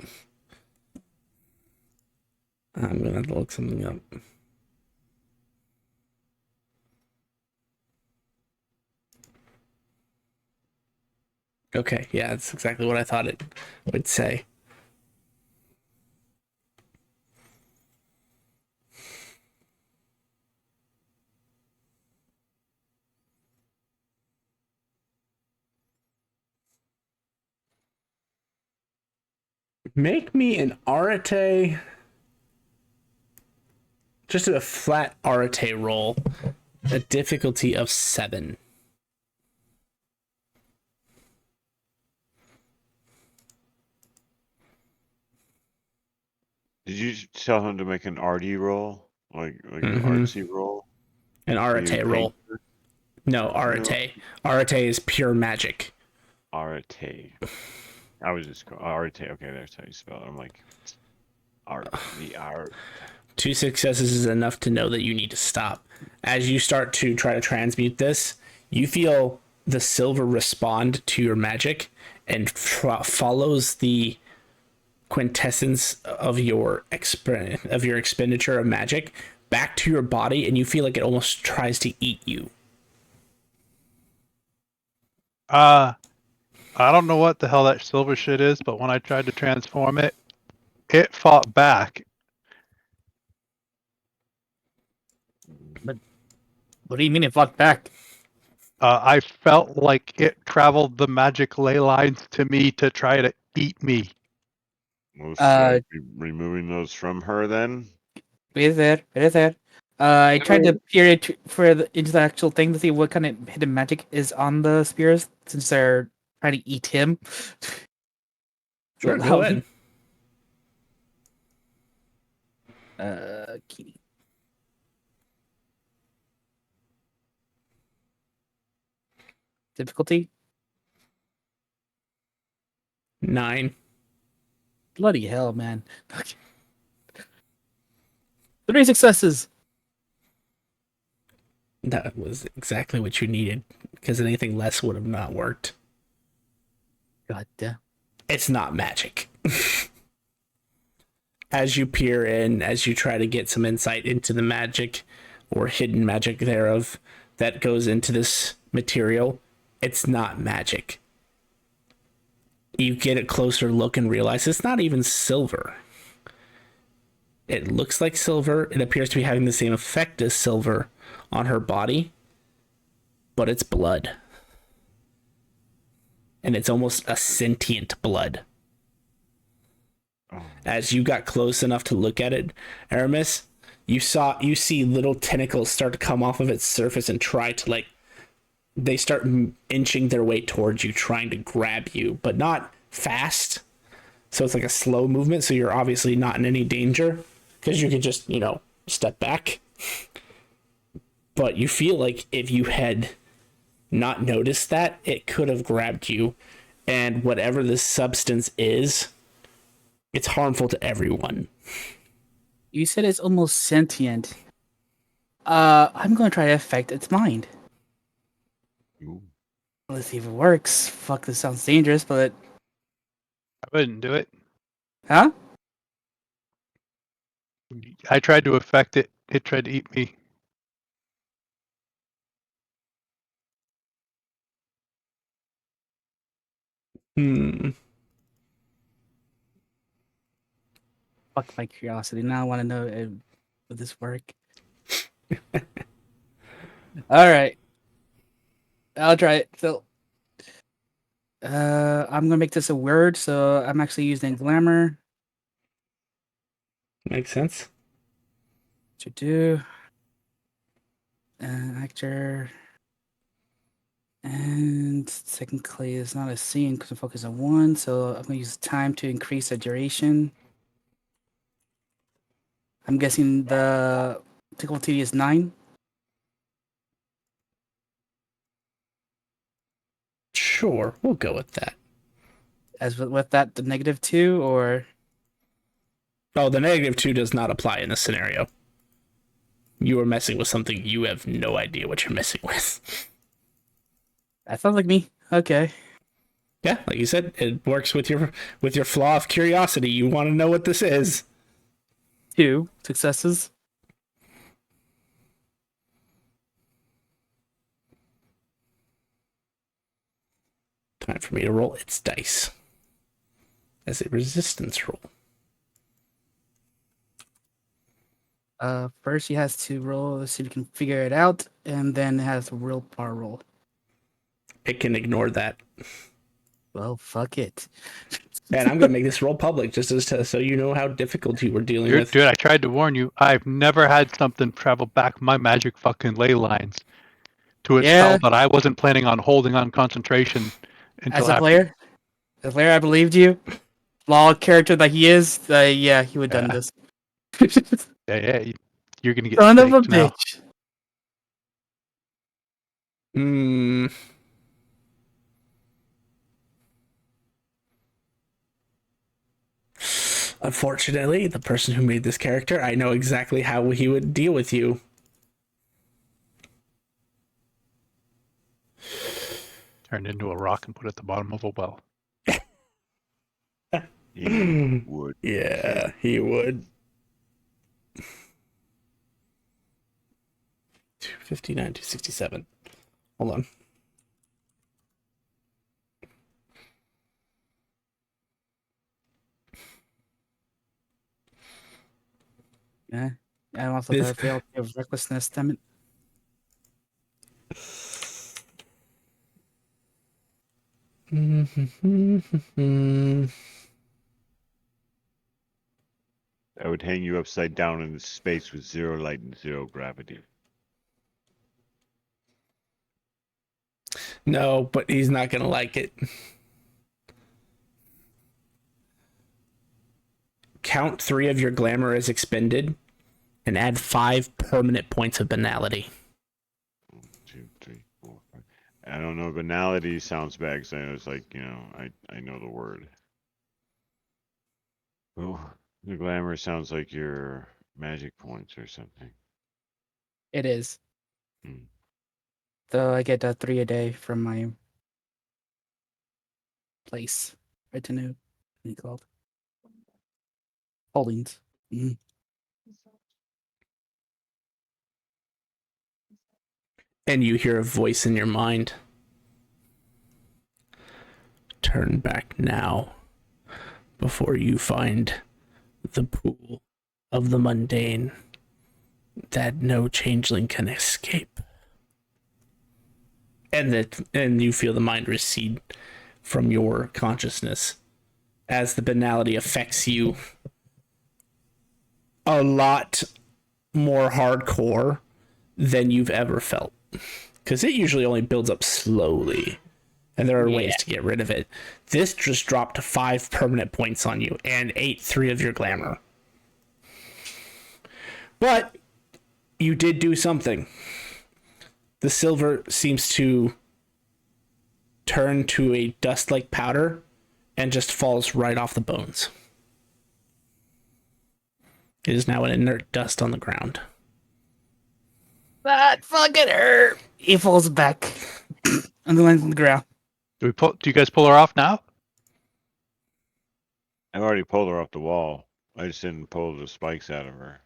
A: Okay, yeah, that's exactly what I thought it would say. Make me an Arate. Just a flat Arate roll. A difficulty of 7.
C: Did you tell him to make an RD roll, like an
A: Mhm.
C: artsy roll?
A: An Arate roll. No, Arate. Arate is pure magic.
C: Arate. I was just Arate. Okay, that's how you spell it. I'm like, art. The art.
A: 2 successes is enough to know that you need to stop. As you start to try to transmute this, you feel the silver respond to your magic and follows the quintessence of your expenditure of magic back to your body, and you feel like it almost tries to eat you.
D: I don't know what the hell that silver shit is, but when I tried to transform it, it fought back.
F: What do you mean it fought back?
D: I felt like it traveled the magic ley lines to me to try to eat me.
C: Most likely removing those from her then.
F: It is there. I tried to peer into the actual thing to see what kind of hidden magic is on the spears, since they're trying to eat him.
A: Sure, go ahead.
F: Kitty. Difficulty
A: 9.
F: Bloody hell, man. 3 successes.
A: That was exactly what you needed, because anything less would have not worked.
F: God damn.
A: It's not magic. As you peer in, as you try to get some insight into the magic or hidden magic thereof that goes into this material, it's not magic. You get a closer look and realize it's not even silver. It looks like silver. It appears to be having the same effect as silver on her body. but it's blood. And it's almost a sentient blood.
C: Oh.
A: As you got close enough to look at it, Aramis, you see little tentacles start to come off of its surface and try to, like, they start inching their way towards you, trying to grab you, but not fast. So it's like a slow movement, so you're obviously not in any danger because you can just, step back. But you feel like if you had not noticed that, it could have grabbed you. And whatever this substance is, it's harmful to everyone.
F: You said it's almost sentient. I'm gonna try to affect its mind.
C: Ooh.
F: Let's see if it works. Fuck, this sounds dangerous, but
D: I wouldn't do it.
F: huh?
D: I tried to affect it. It tried to eat me.
F: Fuck my curiosity. Now I want to know would this work. All right, I'll try it. So, I'm gonna make this a word. So I'm actually using glamour
A: Makes sense.
F: to do actor, and technically it's not a scene because I'm focused on one. So I'm gonna use time to increase the duration. I'm guessing the difficulty is 9.
A: Sure, we'll go with that.
F: As with that, the -2 or
A: Oh, the -2 does not apply in this scenario. You are messing with something you have no idea what you're messing with.
F: that sounds like me. Okay.
A: Yeah, like you said, it works with your flaw of curiosity. You want to know what this is.
F: 2 successes.
A: Time for me to roll its dice as a resistance roll.
F: First he has to roll, see if he can figure it out, and then it has a willpower roll.
A: It can ignore that.
F: Well, fuck it.
A: And I'm going to make this roll public just as so you know how difficult you were dealing
D: Dude,
A: with.
D: I tried to warn you. I've never had something travel back my magic fucking ley lines to its
F: Yeah.
D: spell, but I wasn't planning on holding on concentration until
F: As a
D: after.
F: player, I believed you. Flawed character that he is, yeah, he would have done this.
D: Yeah, you're gonna get
F: Son of a
D: staked now.
F: bitch.
A: Unfortunately, the person who made this character, I know exactly how he would deal with you.
D: Turned into a rock and put at the bottom of a well.
C: He would.
A: Yeah, he would. 259, 267. Hold on.
F: Yeah. I also
A: This-
F: got a failed of recklessness, damn it.
C: That would hang you upside down in space with 0 light and 0 gravity.
A: No, but he's not going to like it. Count 3 of your glamour as expended and add 5 permanent points of banality.
C: 1, 2, 3, 4, 5. I don't know. Banality sounds bad because I know it's like, I know the word. Oh, the glamour sounds like your magic points or something.
F: It is.
C: Hmm.
F: So I get 3 a day from my place. Retinue. What are you called? Holdings. Mhm.
A: And you hear a voice in your mind. Turn back now before you find the pool of the mundane that no changeling can escape. and you feel the mind recede from your consciousness as the banality affects you a lot more hardcore than you've ever felt, because it usually only builds up slowly and there are ways to get rid of it. This just dropped 5 permanent points on you and ate 3 of your glamour, but you did do something. The silver seems to turn to a dust-like powder and just falls right off the bones. It is now an inert dust on the ground.
F: That fucking hurt. He falls back and lands on the ground.
D: Do you guys pull her off now?
C: I've already pulled her off the wall. I just didn't pull the spikes out of her.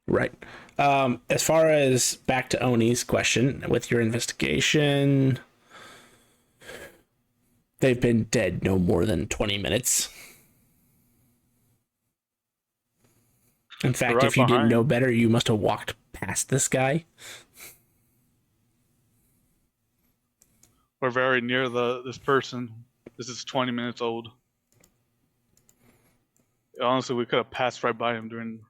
A: Right. As far as back to Oni's question, with your investigation, they've been dead no more than 20 minutes. In fact,
B: right
A: if you didn't
B: behind.
A: know better, you must have walked past this guy.
B: We're very near this person. This is 20 minutes old. Honestly, we could have passed right by him during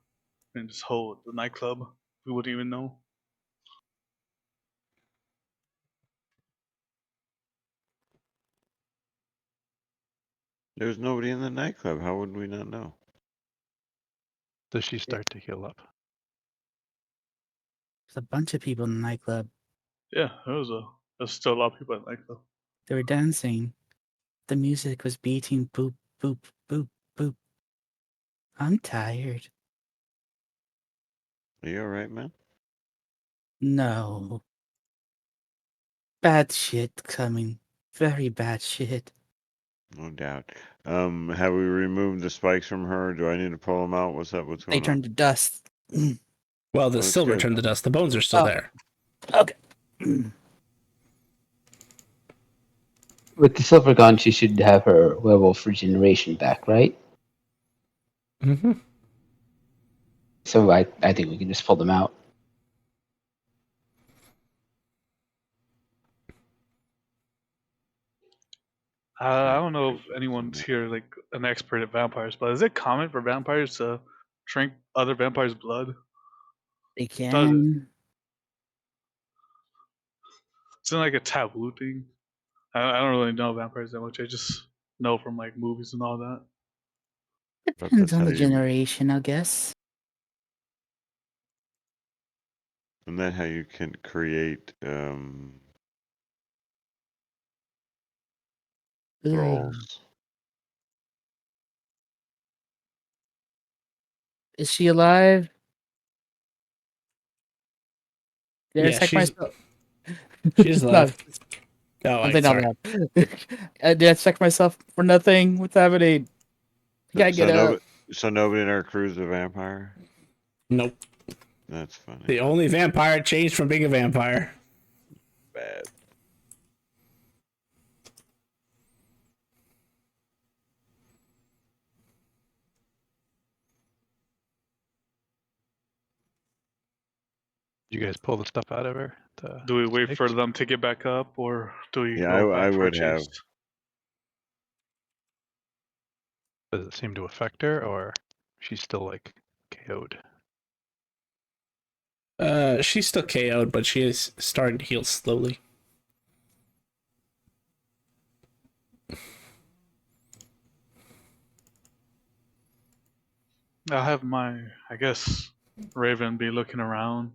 B: this whole the nightclub. We wouldn't even know.
C: There's nobody in the nightclub. How would we not know?
D: Does she start to heal up?
F: There's a bunch of people in the nightclub.
B: Yeah, there's still a lot of people at the nightclub.
F: They were dancing. The music was beating boop, boop, boop, boop. I'm tired.
C: Are you alright, man?
F: No. Bad shit coming. Very bad shit.
C: No doubt. Have we removed the spikes from her? Do I need to pull them out? What's up? What's
F: They
C: going on?
F: turned to dust.
A: Well, the
C: That's
A: silver
C: good.
A: turned to dust. The bones are still
F: Oh.
A: there.
F: Okay.
E: With the silver gun, she should have her werewolf regeneration back, right?
A: Mm-hmm.
E: So I think we can just pull them out.
B: I don't know if anyone's here like an expert at vampires, but is it common for vampires to drink other vampires' blood?
F: They
B: Does it?
F: can.
B: It's like a taboo thing. I don't really know vampires that much. I just know from like movies and all that.
C: But
F: Depends
C: that's
F: on
C: how
F: the
C: you-
F: generation, I guess.
C: Isn't that how you can create
F: Ugh.
C: thralls?
F: Is she alive? Did I
A: Yeah,
F: check
A: she's-
F: myself?
A: she's
F: No,
A: alive. Oh,
F: I'm
A: wait, sorry.
F: not did I check myself for nothing? What's happening? I gotta get up.
C: So nobody in our crew's a vampire?
A: Nope.
C: That's funny.
A: The only vampire changed from being a vampire.
C: Bad.
D: Did you guys pull the stuff out of her?
B: Do we wait for
D: spikes?
B: them to get back up, or do we
C: Yeah,
B: go back
C: I
B: for a
C: would have.
B: chase?
D: Does it seem to affect her, or she's still like KO'd?
A: She's still KO'd, but she is starting to heal slowly.
B: I'll have I guess, Raven be looking around.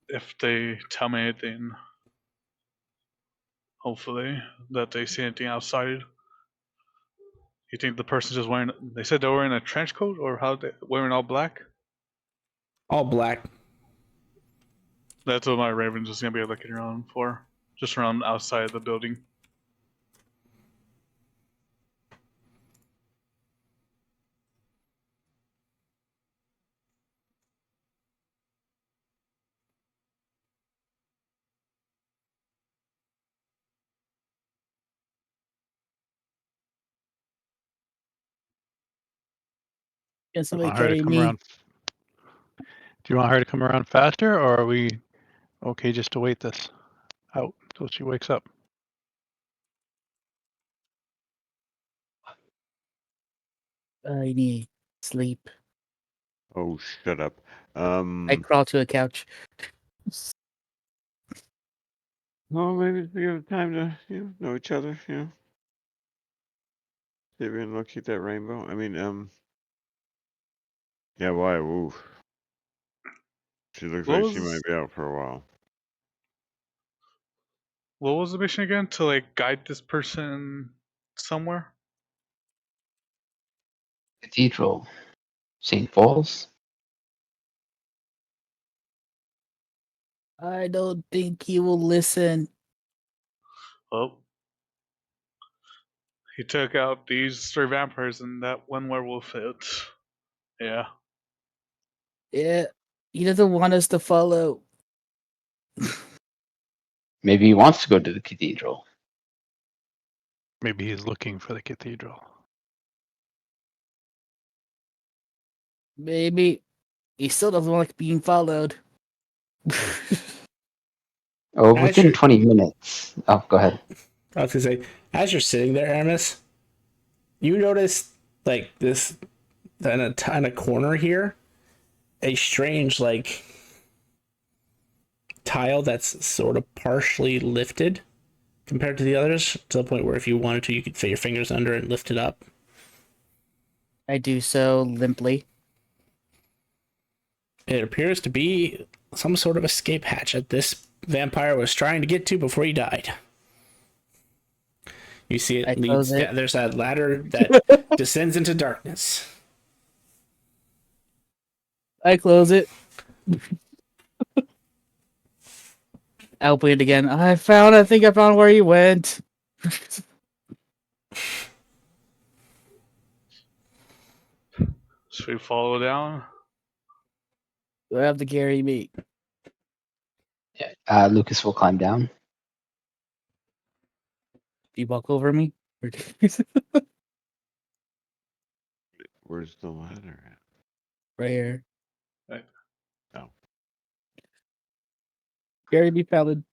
B: If they tell me anything, hopefully, that they see anything outside. You think the person's just wearing, they said they were wearing a trench coat, or how they wearing all black?
A: All black.
B: That's what my Raven's just gonna be looking around for. Just around outside the building.
F: Can
D: Do you
F: somebody
D: want her to
F: carry
D: come
F: me?
D: around? Do you want her to come around faster, or are we Okay, just to wait this out till she wakes up.
F: I need sleep.
C: Oh, shut up.
F: I crawl to a couch.
C: Well, maybe we have time to know each other. See if we can locate that rainbow. I mean, yeah. Why? Ooh. She looks
B: What
C: like she
B: was-
C: might be out for a while.
B: What was the mission again? To like guide this person somewhere?
E: Cathedral. St. Paul's?
F: I don't think he will listen.
B: Oh. He took out these 3 vampires and that one werewolf hit. Yeah.
F: Yeah, he doesn't want us to follow.
E: Maybe he wants to go to the cathedral.
D: Maybe he's looking for the cathedral.
F: Maybe he still doesn't like being followed.
E: Oh,
A: As
E: within
A: you're-
E: 20 minutes. Oh, go ahead.
A: I was gonna say, as you're sitting there, Aramis, you notice like this in a corner here, a strange like tile that's sort of partially lifted compared to the others, to the point where if you wanted to, you could fit your fingers under it and lift it up.
F: I do so limply.
A: It appears to be some sort of escape hatch that this vampire was trying to get to before he died. You see
F: I
A: it leads
F: close it.
A: there's that ladder that descends into darkness.
F: I close it. I open it again. I think I found where he went.
B: Should we follow down?
F: Do I have to carry me?
E: Lucas will climb down.
F: Do you walk over me? Or
C: Where's the ladder at?
F: right here.
B: Right.
C: Oh.
F: Carry me, Paladin.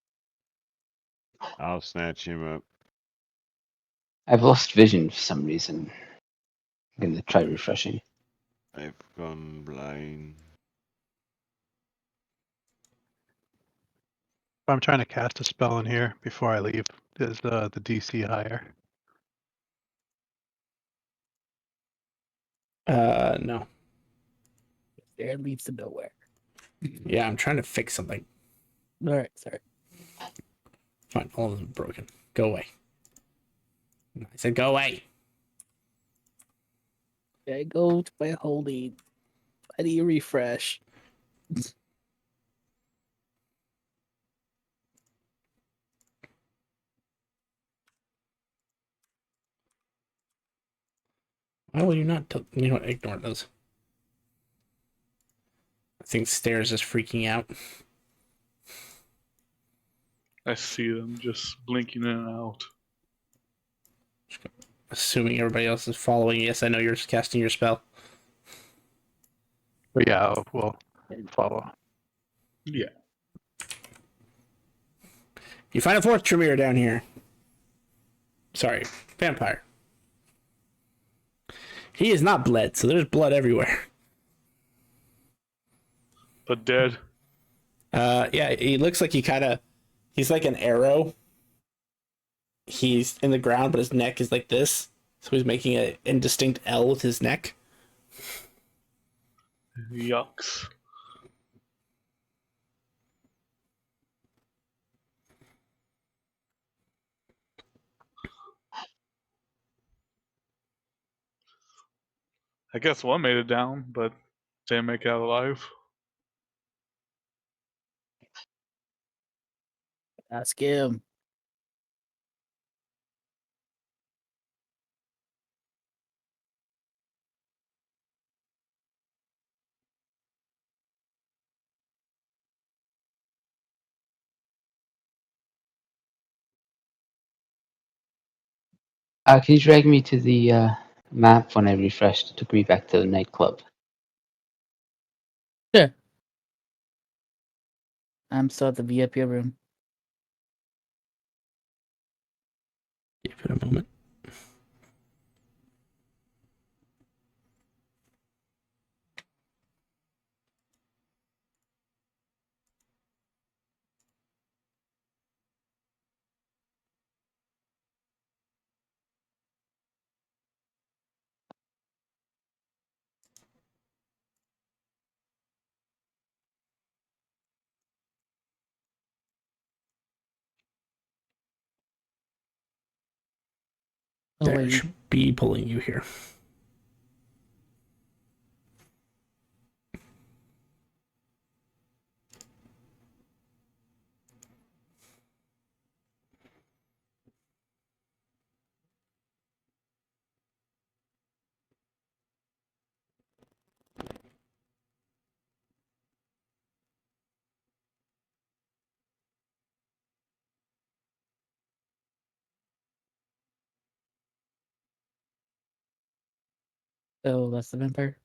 C: I'll snatch him up.
E: I've lost vision for some reason. I'm gonna try refreshing.
C: I've gone blind.
D: If I'm trying to cast a spell in here before I leave, is the DC higher?
A: No.
F: There leads to nowhere.
A: Yeah, I'm trying to fix something.
F: All right, sorry.
A: Fine, all of them broken. Go away. I said go away.
F: I go to my holding. I need a refresh.
A: Why will you not? You know what? Ignore those. I think Stairs is freaking out.
B: I see them just blinking in and out.
A: Assuming everybody else is following. Yes, I know you're casting your spell.
D: But yeah, we'll follow.
B: Yeah.
A: You find a 4th Tremere down here. Sorry, vampire. He is not bled, so there's blood everywhere.
B: But dead.
A: Yeah, he looks like he's like an arrow. He's in the ground, but his neck is like this. So he's making an indistinct L with his neck.
B: Yucks. I guess one made it down, but didn't make it out alive.
F: Ask him.
E: Can you drag me to the map when I refreshed? It took me back to the nightclub.
F: Sure. I'm still at the VIP room.
A: Give it a moment.
F: Oh
A: There
F: wait,
A: should be pulling you here.
F: oh, that's the vampire.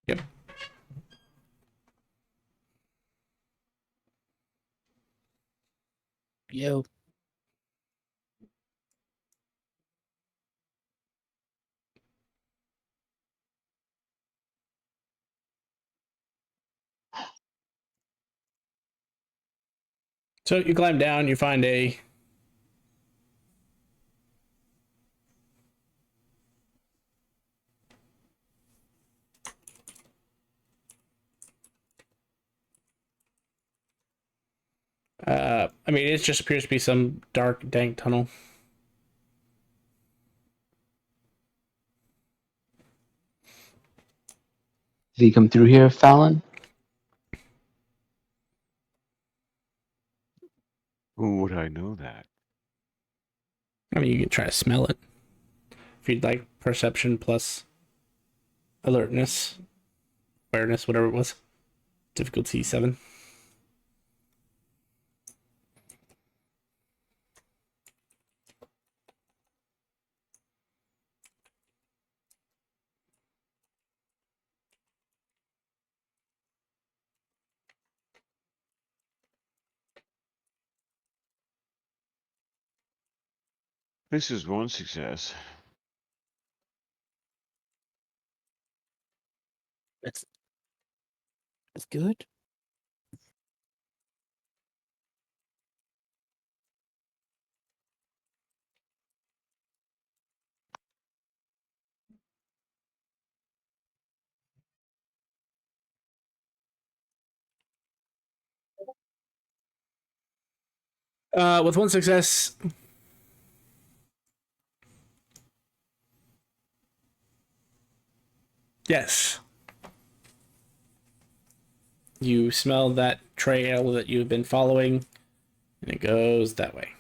A: Yep.
F: Yo.
A: So you climb down, you find a I mean, it just appears to be some dark, dank tunnel.
E: Did he come through here, Fallon?
C: Who would I know that?
A: I mean, you can try to smell it. If you'd like perception plus alertness, awareness, whatever it was. Difficulty 7.
C: This is one success.
F: It's good.
A: With one success, yes, you smell that trail that you've been following, and it goes that way.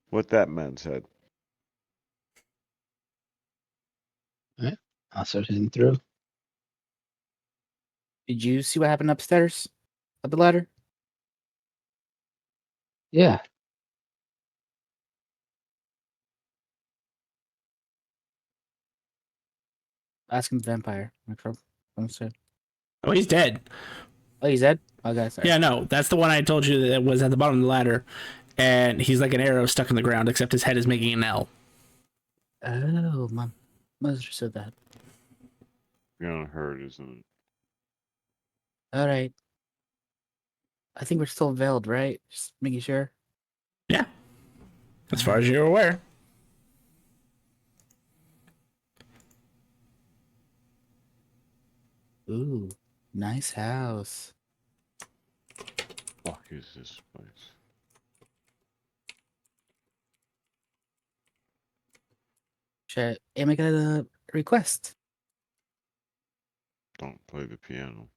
C: What that man said.
E: I'll start heading through.
F: Did you see what happened upstairs? Up the ladder?
E: Yeah.
F: Ask him the vampire. Understood.
A: Oh, he's dead.
F: Oh, he's dead? Okay, sorry.
A: Yeah, no, that's the one I told you that was at the bottom of the ladder, and he's like an arrow stuck in the ground, except his head is making an L.
F: Oh, my mother said that.
C: Gonna hurt, isn't it?
F: All right. I think we're still veiled, right? Just making sure.
A: Yeah, as far as you're aware.
F: Ooh, nice house.
C: Fuck is this place?
F: Should I make a request?
C: Don't play the piano.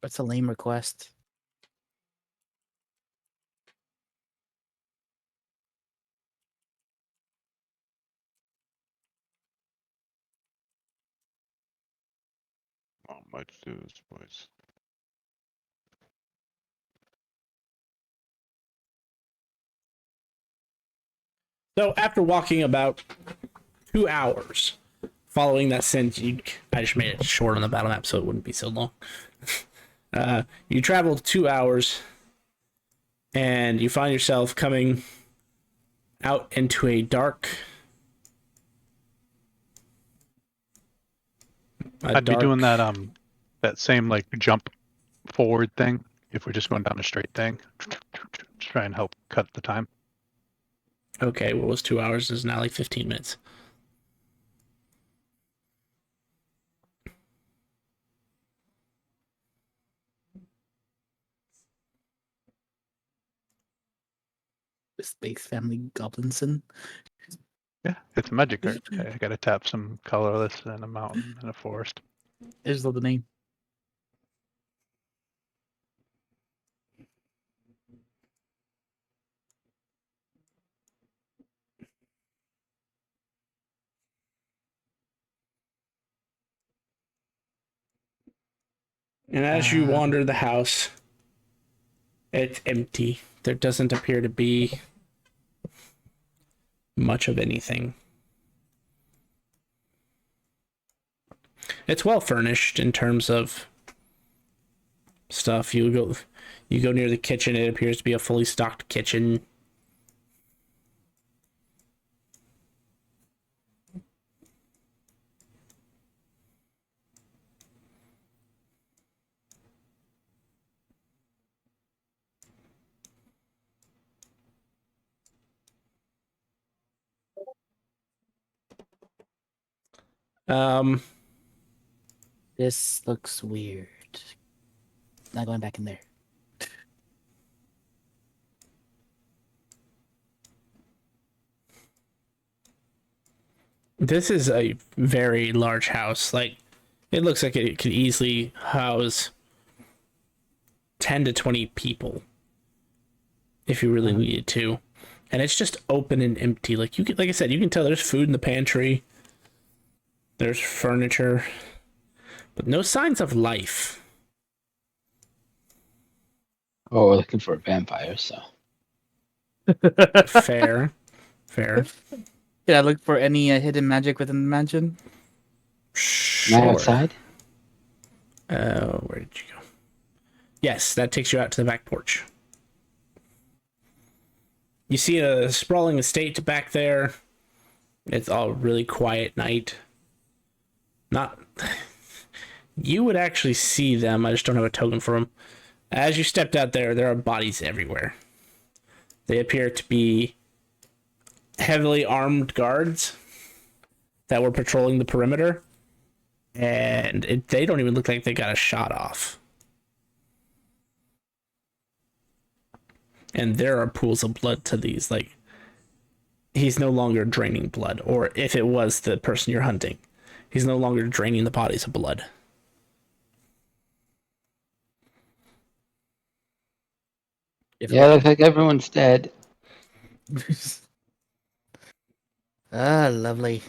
F: What's a lame request?
C: Not much to this place.
A: So after walking about 2 hours, following that scent, I just made it short on the battle map so it wouldn't be so long. You traveled 2 hours, and you find yourself coming out into a dark.
D: I'd be doing that same like jump forward thing if we're just going down a straight thing. Try and help cut the time.
A: Okay, what was 2 hours is now like 15 minutes.
F: The Space Family Goblinson.
D: Yeah, it's a magic card. I gotta tap some colorless and a mountain and a forest.
F: I just love the name.
A: And as you wander the house, it's empty. There doesn't appear to be much of anything. It's well furnished in terms of stuff. You go near the kitchen, it appears to be a fully stocked kitchen.
F: This looks weird. Not going back in there.
A: This is a very large house. Like, it looks like it could easily house 10 to 20 people if you really needed to. And it's just open and empty. Like like I said, you can tell there's food in the pantry. There's furniture, but no signs of life.
E: Oh, we're looking for a vampire, so.
A: Fair.
F: Did I look for any hidden magic within the mansion?
E: Am I outside?
A: Where did you go? Yes, that takes you out to the back porch. You see a sprawling estate back there. It's all really quiet night. You would actually see them. I just don't have a token for them. As you stepped out there are bodies everywhere. They appear to be heavily armed guards that were patrolling the perimeter. And they don't even look like they got a shot off. And there are pools of blood to these. Like, he's no longer draining blood. Or if it was the person you're hunting, he's no longer draining the bodies of blood.
E: Yeah, looks like everyone's dead.
F: Lovely.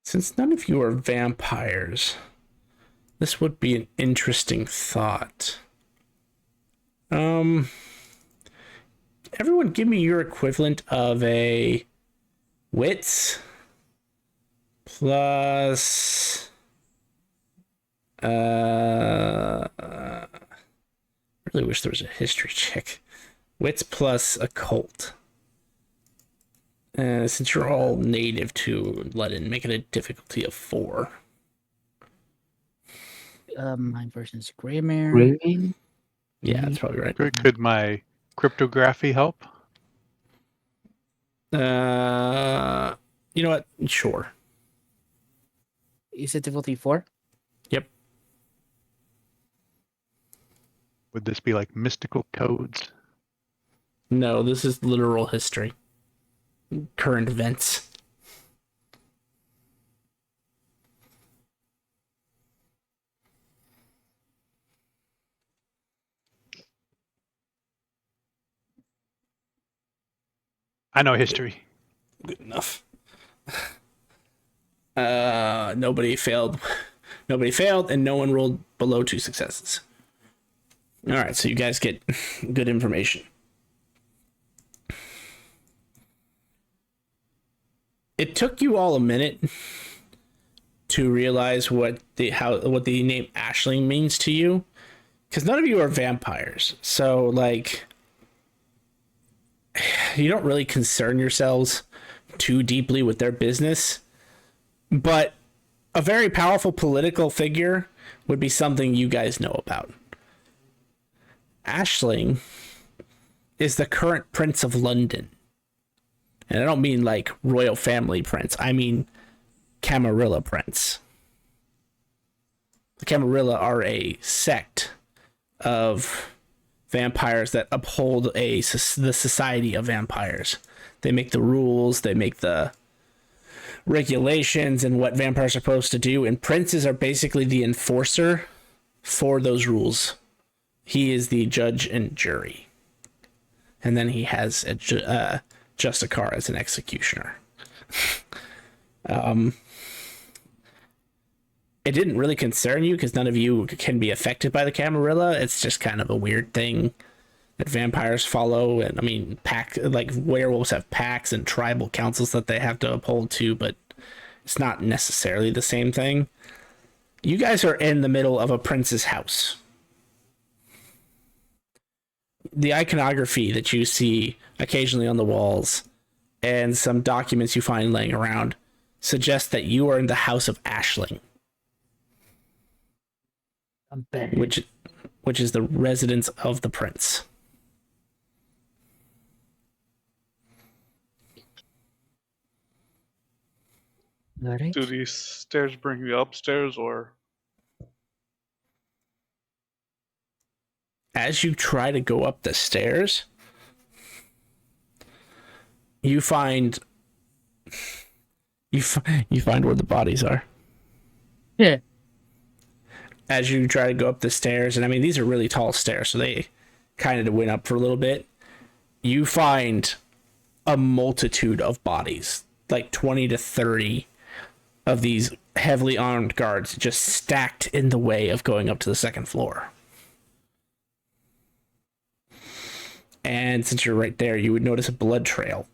A: Since none of you are vampires, this would be an interesting thought. Everyone give me your equivalent of a wits plus I really wish there was a history check. Wits plus occult. Since you're all native to London, make it a difficulty of 4.
F: My version's Greymare.
E: Raven?
A: Yeah, that's probably right.
D: Could my cryptography help?
A: You know what? Sure.
F: You said difficulty 4?
A: Yep.
D: Would this be like mystical codes?
A: No, this is literal history. Current events.
D: I know history.
A: Good enough. Nobody failed. Nobody failed, and no one rolled below 2 successes. All right, so you guys get good information. It took you all a minute to realize what the name Aisling means to you, because none of you are vampires. So like, you don't really concern yourselves too deeply with their business, but a very powerful political figure would be something you guys know about. Aisling is the current Prince of London. And I don't mean like royal family prince. I mean Camarilla prince. The Camarilla are a sect of vampires that uphold the society of vampires. They make the rules, they make the regulations and what vampires are supposed to do, and princes are basically the enforcer for those rules. He is the judge and jury. And then he has a Justicar as an executioner. It didn't really concern you because none of you can be affected by the Camarilla. It's just kind of a weird thing that vampires follow. And I mean, like werewolves have packs and tribal councils that they have to uphold too, but it's not necessarily the same thing. You guys are in the middle of a prince's house. The iconography that you see occasionally on the walls and some documents you find laying around suggest that you are in the house of Aisling,
F: I'm back.
A: which is the residence of the prince.
F: All right.
B: Do these stairs bring you upstairs or?
A: As you try to go up the stairs, you find where the bodies are.
F: Yeah.
A: As you try to go up the stairs, and I mean, these are really tall stairs, so they kind of went up for a little bit. You find a multitude of bodies, like 20 to 30 of these heavily armed guards just stacked in the way of going up to the second floor. And since you're right there, you would notice a blood trail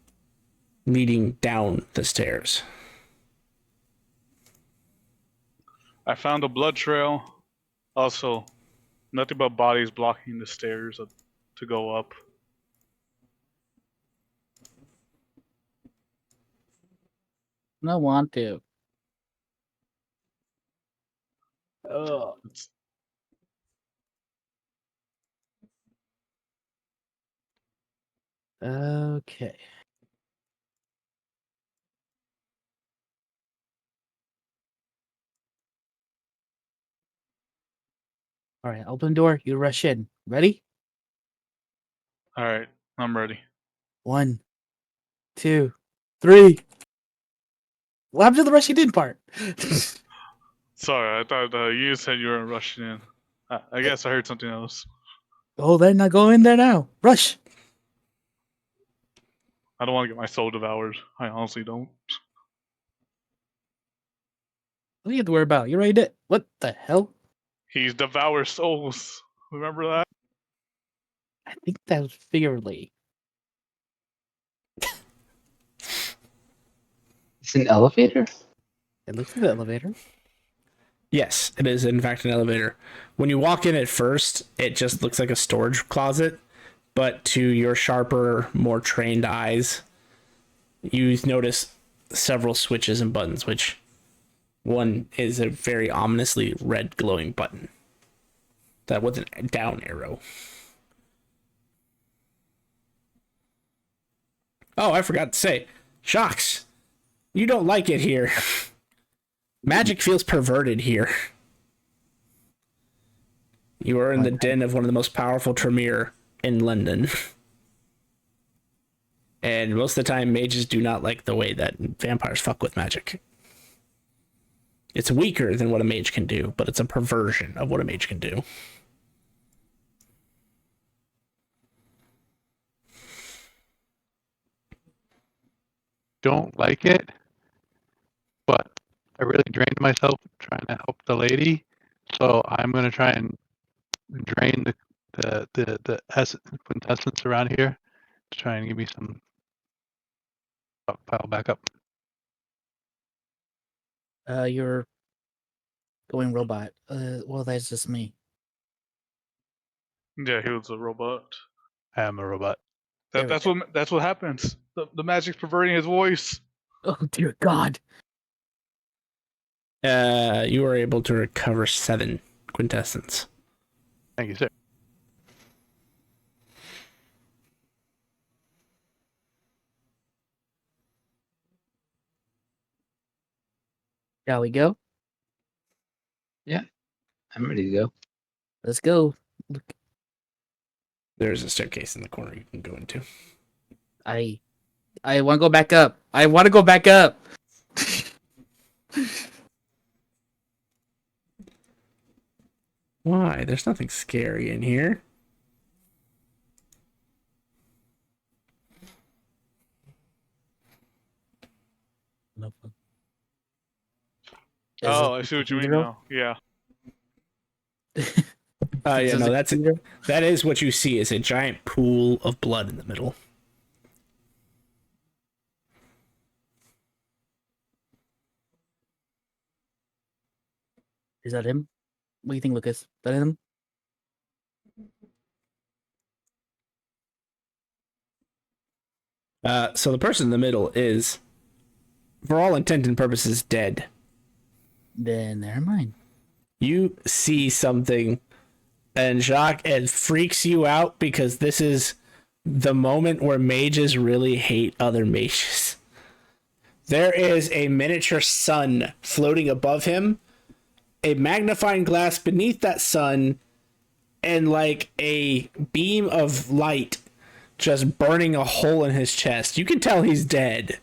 A: leading down the stairs.
B: I found a blood trail. Also, nothing but bodies blocking the stairs to go up.
F: I want to. Oh.
B: It's,
F: Okay. All right, open door. You rush in. Ready?
B: all right, I'm ready.
F: 1, 2, 3. What happened to the rushing in part?
B: Sorry, I thought you said you were rushing in. I guess I heard something else.
F: Oh, then now go in there now. Rush.
B: I don't want to get my soul devoured. I honestly don't.
F: What do you have to worry about? You already did. What the hell?
B: He's devours souls. Remember that?
F: I think that was figuratively.
E: It's an elevator?
F: It looks like the elevator.
A: Yes, it is in fact an elevator. When you walk in at first, it just looks like a storage closet, but to your sharper, more trained eyes, you notice several switches and buttons, which one is a very ominously red glowing button. That was a down arrow. Oh, I forgot to say, Shocks, you don't like it here. Magic feels perverted here. You are in the den of one of the most powerful Tremere in London. And most of the time, mages do not like the way that vampires fuck with magic. It's weaker than what a mage can do, but it's a perversion of what a mage can do.
D: don't like it, but I really drained myself trying to help the lady, so I'm gonna try and drain the quintessence around here to try and give me some pile back up.
F: You're going robot. Well, that's just me.
B: Yeah, he was a robot.
D: I am a robot.
F: There we
B: That's what happens. The magic's perverting his voice.
F: Oh dear God!
A: You were able to recover 7 quintessence.
D: Thank you, sir.
F: Shall we go?
E: I'm ready to go.
F: Let's go. Look,
A: There's a staircase in the corner you can go into.
F: I want to go back up. I want to go back up.
A: Why? There's nothing scary in here.
F: No.
B: Oh, I see what you mean now. Yeah.
A: Yeah, no, that is what you see is a giant pool of blood in the middle.
F: Is that him? What do you think, Lucas? Is that him?
A: So the person in the middle is, for all intent and purposes, dead.
F: Then never mind.
A: You see something, and Jacques, it freaks you out because this is the moment where mages really hate other mages. There is a miniature sun floating above him, a magnifying glass beneath that sun, and like a beam of light just burning a hole in his chest. You can tell he's dead,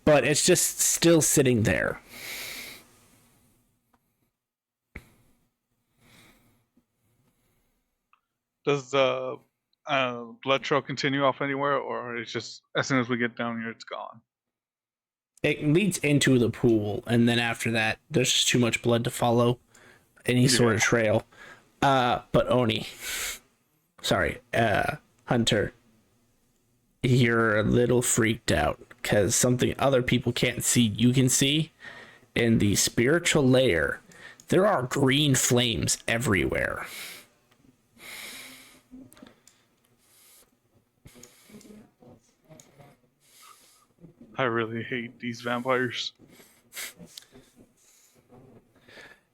A: but it's just still sitting there.
B: Does the blood trail continue off anywhere, or it's just as soon as we get down here, it's gone?
A: It leads into the pool, and then after that, there's just too much blood to follow any sort of trail. But Hunter, you're a little freaked out because something other people can't see, you can see. In the spiritual layer, there are green flames everywhere.
B: I really hate these vampires.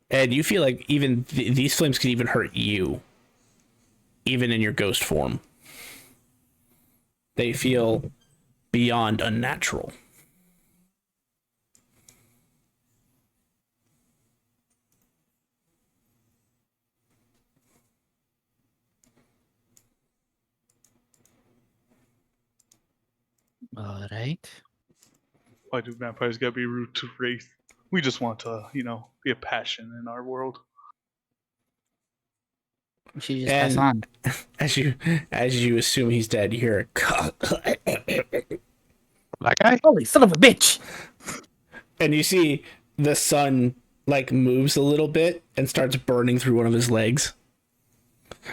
A: And you feel like even these flames could even hurt you, even in your ghost form. They feel beyond unnatural.
F: All right.
B: Why do vampires gotta be rude to Wraith? We just want to, be a passion in our world.
F: We should just pass on.
A: As you assume he's dead, you hear
D: That guy?
F: Holy son of a bitch!
A: and you see the sun like moves a little bit and starts burning through one of his legs.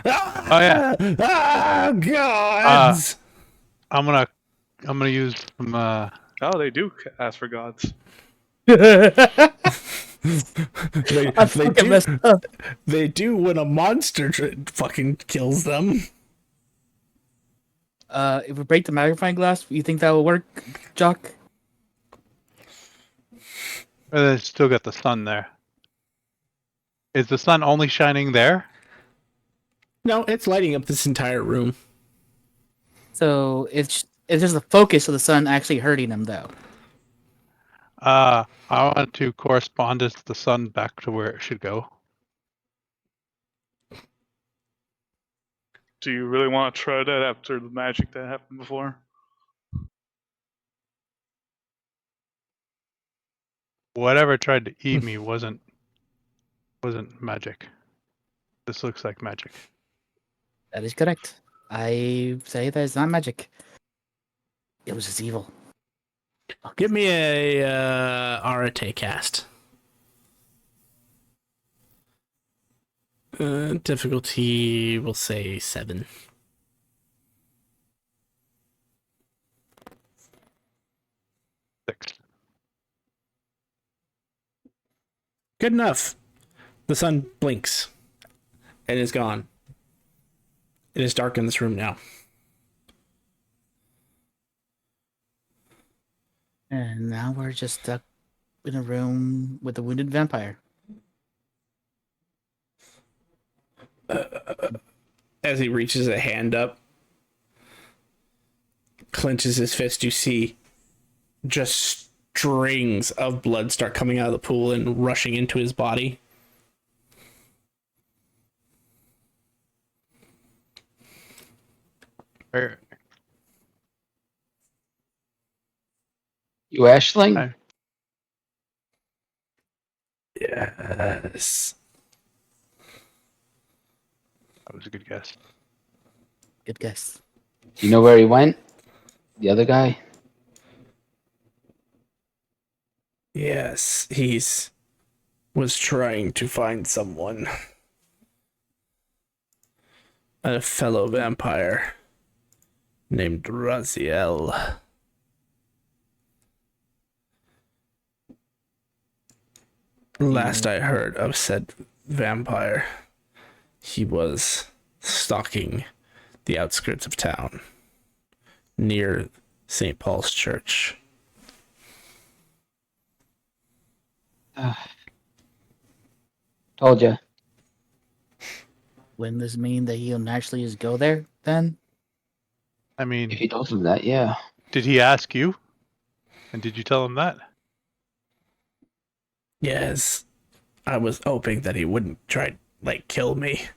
A: Ah!
D: Oh yeah.
A: Ah, gods!
D: I'm gonna use some
B: Oh, they do ask for gods.
A: They
F: fucking messed up.
A: They do when a monster fucking kills them.
F: If we break the magnifying glass, you think that will work, Jock?
D: they still got the sun there. Is the sun only shining there?
A: No, it's lighting up this entire room.
F: So it's just the focus of the sun actually hurting him, though.
D: I want to correspond the sun back to where it should go.
B: Do you really want to try that after the magic that happened before?
D: Whatever tried to eat me wasn't magic. This looks like magic.
F: That is correct. I say that it's not magic. It was just evil.
A: Give me a Arate cast. Difficulty, we'll say 7.
D: Six.
A: Good enough. The sun blinks and is gone. It is dark in this room now.
F: And now we're just stuck in a room with a wounded vampire.
A: As he reaches a hand up, clenches his fist, you see just strings of blood start coming out of the pool and rushing into his body.
D: Where-
E: You Ashling?
D: Hi.
A: Yes.
D: That was a good guess.
F: Good guess.
E: Do you know where he went? The other guy?
A: Yes, he's was trying to find someone. A fellow vampire named Raziel. Last I heard of said vampire, he was stalking the outskirts of town near St. Paul's Church.
E: Told ya.
F: Wouldn't this mean that he'll naturally just go there then?
D: I mean,
E: If he told him that, yeah.
D: did he ask you? And did you tell him that?
A: Yes, I was hoping that he wouldn't try kill me.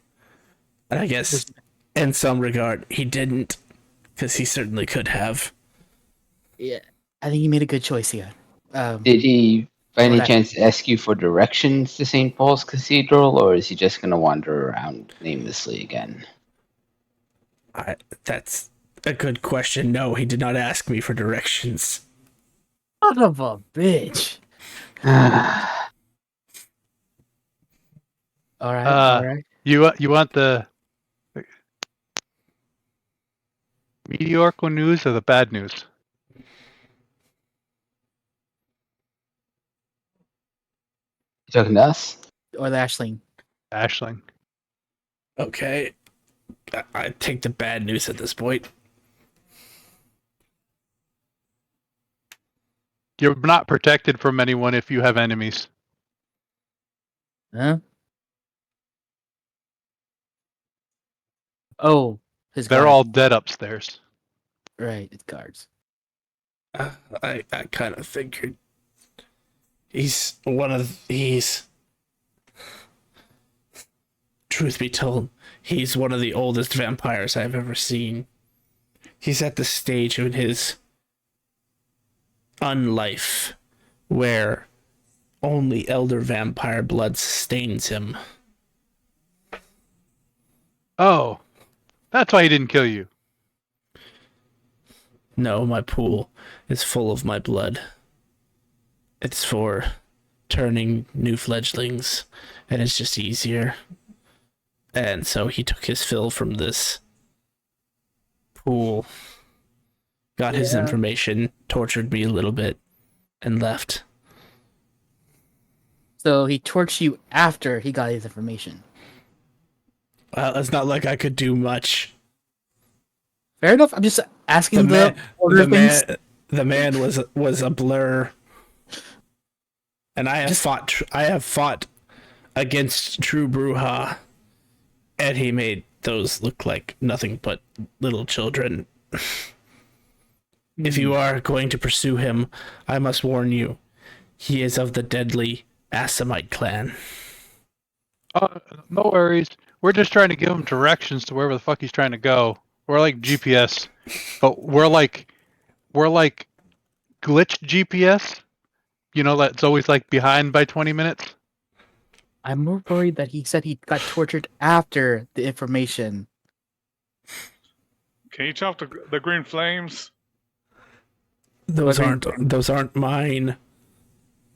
A: And I guess in some regard he didn't, because he certainly could have.
F: Yeah, I think he made a good choice here.
E: Did he, by any
F: Correct.
E: chance, ask you for directions to St. Paul's Cathedral, or is he just going to wander around aimlessly again?
A: That's a good question. No, he did not ask me for directions.
F: Son of a bitch. All right, all right.
D: You want the mediocre news or the bad news?
E: You talking to us?
F: Or the Ashling.
D: Ashling.
A: Okay, I take the bad news at this point.
D: You're not protected from anyone if you have enemies.
F: Huh? Oh, his
D: They're
F: guard.
D: all dead upstairs.
F: Right, it's guards.
A: I kind of figured he's truth be told, he's one of the oldest vampires I've ever seen. He's at the stage in his unlife where only elder vampire blood sustains him.
D: Oh, that's why he didn't kill you.
A: No, my pool is full of my blood. It's for turning new fledglings, and it's just easier. And so he took his fill from this pool, got his information, tortured me a little bit, and left.
F: So he torched you after he got his information.
A: Well, it's not like I could do much.
F: Fair enough. I'm just asking the order things.
A: The man was a blur, and I have fought against True Bruja, and he made those look like nothing but little children. If you are going to pursue him, I must warn you, he is of the deadly Asamite clan.
D: No worries. We're just trying to give him directions to wherever the fuck he's trying to go. We're like GPS, but we're like glitched GPS. You know, that's always like behind by 20 minutes.
F: I'm more worried that he said he got tortured after the information.
B: Can you chop the green flames?
A: Those
F: What
A: aren't mine.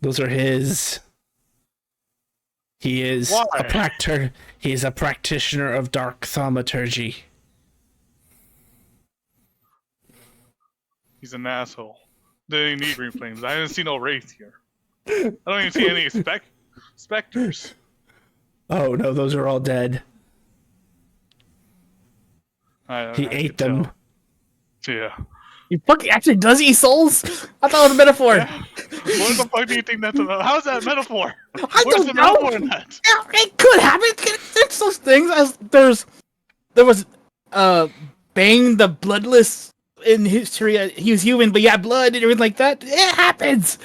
A: Those are his. He is
B: Why?
A: He is a practitioner of dark thaumaturgy.
B: He's an asshole. They didn't need green flames. I didn't see no wraith here. I don't even see any specters.
A: Oh no, those are all dead. He
B: I
A: ate
B: could
A: them.
B: tell. Yeah.
F: You fucking actually does eat souls? I thought it was a metaphor.
B: Yeah. What the fuck do you think that's about? How's that a metaphor?
F: I
B: Where's the
F: don't know.
B: metaphor in that?
F: Yeah, it could happen. There's such things as there was Bane the Bloodless in history. He was human, but he had blood and everything like that. It happens.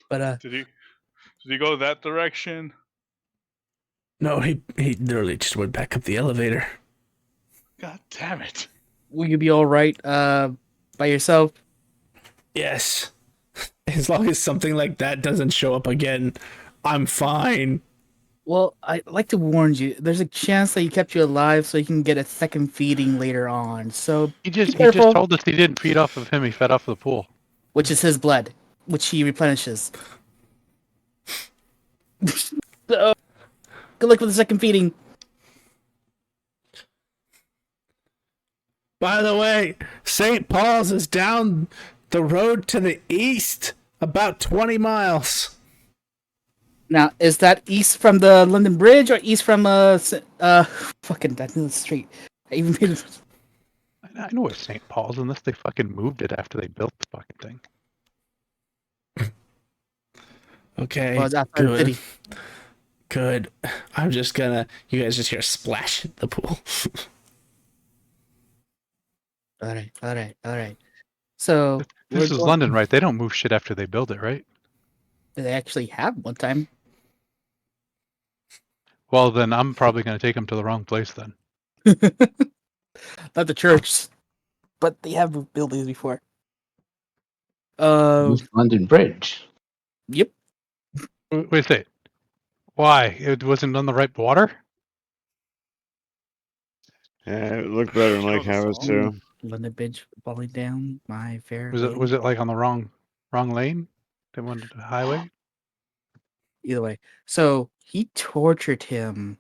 F: But
B: Did he go that direction?
A: No, he literally just went back up the elevator.
B: God damn it.
F: will you be all right by yourself?
A: Yes. As long as something like that doesn't show up again, I'm fine.
F: Well, I'd like to warn you. There's a chance that he kept you alive so you can get a second feeding later on. So
D: He just
F: careful.
D: told us he didn't feed off of him. He fed off of the pool.
F: which is his blood, which he replenishes. So, good luck with the second feeding.
A: By the way, St. Paul's is down the road to the east, about 20 miles.
F: Now, is that east from the London Bridge or east from fucking that's the street? I even made it.
D: I know it's St. Paul's unless they fucking moved it after they built the fucking thing.
A: Okay,
F: Well, it's outside the
A: good.
F: city.
A: Good. I'm just gonna. You guys just hear a splash in the pool.
F: All right. So
D: This is London, right? They don't move shit after they build it, right?
F: They actually have one time.
D: Well, then I'm probably going to take them to the wrong place then.
F: Not the church, but they have built these before.
E: East London Bridge.
F: Yep.
D: Wait a second. Why? It wasn't on the right water?
C: Yeah, it looked better than Lake Howard too.
F: London Bridge falling down. My fair.
D: Was it like on the wrong lane? They wanted the highway?
F: Either way. So he tortured him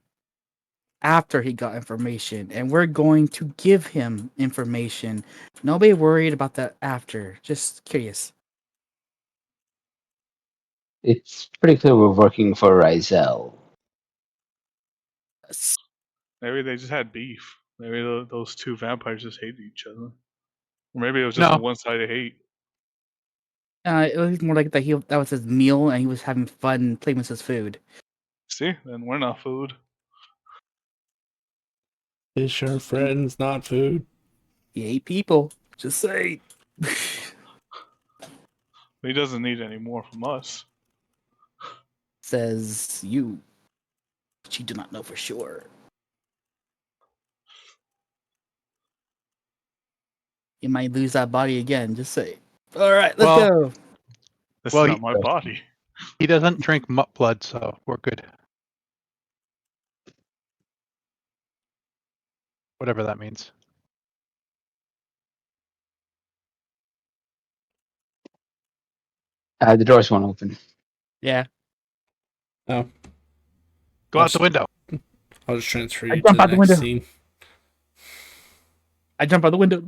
F: after he got information, and we're going to give him information. Nobody worried about that after. Just curious.
E: It's pretty clear we're working for Rizel.
B: Maybe they just had beef. Maybe those two vampires just hated each other. Or maybe it was just
D: No.
B: a one-sided hate.
F: It was more like that was his meal, and he was having fun playing with his food.
B: See, then we're not food.
A: Fish are friends, not food.
F: He ate people. Just say.
B: He doesn't need any more from us.
F: Says you. But you do not know for sure. You might lose that body again. Just say. All right, let's
D: Well-
F: go.
B: This
D: Well,
B: is not my body.
D: He doesn't drink mutt blood, so we're good. Whatever that means.
E: The doors won't open.
F: Yeah.
A: Oh,
D: Go out the window.
A: I'll just transfer
F: I
A: you to
F: jump
A: the
F: out the
A: next
F: window.
A: scene.
F: I jump out the window.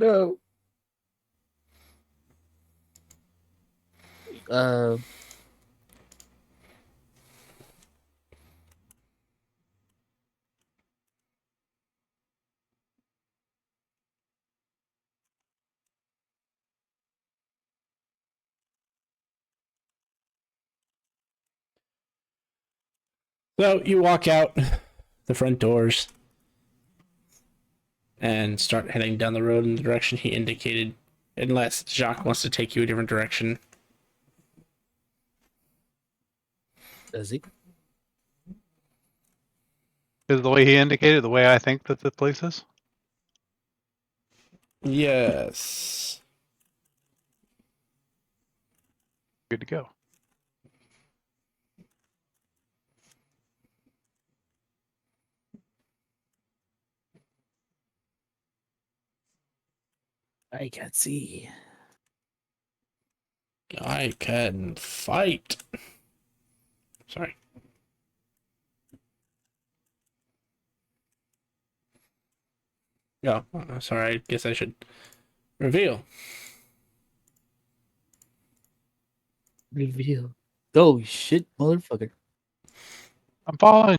F: No.
A: So you walk out the front doors and start heading down the road in the direction he indicated, unless Jacques wants to take you a different direction.
F: Does he?
D: Is the way he indicated the way I think that the place is?
A: Yes.
D: Good to go.
F: I can't see.
A: I can fight. Sorry. Oh, sorry. I guess I should reveal.
F: Reveal. Oh shit, motherfucker.
D: I'm following.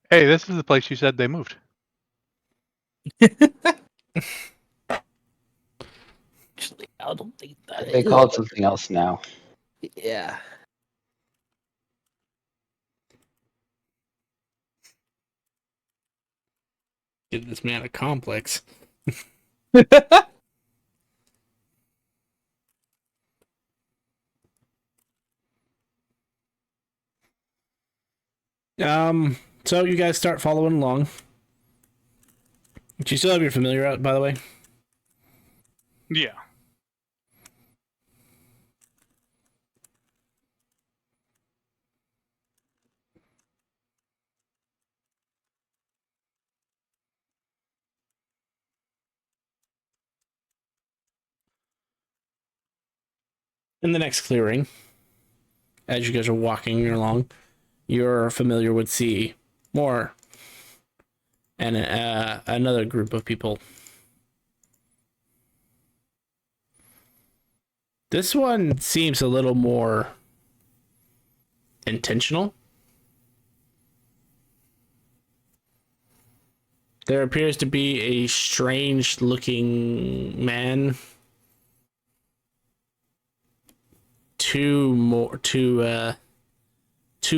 D: Hey, this is the place you said they moved.
F: Actually, I don't think that
E: They
F: is.
E: call it something else now.
F: Yeah.
A: Give this man a complex. So you guys start following along. Do you still have your familiar out, by the way?
B: Yeah.
A: In the next clearing, as you guys are walking along, your familiar would see more and another group of people. This one seems a little more intentional. There appears to be a strange looking man. Two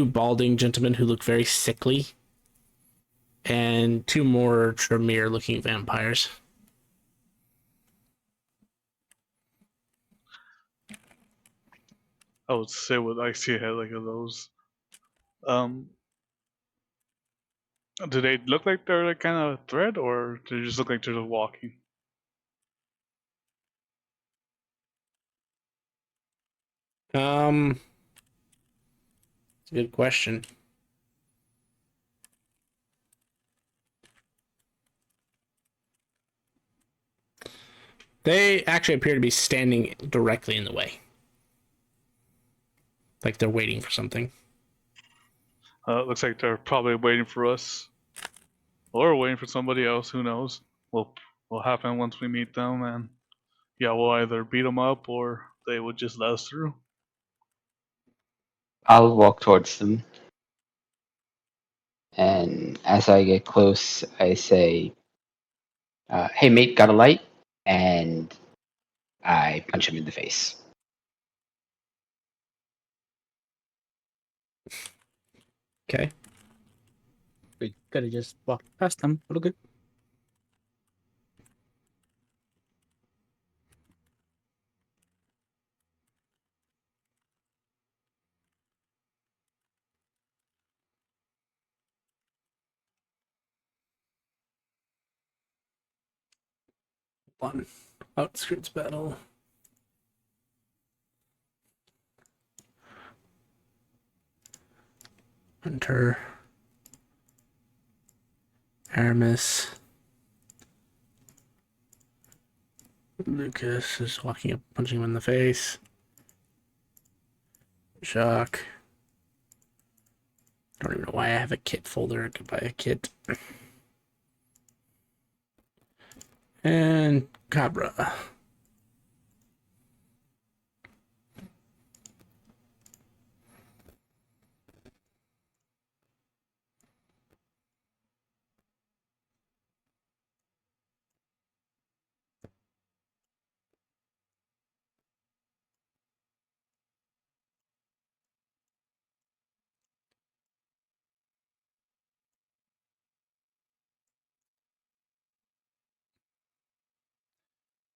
A: balding gentlemen who look very sickly, and two more Tremere looking vampires.
B: I would say what I see ahead like of those. Um, do they look like they're like kind of a threat, or do they just look like they're just walking?
A: It's a good question. They actually appear to be standing directly in the way. Like they're waiting for something.
B: Looks like they're probably waiting for us, or waiting for somebody else. Who knows? Will happen once we meet them, and yeah, we'll either beat them up or they would just let us through.
E: I'll walk towards them. And as I get close, I say, hey, mate, got a light? And I punch him in the face.
A: Okay.
F: We could have just walked past them. All good.
A: One. Outskirts battle. Hunter. Aramis. Lucas is walking up, punching him in the face. Jacques. Don't even know why I have a kit folder. I could buy a kit. And Cabra.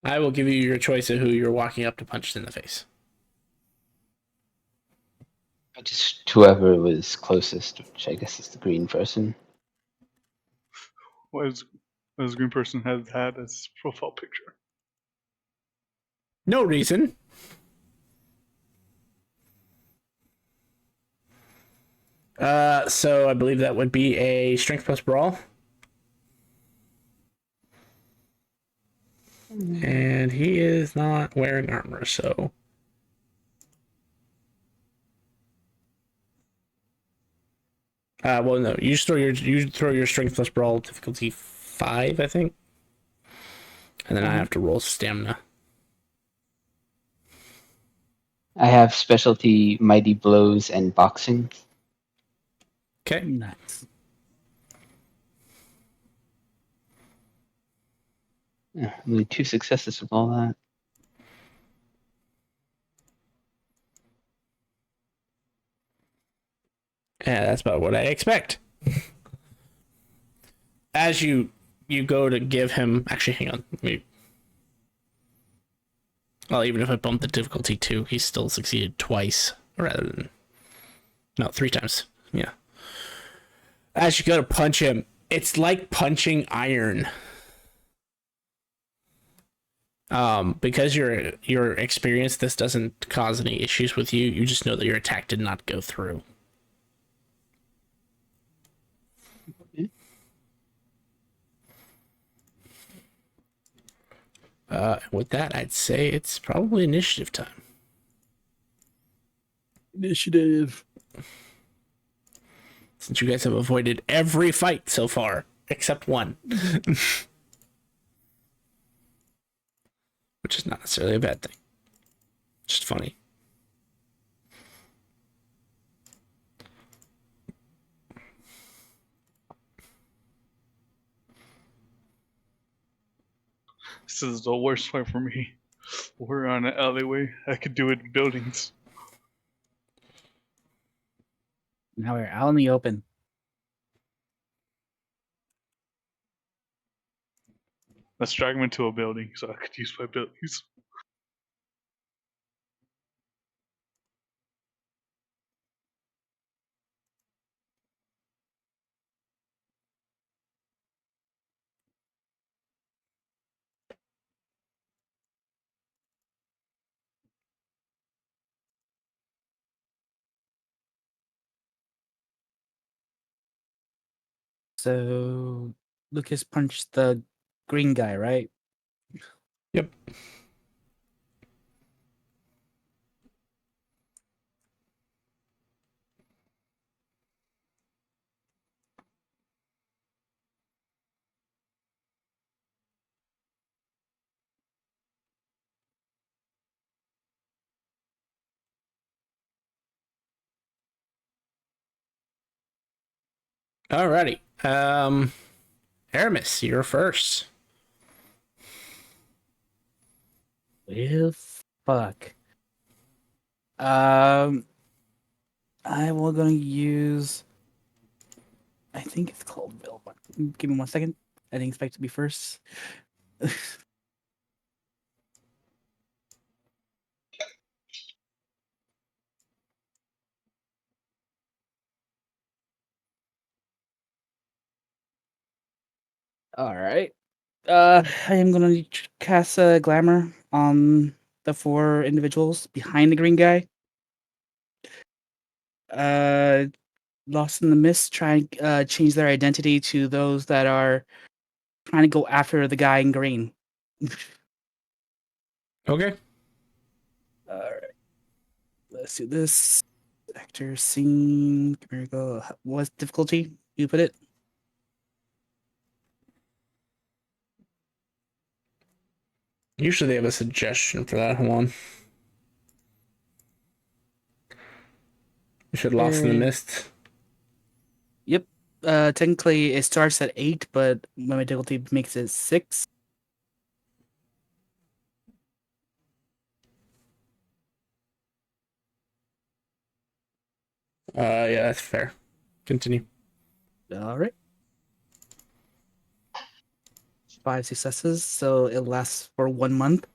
A: I will give you your choice of who you're walking up to punch in the face.
E: Just whoever was closest, which I guess is the green person.
B: What is this green person has had as profile picture?
A: No reason. So I believe that would be a strength plus brawl. And he is not wearing armor, so. Well, no. You just throw your strength plus brawl difficulty 5, I think, and then I have to roll stamina.
E: I have specialty mighty blows and boxing.
A: Okay.
F: Nice.
E: Only 2 successes with all that.
A: Yeah, that's about what I expect. As you go to give him, actually, hang on. Well, even if I bump the difficulty 2, he still succeeded twice, rather than 3 times. Yeah. As you go to punch him, it's like punching iron. Because you're experienced, this doesn't cause any issues with you. You just know that your attack did not go through. With that, I'd say it's probably initiative time.
F: Initiative.
A: Since you guys have avoided every fight so far, except one. Which is not necessarily a bad thing. Just funny.
B: This is the worst part for me. We're on an alleyway. I could do it in buildings.
F: Now we're out in the open.
B: Let's drag him into a building so I could use my abilities.
F: So Lucas punched the green guy, right?
A: Yep. Alrighty. Aramis, you're first.
F: Well, fuck. I will gonna use. I think it's called Bill. Give me 1 second. I didn't expect to be first. All right. I am gonna cast a glamour on the 4 individuals behind the green guy. Lost in the Mist, try and change their identity to those that are trying to go after the guy in green.
A: Okay.
F: Alright. Let's do this. Actor scene. Here we go. What's difficulty? You put it?
A: Usually they have a suggestion for that. Hold on. You should Lost in the
F: Okay.
A: Mist.
F: Yep. Technically it starts at 8, but my difficulty makes it 6.
A: Yeah, that's fair. Continue.
F: Alright. 5 successes, so it lasts for 1 month.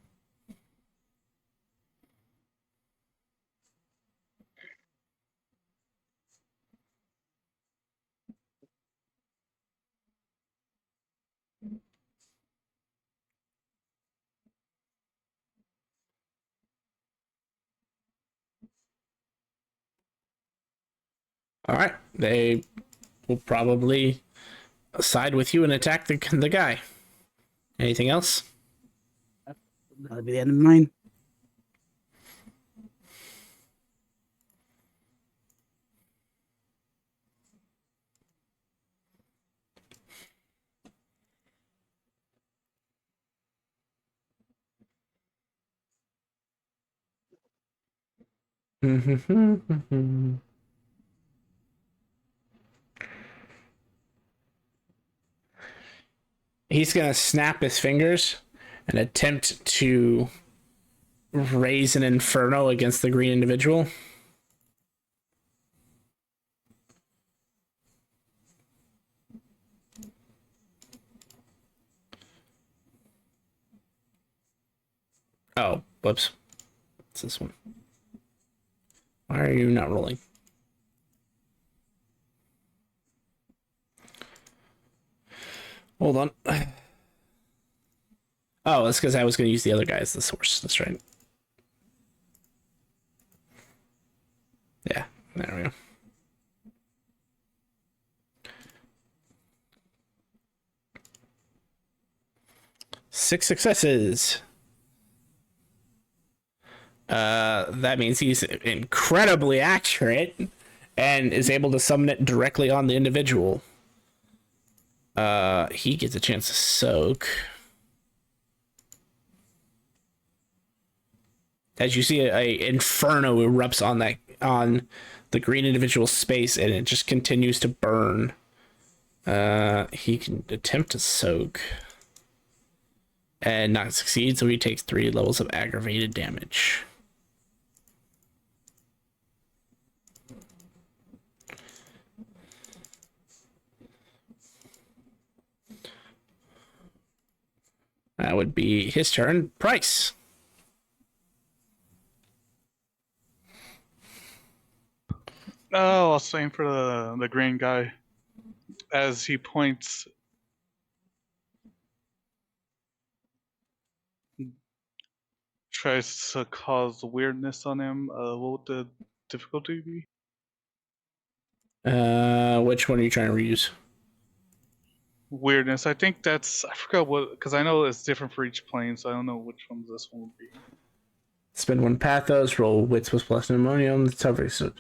A: All right. They will probably side with you and attack the guy. Anything else?
F: That'll be the end of mine.
A: He's gonna snap his fingers and attempt to raise an inferno against the green individual. Oh, whoops. What's this one? Why are you not rolling? Hold on. Oh, that's because I was going to use the other guy as the source. That's right. Yeah, there we go. Six successes. That means he's incredibly accurate and is able to summon it directly on the individual. He gets a chance to soak. As you see, a inferno erupts on the green individual's space, and it just continues to burn. He can attempt to soak and not succeed, so he takes 3 levels of aggravated damage. That would be his turn. Price.
B: Oh, I'll aim for the green guy as he points. Tries to cause weirdness on him. What would the difficulty be?
A: Which one are you trying to reuse?
B: Weirdness. I think that's. I forgot what, because I know it's different for each plane, so I don't know which one this one would be.
A: Spend 1 pathos, roll wits plus pneumonium, the tough suit.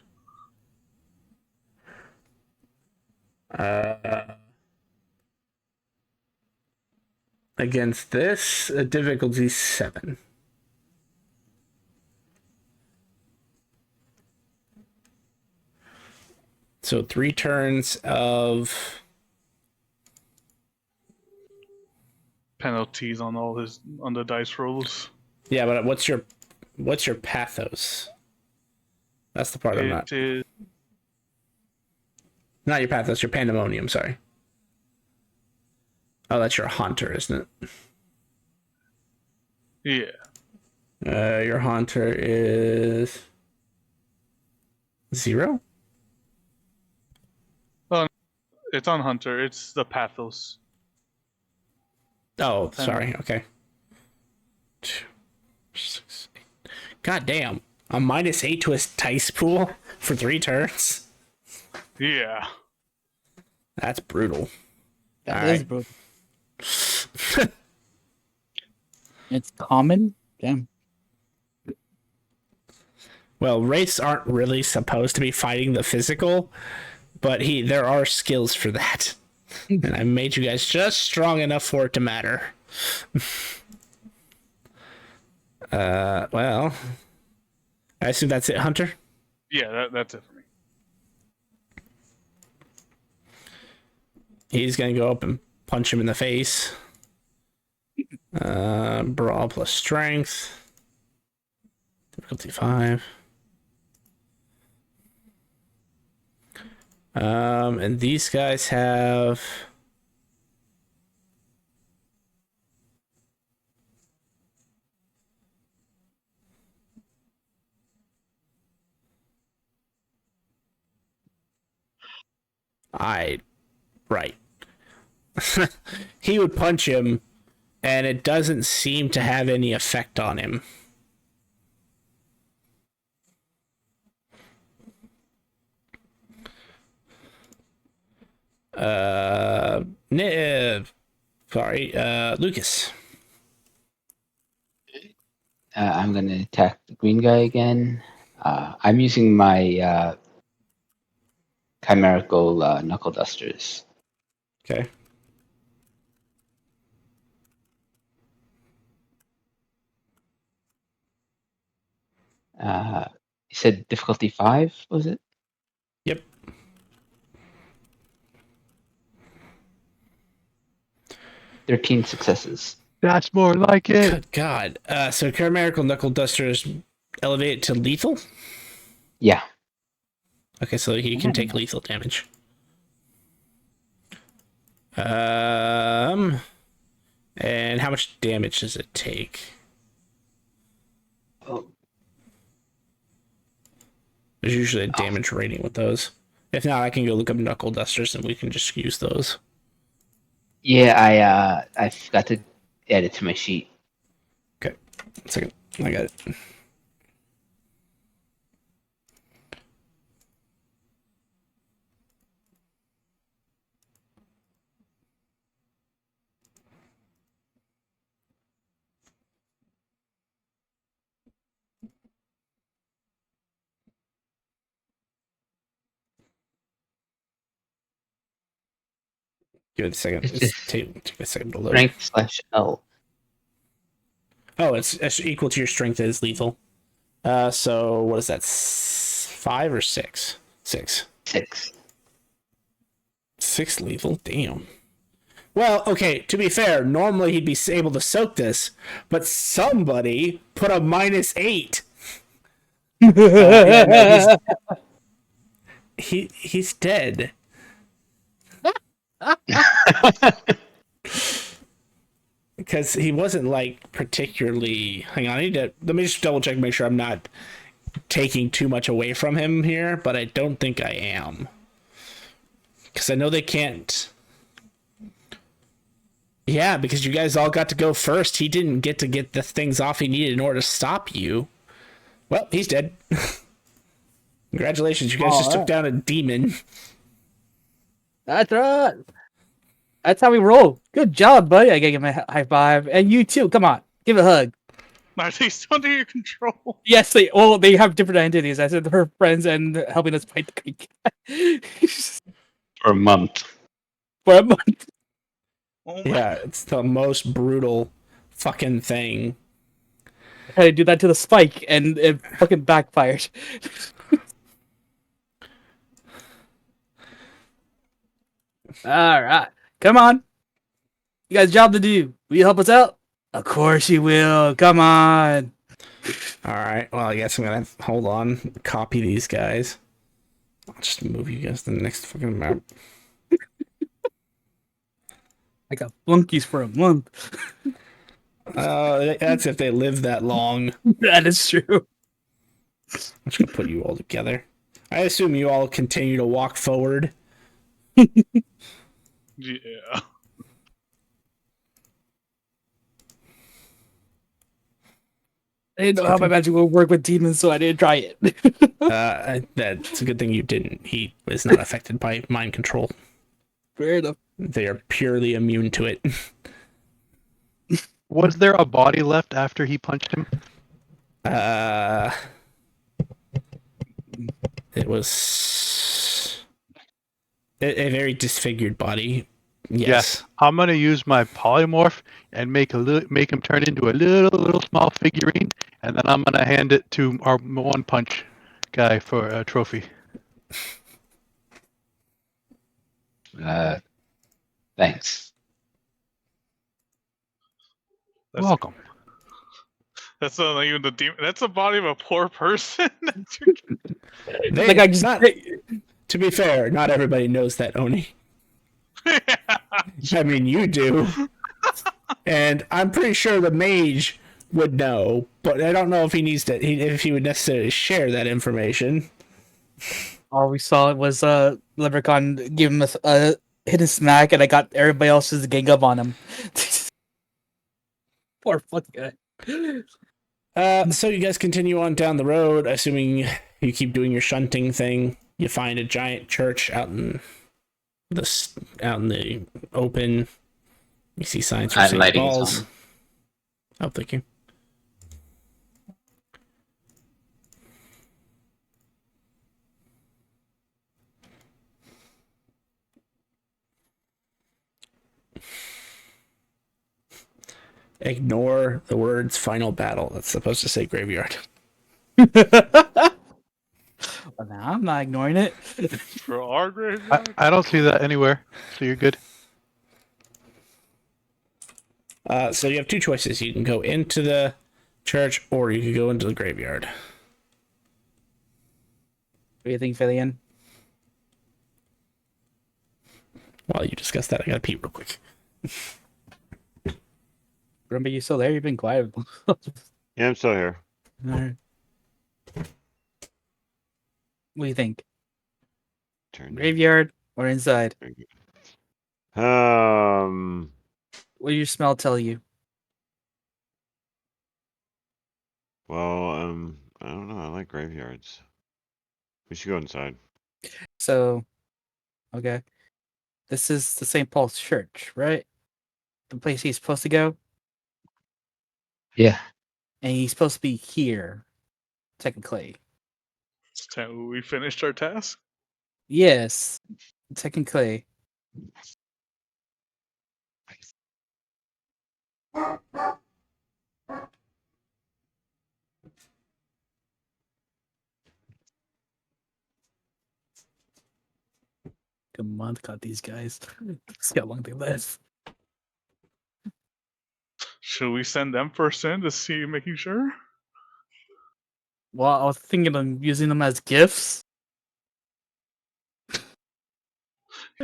A: Against this, difficulty 7. So 3 turns of
B: Penalties on the dice rolls.
A: yeah, but what's your pathos? That's the part I'm not.
B: It is
A: Not your pathos, your pandemonium. Sorry. Oh, that's your haunter, isn't it?
B: yeah.
A: Your haunter is 0.
B: It's on Hunter. It's the pathos.
A: Oh, sorry. Okay. 2, 6, 8. God damn. A -8 to his dice pool for 3 turns.
B: Yeah.
A: That's brutal.
F: That
A: All
F: is
A: right.
F: brutal. It's common. Damn.
A: Well, wraiths aren't really supposed to be fighting the physical, but there are skills for that. And I made you guys just strong enough for it to matter. Well, I assume that's it, Hunter?
B: Yeah, that's it for me.
A: He's gonna go up and punch him in the face. Brawl plus strength. Difficulty 5. And these guys have right. He would punch him, and it doesn't seem to have any effect on him. Lucas.
E: I'm gonna attack the green guy again. I'm using my chimerical knuckle dusters.
A: Okay.
E: You said difficulty 5, was it?
A: Yep.
E: "13 successes."
D: That's more like it.
A: Good God. So chimerical knuckle dusters elevate to lethal.
E: Yeah.
A: Okay, so he can take lethal damage. And how much damage does it take?
E: Oh,
A: There's usually a damage rating with those. If not, I can go look up knuckle dusters and we can just use those.
E: yeah, I forgot to add it to my sheet.
A: Okay, 1 second. I got it. Give it a second. It's take a second to load.
E: Strength/L.
A: Oh, it's equal to your strength as lethal. So what is that? 5 or 6? 6.
E: 6.
A: 6 lethal. Damn. Well, okay. To be fair, normally he'd be able to soak this, but somebody put a -8. Yeah, no, he's dead. Because he wasn't like particularly. Hang on, let me just double check, make sure I'm not taking too much away from him here, but I don't think I am. Because I know they can't. Yeah, because you guys all got to go first. He didn't get to get the things off he needed in order to stop you. Well, he's dead. Congratulations, you guys just took down a demon.
F: That's right. That's how we roll. Good job, buddy. I gotta give him a high five. And you too. Come on. Give a hug.
B: Are they still under your control?
F: Yes, they have different identities. I said her friends and helping us fight the creek guy.
E: For a month.
F: For a month.
B: Oh my
A: Yeah, it's the most brutal fucking thing.
F: I had to do that to the spike and it fucking backfired. Alright. Come on. You guys job to do. Will you help us out? Of course you will. Come on.
A: Alright, well, I guess I'm gonna hold on, copy these guys. I'll just move you guys to the next fucking map.
F: I got flunkies for a month.
A: That's if they live that long.
F: That is true.
A: I'm just gonna put you all together. I assume you all continue to walk forward.
B: Yeah.
F: I didn't know how my magic would work with demons, so I didn't try it.
A: That's a good thing you didn't. He is not affected by mind control.
F: Fair enough.
A: They are purely immune to it.
D: Was there a body left after he punched him?
A: It was a very disfigured body. Yes.
D: I'm gonna use my polymorph and make him turn into a little small figurine, and then I'm gonna hand it to our one punch guy for a trophy.
E: Thanks.
B: That's,
D: Welcome.
B: that's not even the demon. That's the body of a poor person.
A: They,
F: Like I just
A: not, to be fair, not everybody knows that, Oni. I mean, you do. And I'm pretty sure the mage would know, but I don't know if he needs to. If he would necessarily share that information.
F: all we saw was Leprechaun give him a hidden smack, and I got everybody else to gang up on him. Poor fucking guy.
A: So you guys continue on down the road, assuming you keep doing your shunting thing. You find a giant church out in the open. You see signs for St.
E: Lighting is
A: Paul's.
E: on.
A: Oh, thank you. Ignore the words final battle. That's supposed to say graveyard.
F: Well, now I'm not ignoring it.
B: For our graveyard?
D: I don't see that anywhere, so you're good.
A: So you have two choices. You can go into the church or you can go into the graveyard.
F: What do you think, Fillion?
A: While you discuss that, I gotta pee real quick.
F: Remember, you still there? You've been quiet.
C: Yeah, I'm still here.
F: Alright. What do you think?
C: Turn.
F: Graveyard or inside?
C: Um.
F: What does your smell tell you?
C: Well, I don't know. I like graveyards. We should go inside.
F: So, okay. This is the St. Paul's Church, right? The place he's supposed to go?
E: Yeah.
F: And he's supposed to be here, technically.
B: So we finished our task?
F: Yes, technically. A month got these guys. See how long they live.
B: Should we send them first in to see, making sure?
F: Well, I was thinking of using them as gifts.
B: I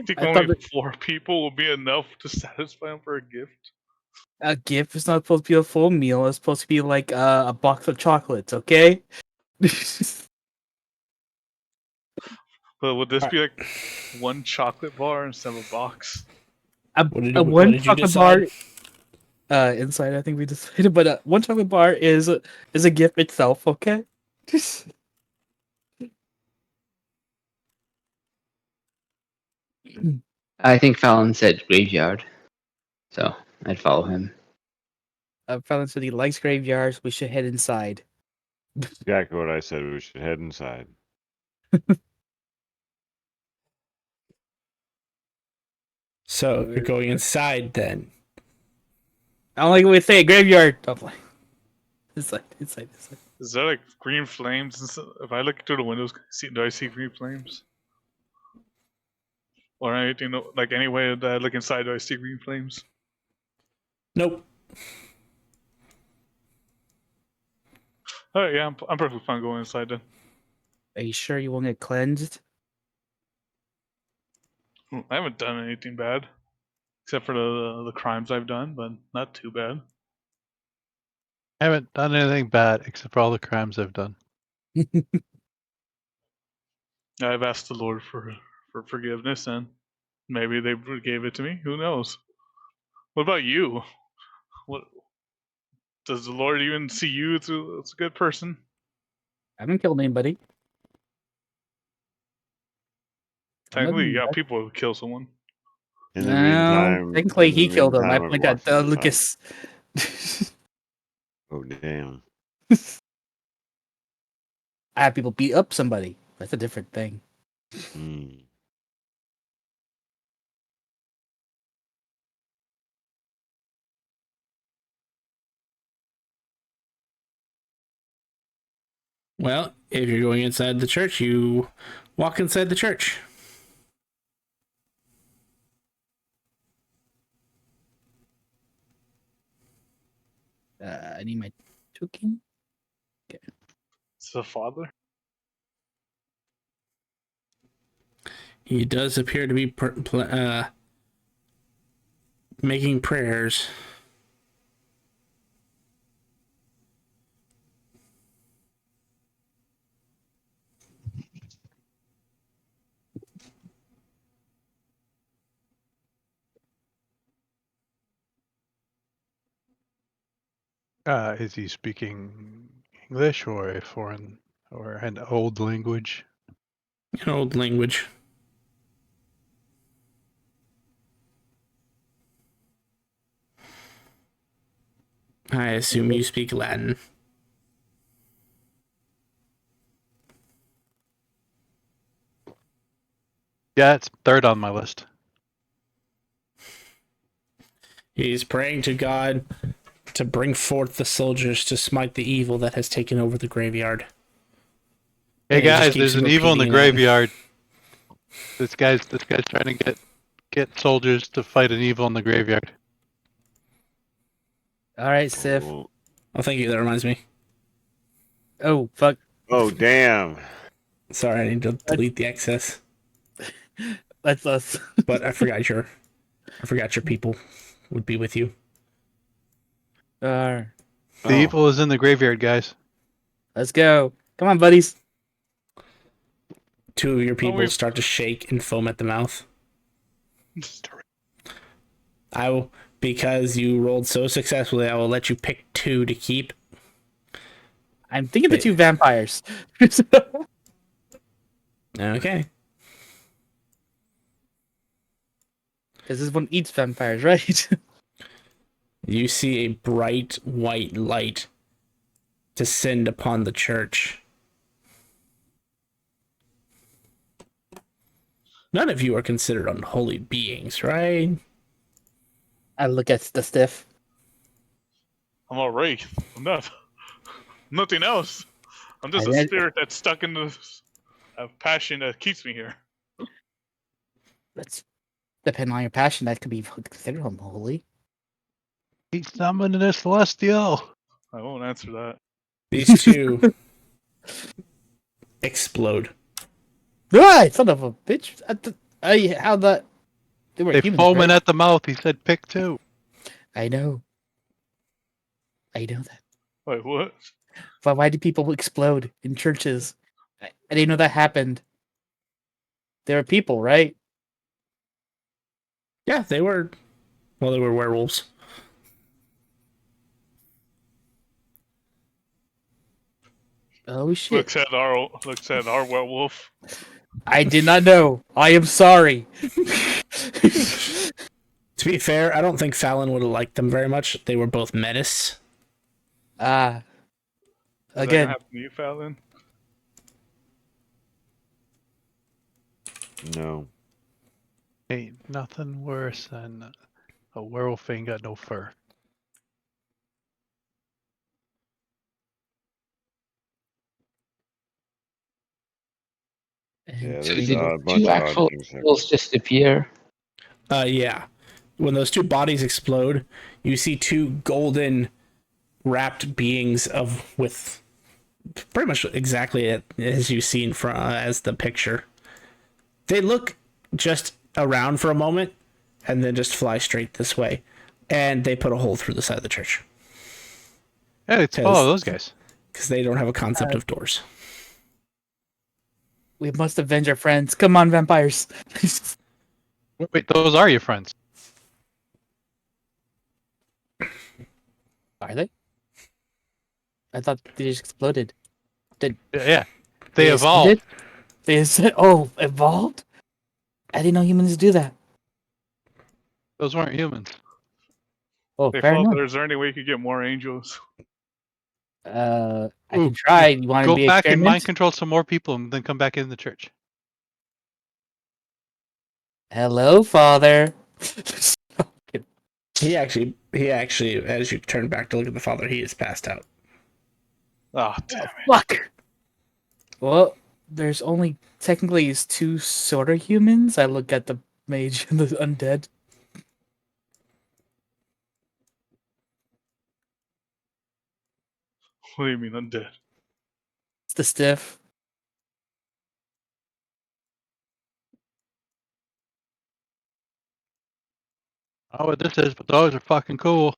B: think
F: I
B: only
F: thought
B: 4 people will be enough to satisfy them for a gift.
F: a gift is not supposed to be a full meal. It's supposed to be like a box of chocolates, okay?
B: But would this be like one chocolate bar instead of a box?
A: What did
F: one
A: you
F: chocolate
A: decide?
F: bar. Inside, I think we decided, but one chocolate bar is a gift itself, okay?
E: I think Fallon said graveyard, so I'd follow him.
F: Felon said he likes graveyards. We should head inside.
C: Exactly what I said. We should head inside.
A: So you're going inside then.
F: I don't like what we say. Graveyard. Oh, boy. Inside.
B: Is there like green flames? And stuff? If I look through the windows, do I see green flames? Or anything, like any way that I look inside, do I see green flames?
A: Nope.
B: Alright, yeah, I'm perfectly fine going inside then.
F: Are you sure you won't get cleansed?
B: I haven't done anything bad. Except for the crimes I've done, but not too bad.
D: I haven't done anything bad except for all the crimes I've done.
B: I've asked the Lord for forgiveness, and maybe they gave it to me. Who knows? What about you? What does the Lord even see you as a good person?
F: I haven't killed anybody. I'm not
B: Technically,
F: doing
B: yeah,
F: that.
B: people would kill someone.
C: In the
F: No,
C: meantime,
F: technically he killed him. I got
C: watching the
F: Lucas.
C: sun. Oh damn!
F: I have people beat up somebody. That's a different thing.
C: Mm.
A: Well, if you're going inside the church, you walk inside the church.
F: I need my token.
B: It's the Father.
A: He does appear to be making prayers.
D: Is he speaking English or a foreign or an old language?
A: An old language. I assume you speak Latin.
D: Yeah, it's third on my list.
A: He's praying to God to bring forth the soldiers to smite the evil that has taken over the graveyard.
D: Hey
A: And he just
D: guys,
A: keeps
D: there's an evil in the
A: repeating that.
D: graveyard. This guy's trying to get soldiers to fight an evil in the graveyard.
F: All right, Sif.
C: Oh,
A: Oh, thank you. That reminds me.
F: Oh, fuck.
C: oh, damn.
A: Sorry, I need to delete the excess.
F: That's us.
A: But I forgot your people would be with you.
F: Alright,
D: The evil is in the graveyard, guys.
F: let's go. Come on, buddies.
A: Two of your people
B: we've-
A: start to shake and foam at the mouth. Because you rolled so successfully, I will let you pick two to keep.
F: I'm thinking the
A: Wait.
F: two vampires.
A: Okay.
F: Because this one eats vampires, right?
A: You see a bright white light descend upon the church. None of you are considered unholy beings, right?
F: I look at the stiff.
B: I'm all right. I'm not. Nothing else. I'm just
F: I
B: a
F: read-
B: spirit that's stuck in the passion that keeps me here.
F: That's depending on your passion. That could be considered unholy.
D: He summoned a celestial.
B: I won't answer that.
A: These two explode.
F: Right, son of a bitch. How that? They were
D: They
F: humans,
D: foaming
F: right?
D: at the mouth. He said pick two.
F: I know. I know that.
B: Wait, what?
F: But why do people explode in churches? I didn't know that happened. They were people, right?
A: Yeah, they were werewolves.
F: Oh shit!
B: Looks at our werewolf.
F: I did not know. I am sorry.
A: To be fair, I don't think Fallon would have liked them very much. They were both menace.
F: Ah.
B: Is that
F: Again,
B: gonna happen to you, Fallon?
C: No.
D: Ain't nothing worse than a werewolf ain't got no fur.
C: Yeah,
E: So
C: there's
E: did
C: a bunch
E: two
C: of odd
E: actual
C: things there.
E: eagles just appear?
A: Yeah. When those two bodies explode, you see two golden wrapped beings with pretty much exactly as you've seen from as the picture. They look just around for a moment and then just fly straight this way, and they put a hole through the side of the church
D: Yeah, let's follow those guys.
A: because they don't have a concept of doors.
F: we must avenge our friends. Come on, vampires.
D: Wait, those are your friends.
F: Are they? I thought they just exploded.
D: Yeah. They
F: They
D: evolved.
F: exploded? They said, "Oh, evolved." I didn't know humans do that.
D: Those weren't humans.
F: Oh,
B: Hey,
F: fair enough.
B: Father, is there any way you could get more angels?
F: I
D: Ooh,
F: can try. You want to
D: Go
F: be
D: back and mind
F: experiment?
D: control some more people and then come back in the church.
F: Hello, Father.
A: He actually, as you turn back to look at the father, he is passed out.
B: Ah, damn it.
F: Fuck. Well, there's only technically is two sort of humans. I look at the mage and the undead.
B: What do you mean undead?
F: It's the stiff.
D: Oh, what this is, but those are fucking cool.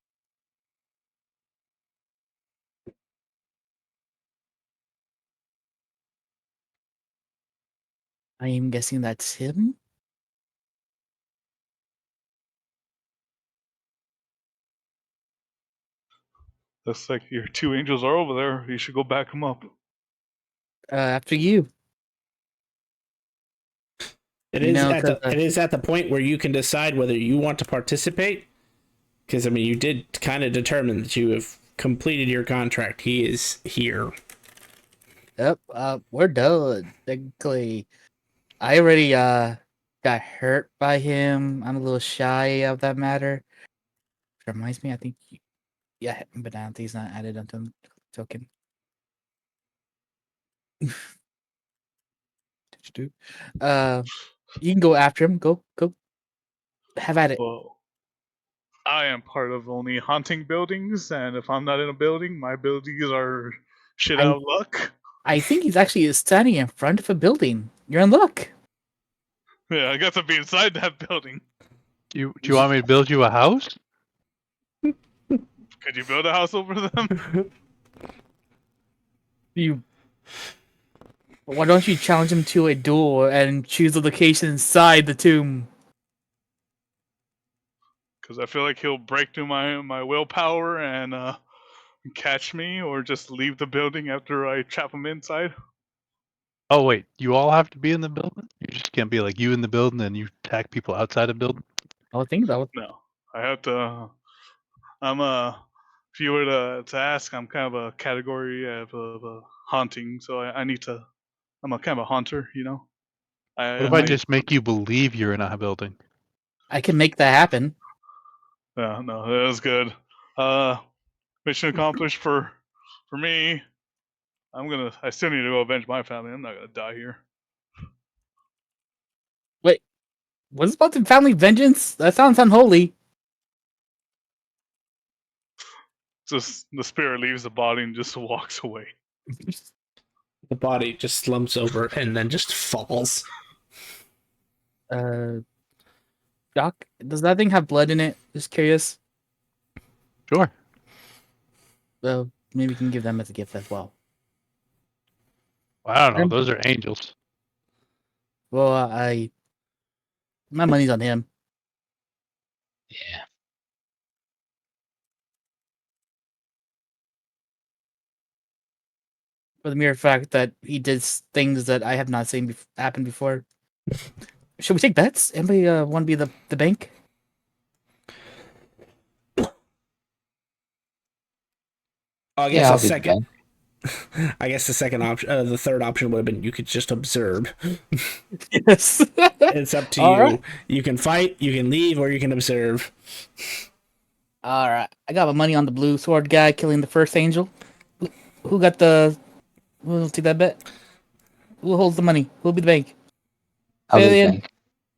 F: I am guessing that's him.
B: Looks like your two angels are over there. You should go back them up.
F: After you.
A: It
F: You
A: is
F: know,
A: at
F: 'cause,
A: the it is at the point where you can decide whether you want to participate. Because I mean, you did kind of determine that you have completed your contract. He is here.
F: Yep. We're done. Technically, I already got hurt by him. I'm a little shy of that matter. Reminds me, I think. Yeah, but I don't think he's not added onto the token. You can go after him. Go. Have at it.
B: Well, I am part of only haunting buildings, and if I'm not in a building, my buildings are shit out of luck.
F: I think he's actually standing in front of a building. You're in luck.
B: Yeah, I got to be inside that building.
D: Do you want me to build you a house?
B: Could you build a house over them?
F: Why don't you challenge him to a duel and choose the location inside the tomb?
B: Because I feel like he'll break through my willpower and catch me, or just leave the building after I trap him inside.
D: Oh wait, you all have to be in the building. You just can't be like you in the building and you attack people outside the building.
F: I think that was
B: No, I have to. I'm a. If you were to ask, I'm kind of a category of haunting, so I need to. I'm a kind of a haunter, you know.
D: What if I just make you believe you're in a building?
F: I can make that happen.
B: Yeah, no, that was good. Mission accomplished for me. I still need to go avenge my family. I'm not gonna die here.
F: Wait, what's about the family vengeance? That sounds unholy.
B: Just the spirit leaves the body and just walks away.
A: The body just slumps over and then just falls.
F: Doc, does that thing have blood in it? Just curious.
D: Sure.
F: Well, maybe we can give them as a gift as well.
D: Well, I don't know. Those are angels.
F: Well, my money's on him.
E: Yeah.
F: For the mere fact that he did things that I have not seen happen before. Should we take bets? Anybody want to be the bank?
A: I
E: Yeah,
A: guess
E: I'll
A: the
E: be the
A: second. I guess the second option, the third option would have been you could just observe.
F: Yes.
A: It's up to
F: All
A: you.
F: right.
A: You can fight, you can leave, or you can observe.
F: All right. I got my money on the blue sword guy killing the first angel. Who got the? Who'll take that bet? Who holds the money? Who'll be the bank?
E: I'll be the
F: Valian?
E: bank.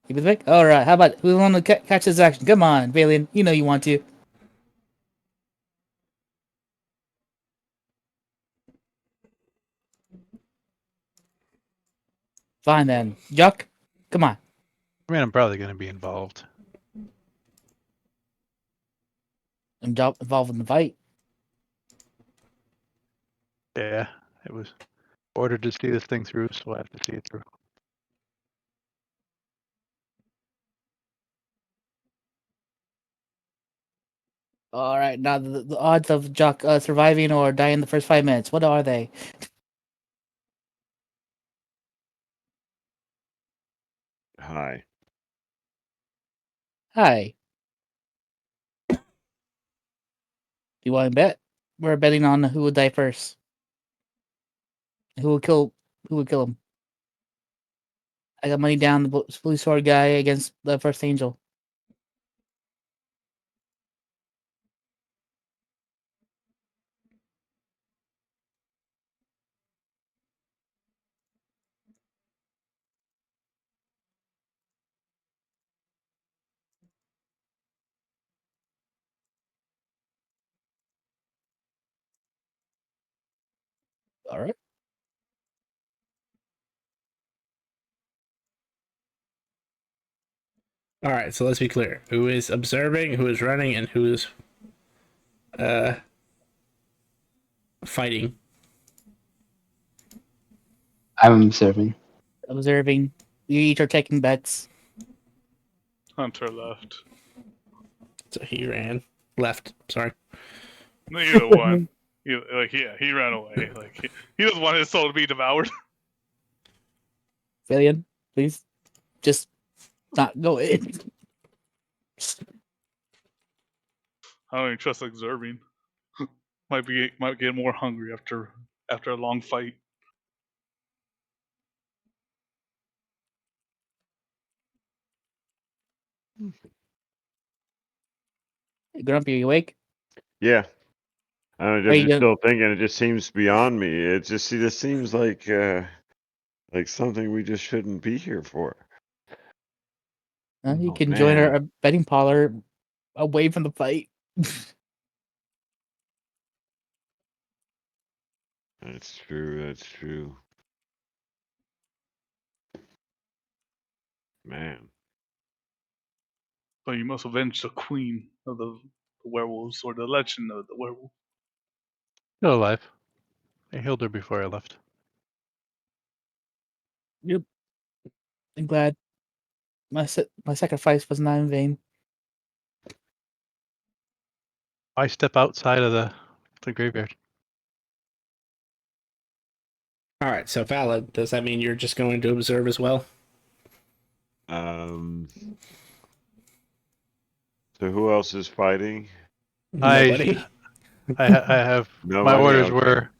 F: You be the bank? All right. How about who want to catch this action? Come on, Valian. You know you want to. Fine then. Yuck. Come on.
D: I mean, I'm probably going to be involved.
F: I'm involved in the fight.
D: Yeah, it was ordered to see this thing through, so I have to see it through.
F: All right. Now the odds of Jock surviving or dying in the first 5 minutes. What are they?
C: Hi.
F: Hi. You want to bet? We're betting on who will die first. Who will kill? Who will kill him? I got money down the blue sword guy against the first angel. All right.
A: All right, so let's be clear: who is observing, who is running, and who is fighting.
E: I'm observing.
F: Observing. You each are taking bets.
B: Hunter left.
A: So he ran left. Sorry.
B: Either one. He ran away. He doesn't want his soul to be devoured.
F: Valian, please, just not go in.
B: I don't even trust observing. might get more hungry after a long fight.
F: Grumpy, are you awake?
C: Yeah. I'm
F: Are you
C: just
F: gonna?
C: still thinking. It just seems beyond me. It just this seems like something we just shouldn't be here for.
F: You
C: Oh,
F: can join
C: man.
F: our betting parlor away from the fight.
C: That's true. That's true. Man.
B: So you must avenge the queen of the werewolves, or the legend of the werewolf.
D: Still alive. I healed her before I left.
F: Yep. I'm glad my sacrifice was not in vain.
D: I step outside of the graveyard.
A: All right, so Valid, does that mean you're just going to observe as well?
C: So who else is fighting?
A: Nobody.
D: I have my
C: Nobody?
D: orders
C: Okay.
D: were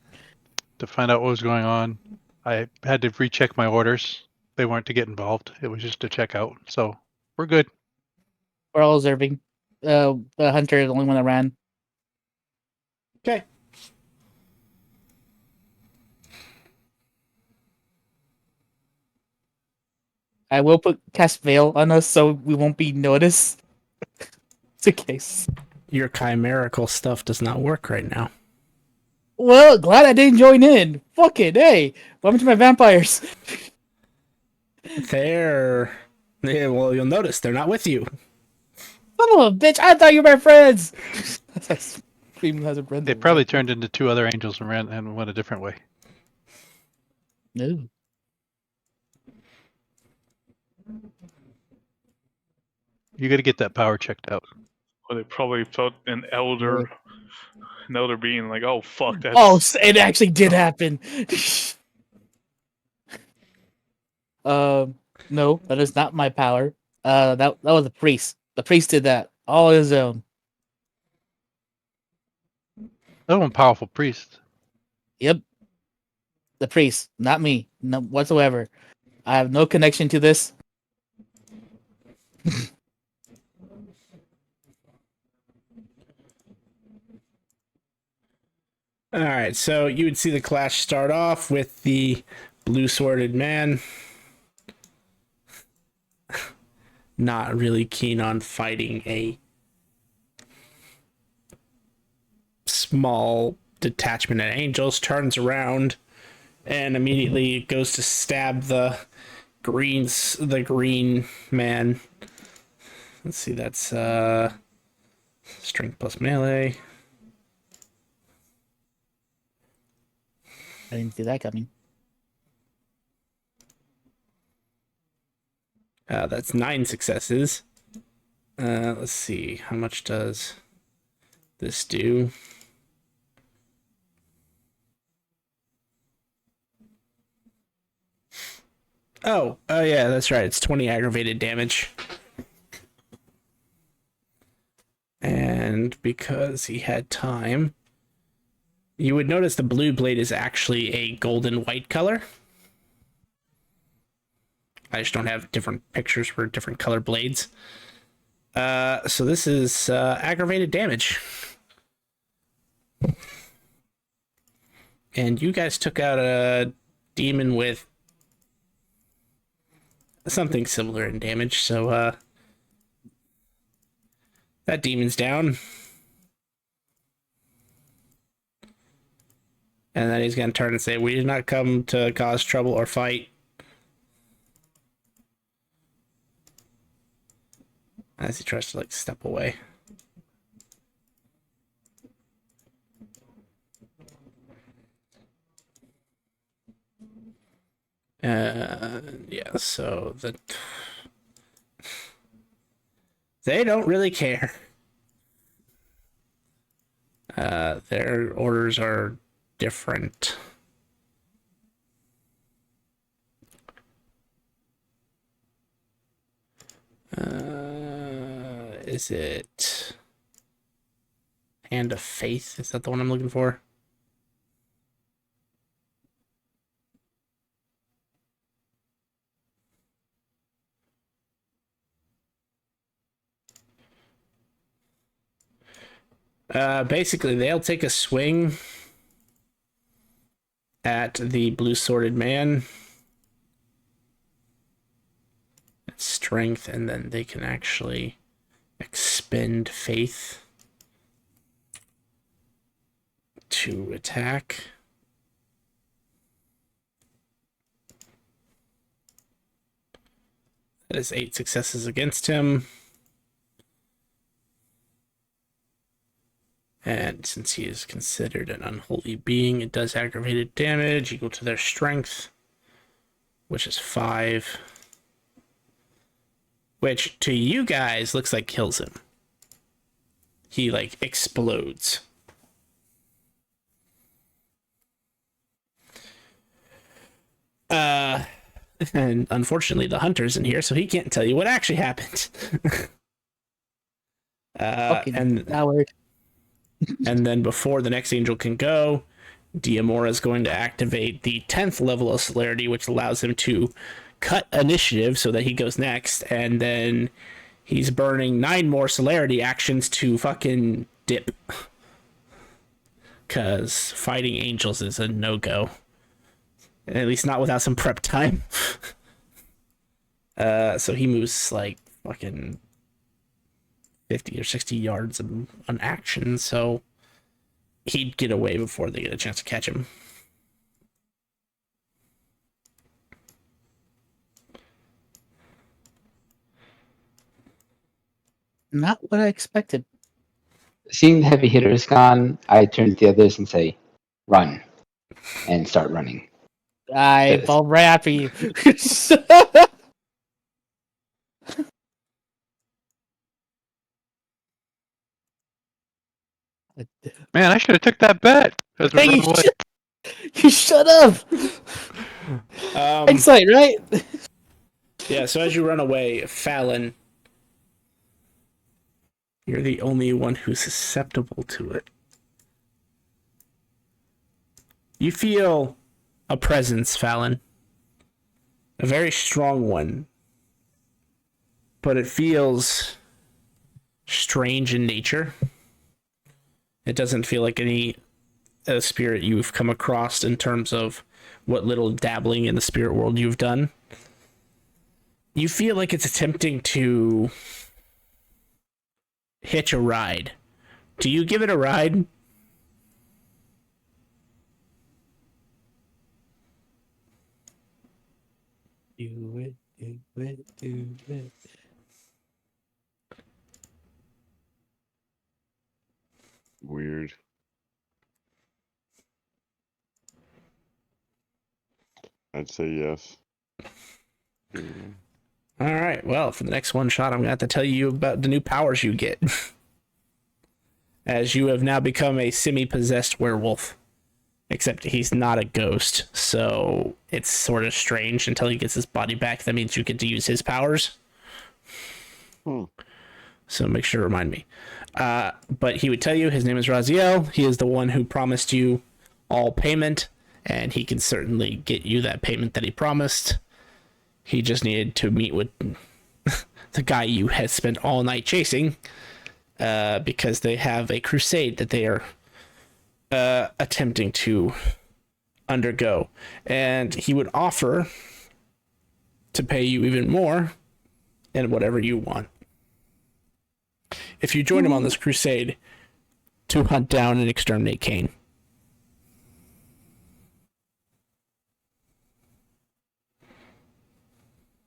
D: to find out what was going on. I had to recheck my orders. They weren't to get involved. It was just to check out. So we're good.
F: We're all observing. The hunter is the only one that ran.
A: Okay.
F: I will cast veil on us so we won't be noticed. It's a case.
A: Your chimerical stuff does not work right now.
F: Well, glad I didn't join in. Fuck it, hey. What happened to my vampires?
A: Yeah, well, you'll notice they're not with you.
F: Son of a bitch, I thought you were my friends. Scream has a friend.
D: They probably turned into two other angels and ran and went a different way.
F: No.
D: You got to get that power checked out.
B: Or they probably felt an elder being like, "Oh fuck, that's
F: Oh, it actually did happen. No, that is not my power. That was the priest. The priest did that all on his own.
D: That one powerful priest.
F: Yep, the priest, not me, no whatsoever. I have no connection to this.
A: All right, so you would see the clash start off with the blue sworded man. Not really keen on fighting a small detachment of angels, turns around and immediately goes to stab the green man. Let's see, that's strength plus melee.
F: I didn't see that coming.
A: That's 9 successes. Let's see, how much does this do? Oh yeah, that's right. It's 20 aggravated damage. And because he had time, you would notice the blue blade is actually a golden white color. I just don't have different pictures for different color blades. So this is aggravated damage. And you guys took out a demon with something similar in damage, so that demon's down. And then he's going to turn and say, "We did not come to cause trouble or fight." As he tries to, step away. Yeah, so they don't really care. Their orders are different. Is it Hand of Faith? Is that the one I'm looking for? Basically, they'll take a swing at the blue sworded man. Strength, and then they can actually expend faith to attack. That is 8 successes against him. And since he is considered an unholy being, it does aggravated damage equal to their strength, which is 5. Which to you guys looks like kills him. He like explodes. And unfortunately the hunter's in here, so he can't tell you what actually happened. And
F: Howard.
A: And then before the next angel can go, Diamora is going to activate the 10th level of celerity, which allows him to cut initiative so that he goes next. And then he's burning 9 more celerity actions to fucking dip. Because fighting angels is a no-go. At least not without some prep time. So he moves like fucking 50 or 60 yards on action, so he'd get away before they get a chance to catch him.
F: Not what I expected.
E: Seeing the heavy hitters gone, I turn to the others and say, "Run," and start running.
F: I fall right after you.
D: Man, I should have took that bet. As we
F: Hey,
D: run
F: you,
D: away.
F: you shut up. Insight, right?
A: Yeah, so as you run away, Fallon, you're the only one who's susceptible to it. You feel a presence, Fallon. A very strong one. But it feels strange in nature. It doesn't feel like any spirit you've come across in terms of what little dabbling in the spirit world you've done. You feel like it's attempting to hitch a ride. Do you give it a ride?
F: Do it, do it, do it.
C: Weird. I'd say yes.
A: All right. Well, for the next one shot, I'm going to have to tell you about the new powers you get. As you have now become a semi-possessed werewolf. Except he's not a ghost, so it's sort of strange until he gets his body back. That means you get to use his powers. So make sure to remind me. But he would tell you his name is Raziel. He is the one who promised you all payment, and he can certainly get you that payment that he promised. He just needed to meet with the guy you had spent all night chasing, because they have a crusade that they are attempting to undergo, and he would offer to pay you even more and whatever you want if you join him on this crusade to hunt down and exterminate Cain.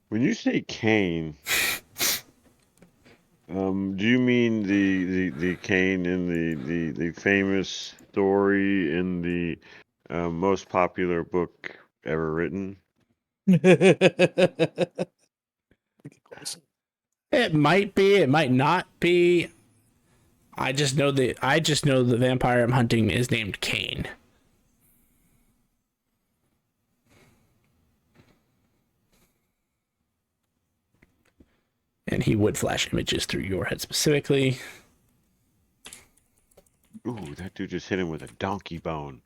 C: When you say Cain, do you mean the Cain in the famous story in the most popular book ever written?
A: It might be, it might not be. I just know the vampire I'm hunting is named Cain. And he would flash images through your head specifically.
C: Ooh, that dude just hit him with a donkey bone.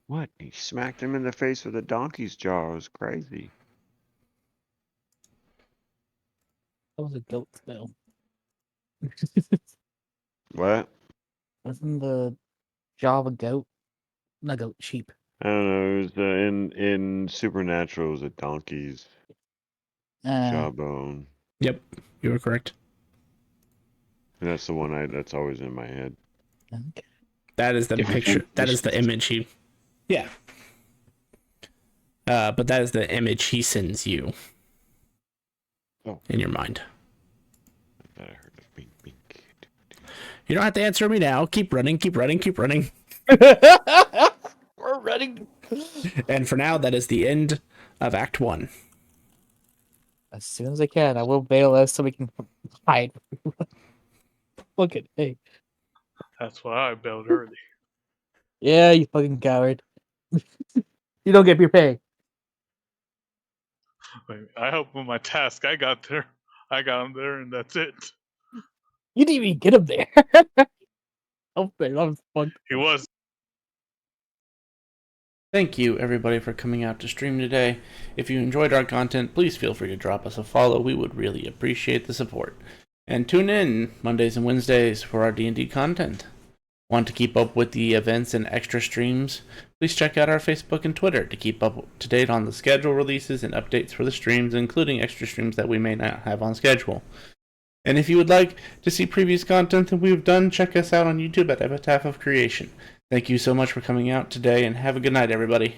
C: What? He smacked him in the face with a donkey's jaw. It was crazy.
F: That was a goat though.
C: What?
F: Wasn't the Java goat? Not goat, sheep.
C: I don't know. It was in Supernatural. It was a donkey's jawbone,
A: Yep, you were correct.
C: and that's the one that's always in my head.
F: Okay.
A: That is the
E: Different
A: picture. That is the
E: translations.
A: image he. Yeah. But that is the image he sends you.
C: Oh.
A: In your mind.
C: I thought I heard a bink bink.
A: You don't have to answer me now. Keep running. Keep running. Keep running.
F: We're running.
A: And for now, that is the end of Act 1.
F: As soon as I can, I will bail us so we can hide. Look at hey.
B: That's why I bailed early.
F: Yeah, you fucking coward. You don't get your pay.
B: Wait, I helped with my task. I got there. I got him there, and that's it.
F: You didn't even get him there. Oh, man, that was fun.
B: He was.
A: Thank you, everybody, for coming out to stream today. If you enjoyed our content, please feel free to drop us a follow. We would really appreciate the support. And tune in Mondays and Wednesdays for our D&D content. Want to keep up with the events and extra streams? Please check out our Facebook and Twitter to keep up to date on the schedule releases and updates for the streams, including extra streams that we may not have on schedule. And if you would like to see previous content that we've done, check us out on YouTube at Epitaph of Creation. Thank you so much for coming out today, and have a good night, everybody.